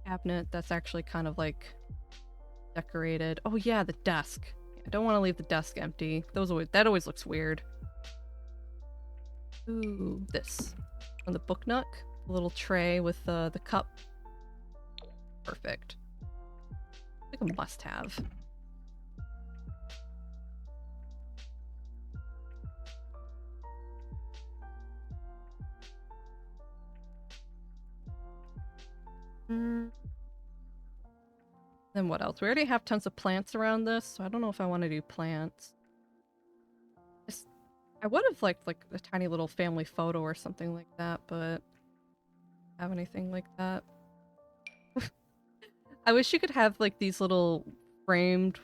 cabinet that's actually kind of like decorated. Oh yeah, the desk. I don't want to leave the desk empty. That always looks weird. Ooh, this. On the book nook. A little tray with the cup. Perfect. Like a must-have. Then what else? We already have tons of plants around this, so I don't know if I want to do plants. I would have liked like a tiny little family photo or something like that, but have anything like that. I wish you could have like these little framed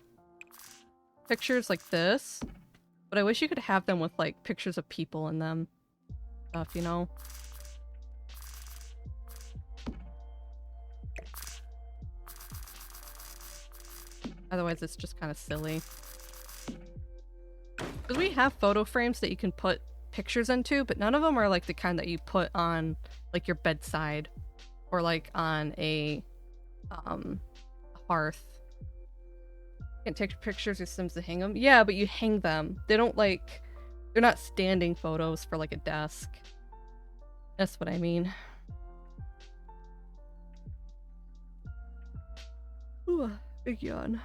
pictures like this, but I wish you could have them with like pictures of people in them. Stuff, you know? Otherwise it's just kind of silly. Because we have photo frames that you can put pictures into, but none of them are like the kind that you put on like your bedside or like on a hearth. You can take pictures of Sims to hang them. Yeah, but you hang them. They don't like, they're not standing photos for like a desk. That's what I mean. Ooh, big yawn.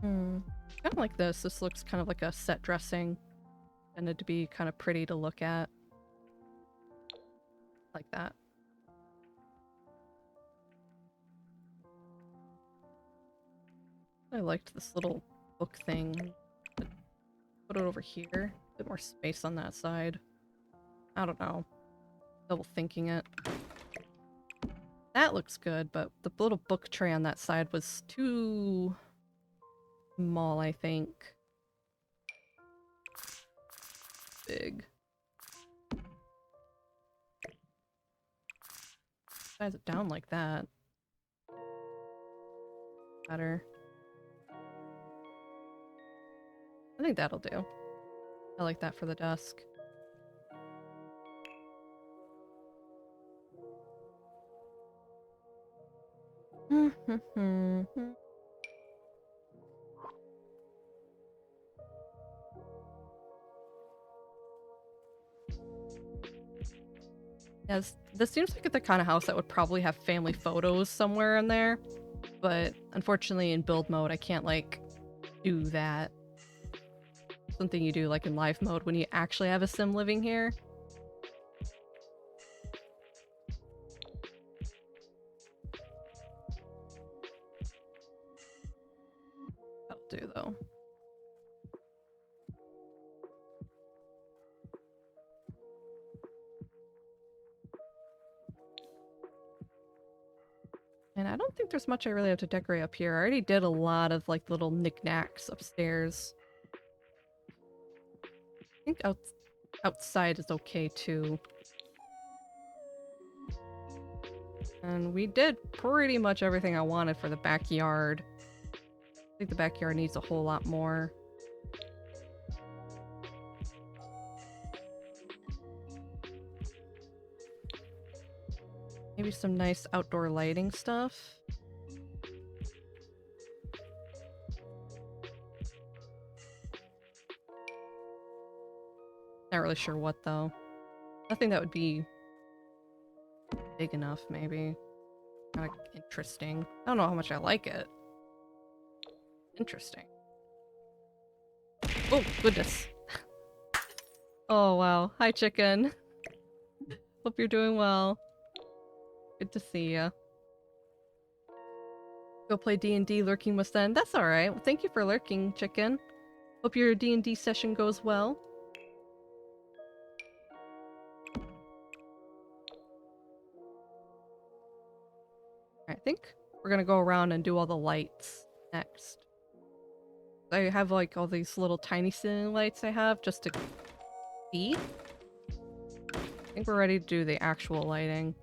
Kind of like this. This looks kind of like a set dressing. Tended to be kind of pretty to look at. Like that. I liked this little book thing. Put it over here. A bit more space on that side. I don't know. Double thinking it. That looks good, but the little book tray on that side was too small, I think. Big. Size it down like that. Better. I think that'll do. I like that for the desk. Yes, this seems like the kind of house that would probably have family photos somewhere in there, but unfortunately in build mode I can't like do that. Something you do like in live mode when you actually have a sim living here. That'll do though. And I don't think there's much I really have to decorate up here. I already did a lot of like little knickknacks upstairs. I think outside is okay too. And we did pretty much everything I wanted for the backyard. I think the backyard needs a whole lot more. Maybe some nice outdoor lighting stuff. Not really sure what though. Nothing that would be big enough, maybe. Kind of interesting. I don't know how much I like it. Interesting. Oh, goodness. Oh, wow. Hi, chicken. Hope you're doing well. Good to see ya. Go play D&D, lurking must end. That's alright. Well, thank you for lurking, chicken. Hope your D&D session goes well. I think we're gonna go around and do all the lights next. I have like all these little tiny ceiling lights I have just to see. I think we're ready to do the actual lighting.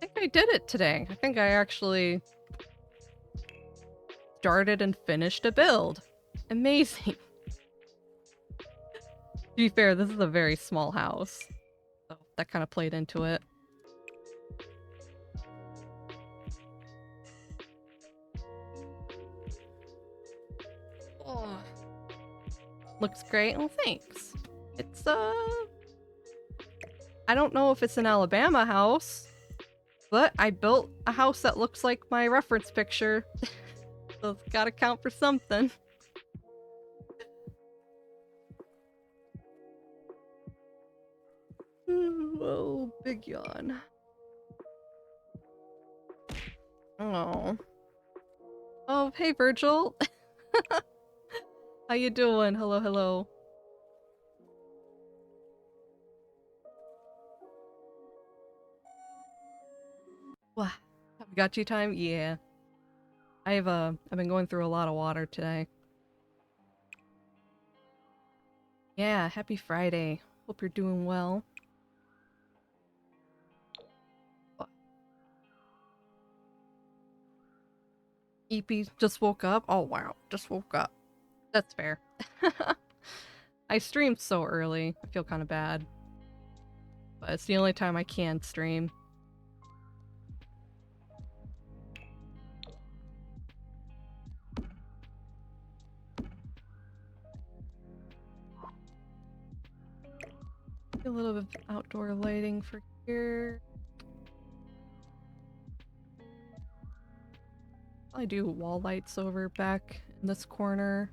I think I did it today. I think I actually started and finished a build. Amazing. To be fair, this is a very small house. So that kind of played into it. Oh. Looks great. Well, thanks. It's, I don't know if it's an Alabama house, but I built a house that looks like my reference picture. So it's gotta count for something. Whoa, big yawn. Oh. Oh, hey, Virgil. How you doing? Hello, hello. What? Have we got you time? Yeah. I've been going through a lot of water today. Yeah, happy Friday. Hope you're doing well. EP just woke up? Oh wow, just woke up. That's fair. I streamed so early. I feel kind of bad. But it's the only time I can stream. A little bit of outdoor lighting for here. I do wall lights over back in this corner.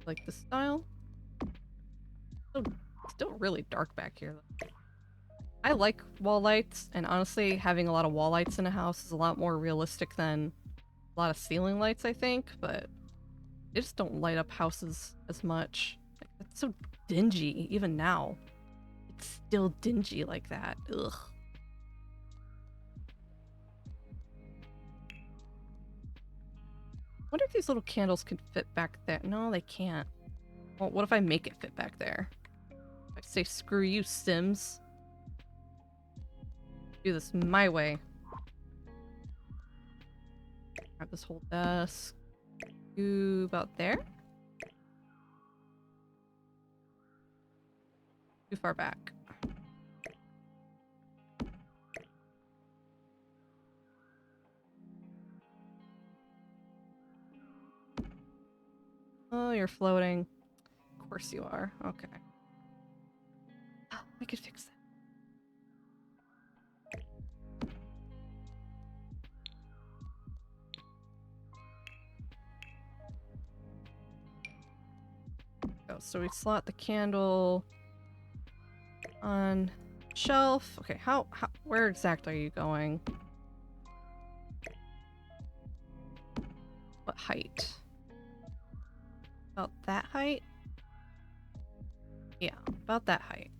Like the style? Still really dark back here though. I like wall lights, and honestly, having a lot of wall lights in a house is a lot more realistic than a lot of ceiling lights, I think, but they just don't light up houses as much. Like, it's so dingy, even now. It's still dingy like that. Ugh. Wonder if these little candles can fit back there. No, they can't. Well, what if I make it fit back there? I say screw you, Sims. Do this my way. Grab this whole desk. Do about there? Too far back. Oh, you're floating. Of course you are. Okay. I could fix that. Oh, so we slot the candle on shelf. Okay, how where exactly are you going? What height? About that height? Yeah, about that height.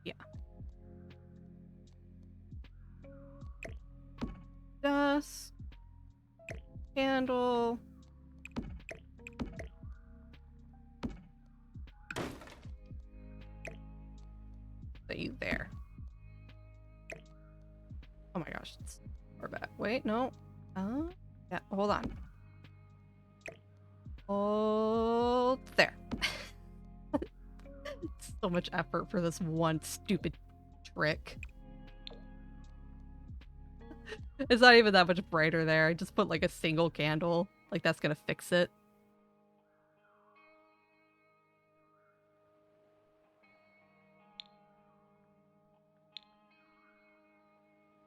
Yeah. Desk. Candle. Put you there. Oh my gosh, it's far back. Wait, no. Yeah, hold on. Hold there. So much effort for this one stupid trick. It's not even that much brighter there. I just put like a single candle. Like that's gonna fix it.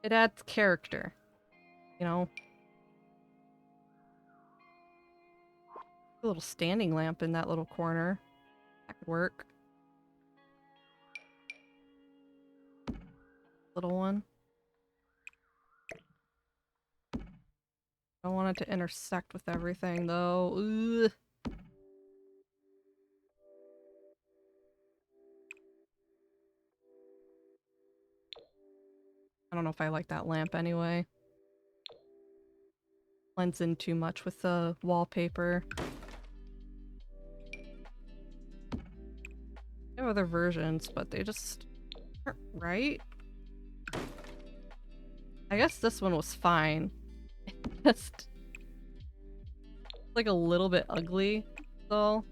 It adds character, you know? A little standing lamp in that little corner. That could work. Little one. Don't want it to intersect with everything though. Ugh. I don't know if I like that lamp anyway. Blends in too much with the wallpaper. I have other versions, but they just aren't right. I guess this one was fine. Just like a little bit ugly, though.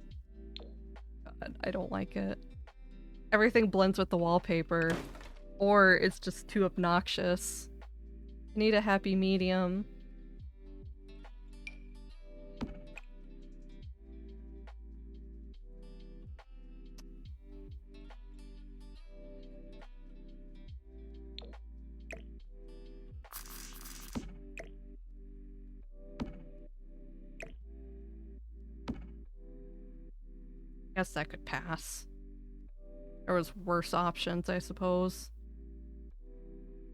God, I don't like it. Everything blends with the wallpaper, or it's just too obnoxious. I need a happy medium. Guess that could pass. There was worse options, I suppose.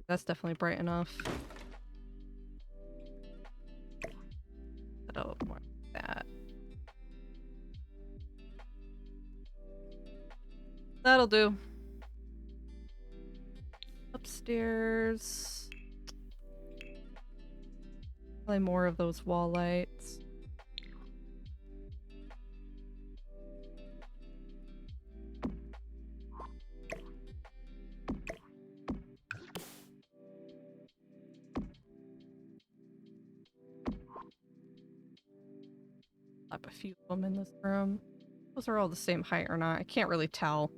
That's definitely bright enough. Oh, more like that. That'll do. Upstairs. Probably more of those wall lights. Slap a few of them in this room. Those are all the same height or not. I can't really tell.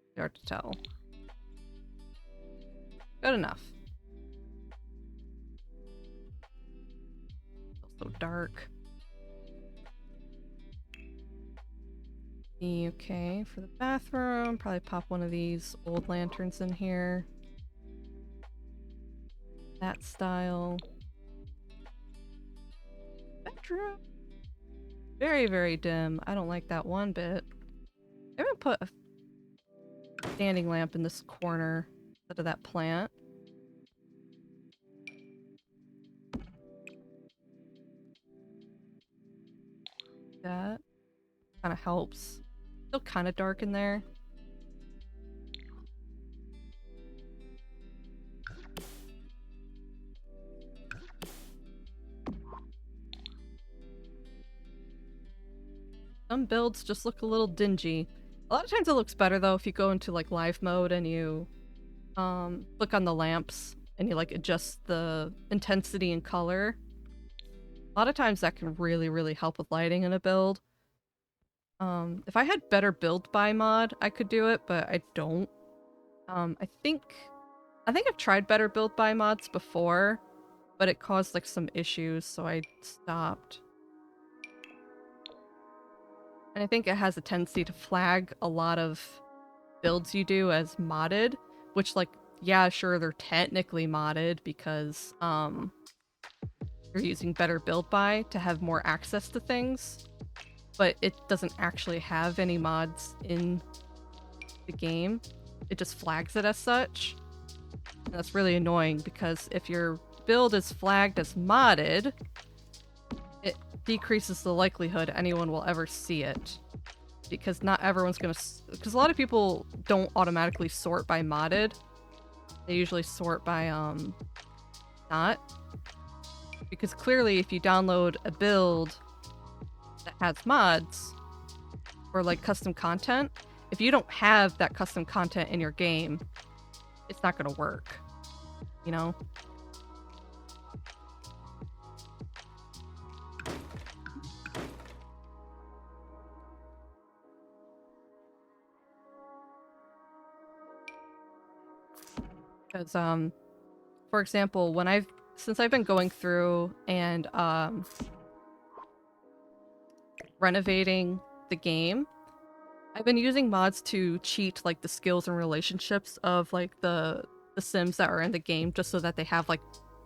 It's hard to tell. Good enough. So dark. Okay, for the bathroom, probably pop one of these old lanterns in here. That style. Bedroom. Very, very dim. I don't like that one bit. I haven't put a standing lamp in this corner instead of that plant. That kind of helps. Still kind of dark in there. Some builds just look a little dingy. A lot of times it looks better though if you go into like live mode and you click on the lamps and you like adjust the intensity and color. A lot of times that can really, really help with lighting in a build. If I had better build by mod, I could do it, but I don't. I think I've tried better build by mods before, but it caused like some issues, so I stopped. And I think it has a tendency to flag a lot of builds you do as modded, which like, yeah, sure, they're technically modded because you're using better build by to have more access to things, but it doesn't actually have any mods in the game. It just flags it as such. And that's really annoying because if your build is flagged as modded, it decreases the likelihood anyone will ever see it. Because not everyone's gonna... Because a lot of people don't automatically sort by modded. They usually sort by, not. Because clearly if you download a build that has mods, or like custom content, if you don't have that custom content in your game, it's not gonna work, you know? Because, for example, since I've been going through and, renovating the game, I've been using mods to cheat, like, the skills and relationships of, like, the Sims that are in the game, just so that they have, like,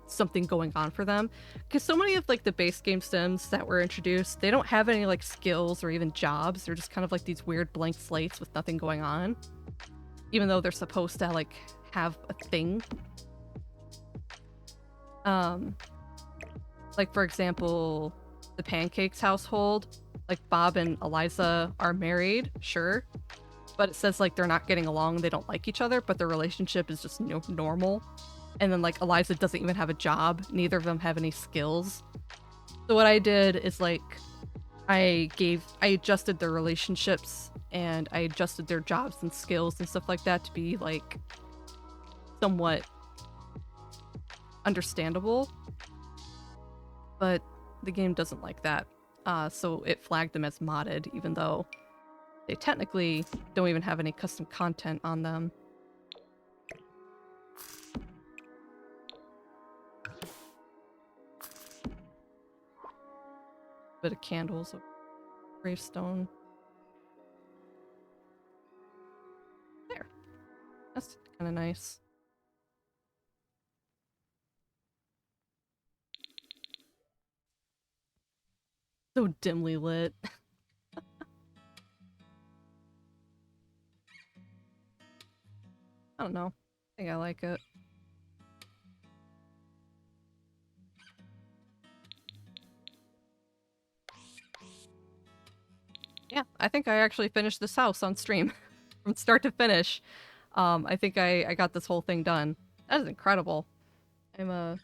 something going on for them. Because so many of, like, the base game Sims that were introduced, they don't have any, like, skills or even jobs. They're just kind of, like, these weird blank slates with nothing going on. Even though they're supposed to, like, have a thing. like for example, the Pancakes household, like Bob and Eliza are married, sure, but it says like they're not getting along, they don't like each other, but their relationship is just normal. And then like Eliza doesn't even have a job, neither of them have any skills. So what I did is like I adjusted their relationships and I adjusted their jobs and skills and stuff like that to be like somewhat understandable. But the game doesn't like that. So it flagged them as modded, even though they technically don't even have any custom content on them. Bit of candles, a gravestone. There. That's kind of nice. So dimly lit. I don't know. I think I like it. Yeah, I think I actually finished this house on stream from start to finish. I think I got this whole thing done. That is incredible. I'm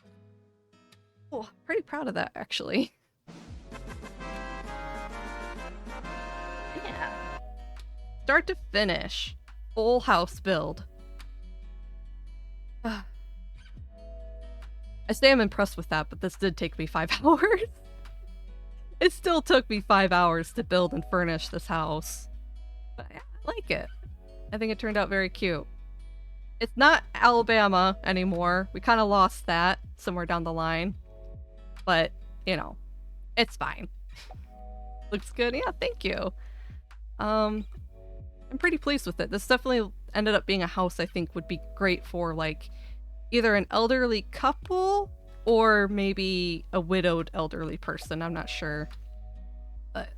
pretty proud of that actually. Yeah. Start to finish. Full house build. I say I'm impressed with that, but this did take me 5 hours. It still took me 5 hours to build and furnish this house. But I like it. I think it turned out very cute. It's not Alabama anymore. We kind of lost that somewhere down the line. But, you know, it's fine. Looks good. Yeah, thank you. I'm pretty pleased with it. This definitely ended up being a house I think would be great for, like, either an elderly couple or maybe a widowed elderly person. I'm not sure. But,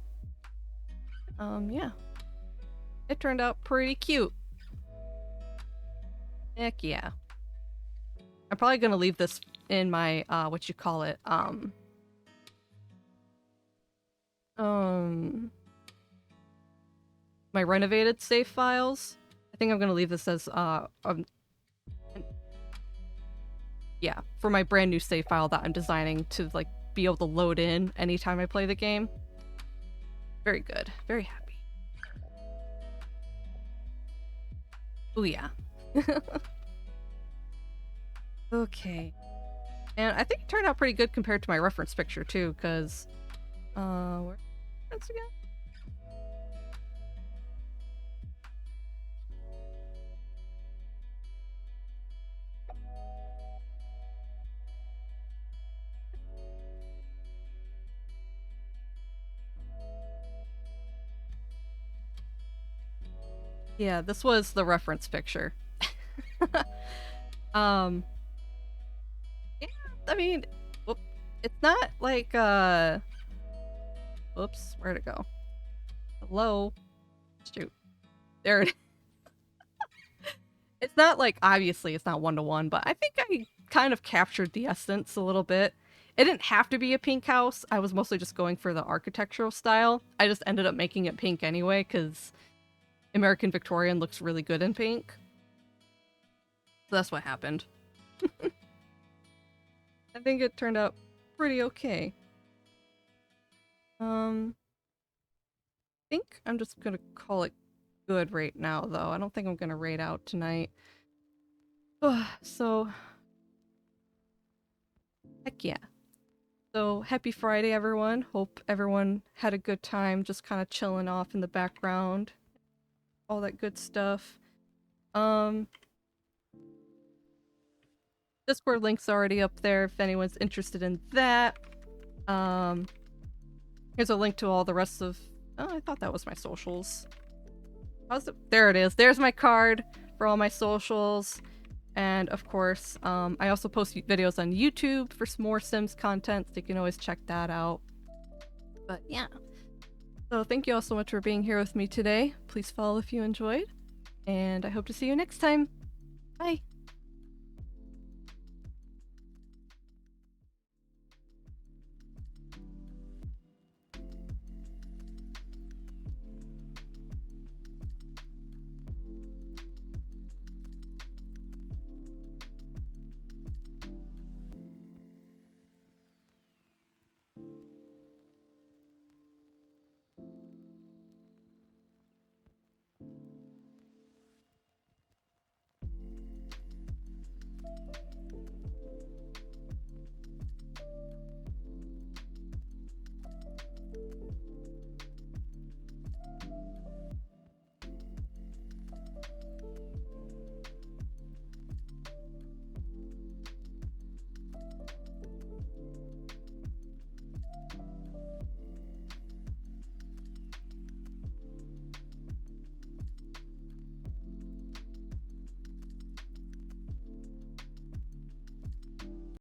yeah. It turned out pretty cute. Heck yeah. I'm probably gonna leave this in my, what you call it, my renovated save files. I think I'm gonna leave this as, yeah, for my brand new save file that I'm designing to, like, be able to load in anytime I play the game. Very good. Very happy. Oh yeah. Okay. And I think it turned out pretty good compared to my reference picture too, because where's the reference again? Yeah, this was the reference picture. Yeah, I mean, it's not like, whoops, where'd it go? Hello? Shoot. There it is. It's not like, obviously it's not one-to-one, but I think I kind of captured the essence a little bit. It didn't have to be a pink house. I was mostly just going for the architectural style. I just ended up making it pink anyway, because American Victorian looks really good in pink. So that's what happened. I think it turned out pretty okay. I think I'm just gonna call it good right now, though. I don't think I'm gonna raid out tonight. So, heck yeah. So, happy Friday, everyone. Hope everyone had a good time just kind of chilling off in the background. All that good stuff. Discord link's already up there if anyone's interested in that. Here's a link to all the rest of... Oh, I thought that was my socials. How's it? There it is. There's my card for all my socials. And of course, I also post videos on YouTube for some more Sims content, so you can always check that out. But yeah. So thank you all so much for being here with me today. Please follow if you enjoyed. And I hope to see you next time. Bye!